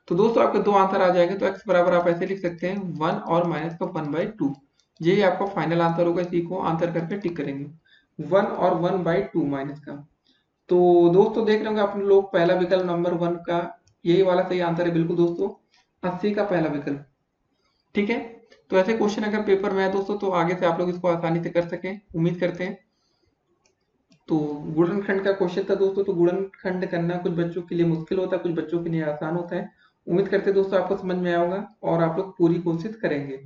तो दोस्तों आपके दो आंसर आ जाएंगे, तो x बराबर आप ऐसे लिख सकते हैं 1 और माइनस का 1/2। यही आपका फाइनल आंसर होगा, इसी को आंसर करके टिक करेंगे, 1 और 1/2 माइनस का। तो दोस्तों देख रहे होंगे आप लोग पहला विकल्प नंबर 1 का यही वाला सही आंसर है, बिल्कुल दोस्तों 80 का पहला विकल्प, ठीक है। तो ऐसे क्वेश्चन अगर पेपर में है दोस्तों तो आगे से आप लोग इसको आसानी से कर सकें, उम्मीद करते हैं। तो गुणनखंड का क्वेश्चन था दोस्तों, तो गुणनखंड करना कुछ बच्चों के लिए मुश्किल होता है, कुछ बच्चों के लिए आसान होता है। उम्मीद करते हैं दोस्तों आपको समझ में आया होगा और आप लोग पूरी कोशिश करेंगे।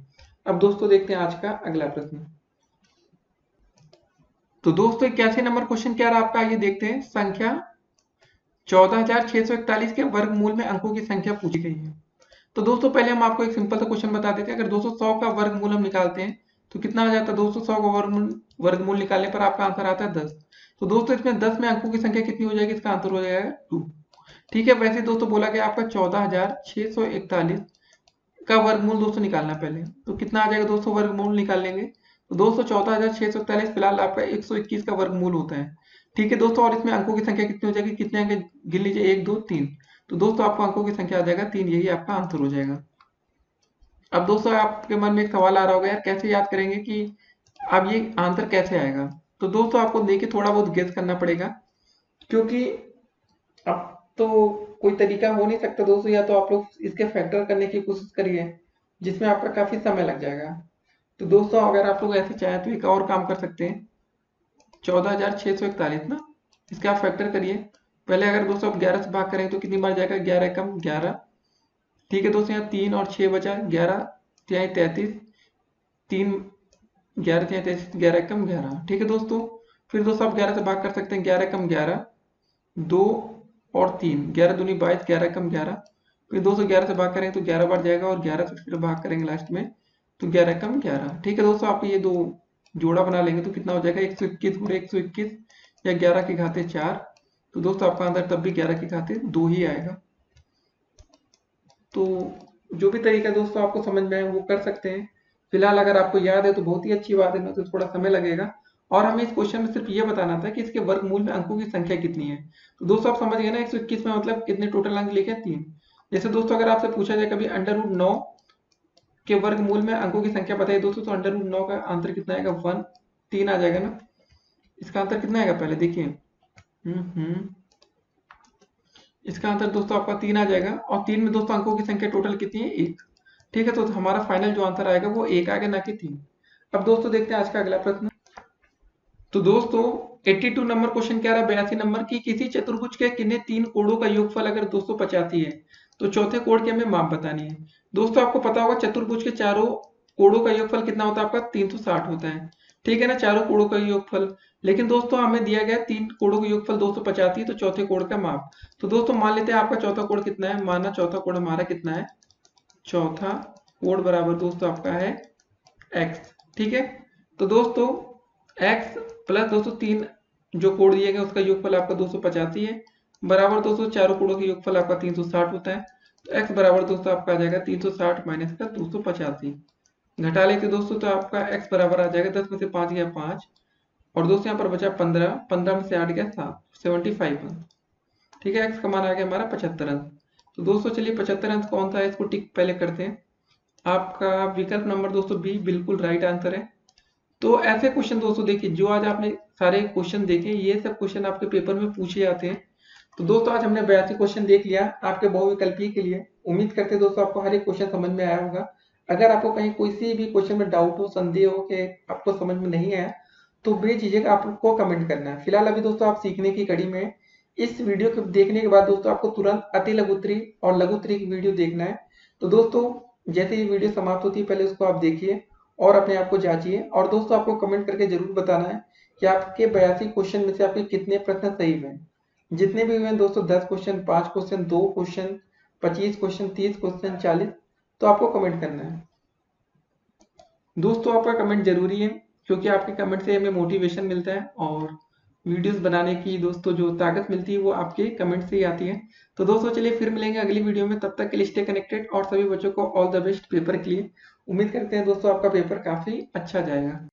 अब दोस्तों देखते हैं आज का अगला प्रश्न। तो दोस्तों 81 नंबर क्वेश्चन क्या रहा आपका, ये देखते हैं। संख्या 14,641 के वर्गमूल में अंकों की संख्या पूछी गई है। तो दोस्तों पहले हम आपको एक सिंपल सा क्वेश्चन बता देते हैं। अगर दोस्तों 100 का वर्गमूल हम निकालते हैं तो कितना आ जाता है दोस्तों, 100 का वर्गमूल निकालने पर आपका आंसर आता है 10। तो दोस्तों इसमें 10 में अंकों की संख्या कितनी हो जाएगी, इसका आंसर हो जाएगा 2। ठीक है, वैसे दोस्तों बोला गया आपका 14,641 का वर्गमूल दोस्तों निकालना पहले, तो कितना आ जाएगा दोस्तों, वर्गमूल निकाल लेंगे तो दोस्तों 14,641 फिलहाल आपका 121 का वर्गमूल होता है। ठीक है दोस्तों, और इसमें अंकों की संख्या कितनी हो जाएगी, कितने अंक गिन लीजिए, 1 2 3। तो दोस्तों आपको अंकों की संख्या आ जाएगा 3, यही आपका आंसर हो जाएगा। अब दोस्तों आपके मन में एक सवाल आ रहा होगा, यार कैसे याद करेंगे कि अब ये आंसर कैसे आएगा। तो दोस्तों आपको देखिए थोड़ा बहुत गेस करना पड़ेगा, क्योंकि अब तो कोई तरीका हो नहीं सकता दोस्तों, या तो आप लोग इसके फैक्टर करने की कोशिश करिए जिसमें आपका काफी समय लग जाएगा। तो दोस्तों अगर आप लोग ऐसे चाहें तो एक और काम कर सकते हैं, 14,641 ना, इसके आप फैक्टर करिए। पहले अगर दोस्तों आप 11 से भाग करें तो कितनी बार जाएगा, 11 एकम 11। ठीक है दोस्तों, यहाँ 3 और 6 बचा, 11 तिहाई 33, 3 11 तिहाई 33, 11 एकम 11। ठीक है दोस्तों, फिर दोस्तों आप 11 से भाग कर सकते हैं, 11 एकम 11, 2 और 3, 11 दूनी 22, 11 एकम 11। फिर दोस्तों 11 से भाग करेंगे तो 11 बार जाएगा और 11 से फिर भाग करेंगे लास्ट में तो 11 एकम 11। ठीक है दोस्तों, आप ये दो जोड़ा बना लेंगे तो कितना हो जाएगा, 121 गुणे 121 या 11 की घाते 4। तो दोस्तों आपका आंसर तब भी 11 की घाते 2 ही आएगा। तो जो भी तरीका दोस्तों आपको समझ में आए वो कर सकते हैं। फिलहाल अगर आपको याद है तो बहुत ही अच्छी बात है, ना तो थोड़ा समय लगेगा। और हमें इस क्वेश्चन में सिर्फ ये बताना था कि इसके वर्गमूल में अंकों की संख्या कितनी है। तो दोस्तों आप समझ गए ना, 121 में मतलब कितने टोटल अंक लिखे, 3। जैसे दोस्तों अगर आपसे पूछा जाए कभी √9 के वर्गमूल में अंकों की संख्या बताइए दोस्तों, तो √9 का आंसर कितना आएगा, 1, 3 आ जाएगा ना। इसका आंसर कितना आएगा पहले देखिए। इसका आंसर दोस्तों आपका 3 आ जाएगा, और 3 में दोस्तों अंकों की संख्या टोटल कितनी है, 1। ठीक है, तो हमारा फाइनल जो आंसर आएगा वो 1 आएगा, ना कि 3। अब दोस्तों देखते हैं आज का अगला प्रश्न। तो दोस्तों 82 नंबर क्वेश्चन कह रहा है 82 नंबर की किसी चतुर्भुज के किन्हीं 3 कोणों का योगफल अगर 285 है तो चौथे कोण की हमें माप बतानी है। दोस्तों आपको पता होगा चतुर्भुज के चारों कोणों का योगफल कितना होता है आपका 360 होता है, ठीक है ना, चारों कोणों का योगफल। लेकिन दोस्तों हमें दिया गया 3 कोणों का योगफल 285, तो चौथे कोण का माप। तो दोस्तों मान लेते हैं आपका चौथा कोण कितना है, माना चौथा कोण हमारा कितना है, चौथा कोण बराबर दोस्तों आपका है x। ठीक है, तो दोस्तों x प्लस दोस्तों 3 जो कोण दिए गए उसका योगफल आपका 285 है, बराबर दोस्तों चारों कोणों का योगफल आपका 360 होता है। तो x बराबर दोस्तों आपका आ जाएगा 360 माइनस का 285, घटा लेते दोस्तों तो आपका x बराबर आ जाएगा 10 में से 5 गया 5, और दोस्तों यहाँ पर बचा 15, 15 में से 8 गया 7, 75 अंक। ठीक है, x का मान आ गया हमारा 75 अंक। तो दोस्तों चलिए 75 अंक कौन सा है इसको टिक पहले करते हैं। आपका विकल्प नंबर दोस्तों बी बिल्कुल राइट आंसर है। तो ऐसे क्वेश्चन दोस्तों देखिए जो आज आपने सारे क्वेश्चन देखे, ये सब क्वेश्चन आपके पेपर में पूछे जाते हैं। तो दोस्तों आज हमने 82 क्वेश्चन देख लिया आपके बहुविकल्पीय के लिए। उम्मीद करते हैं दोस्तों आपको हर एक क्वेश्चन समझ में आया होगा। अगर आपको कहीं कोई सी भी क्वेश्चन में डाउट हो, संदेह हो कि आपको समझ में नहीं आया, तो बेझिझक आपको कमेंट करना है। फिलहाल अभी दोस्तों आप सीखने की कड़ी में, इस वीडियो को देखने के बाद दोस्तों आपको तुरंत अति लघुत्तरी और लघुत्तरी की वीडियो देखना है। तो दोस्तों जैसे ही वीडियो समाप्त होती है पहले उसको आप देखिए और अपने आप को जांचिए, और दोस्तों आपको कमेंट करके जरूर बताना है कि आपके 82 क्वेश्चन में से आपके कितने प्रश्न सही हुए। जितने भी हुए दोस्तों 10 question, 5 question, 2 question, 25 question, 30 question, 40, तो आपको कमेंट करना है। दोस्तों आपका कमेंट जरूरी है क्योंकि आपके कमेंट से हमें मोटिवेशन मिलता है, और वीडियोस बनाने की दोस्तों जो ताकत मिलती है वो आपके कमेंट से ही आती है। तो दोस्तों चलिए फिर मिलेंगे अगली वीडियो में, तब तक के लिए स्टे कनेक्टेड, और सभी बच्चों को ऑल द बेस्ट पेपर के लिए। उम्मीद करते हैं दोस्तों आपका पेपर काफी अच्छा जाएगा।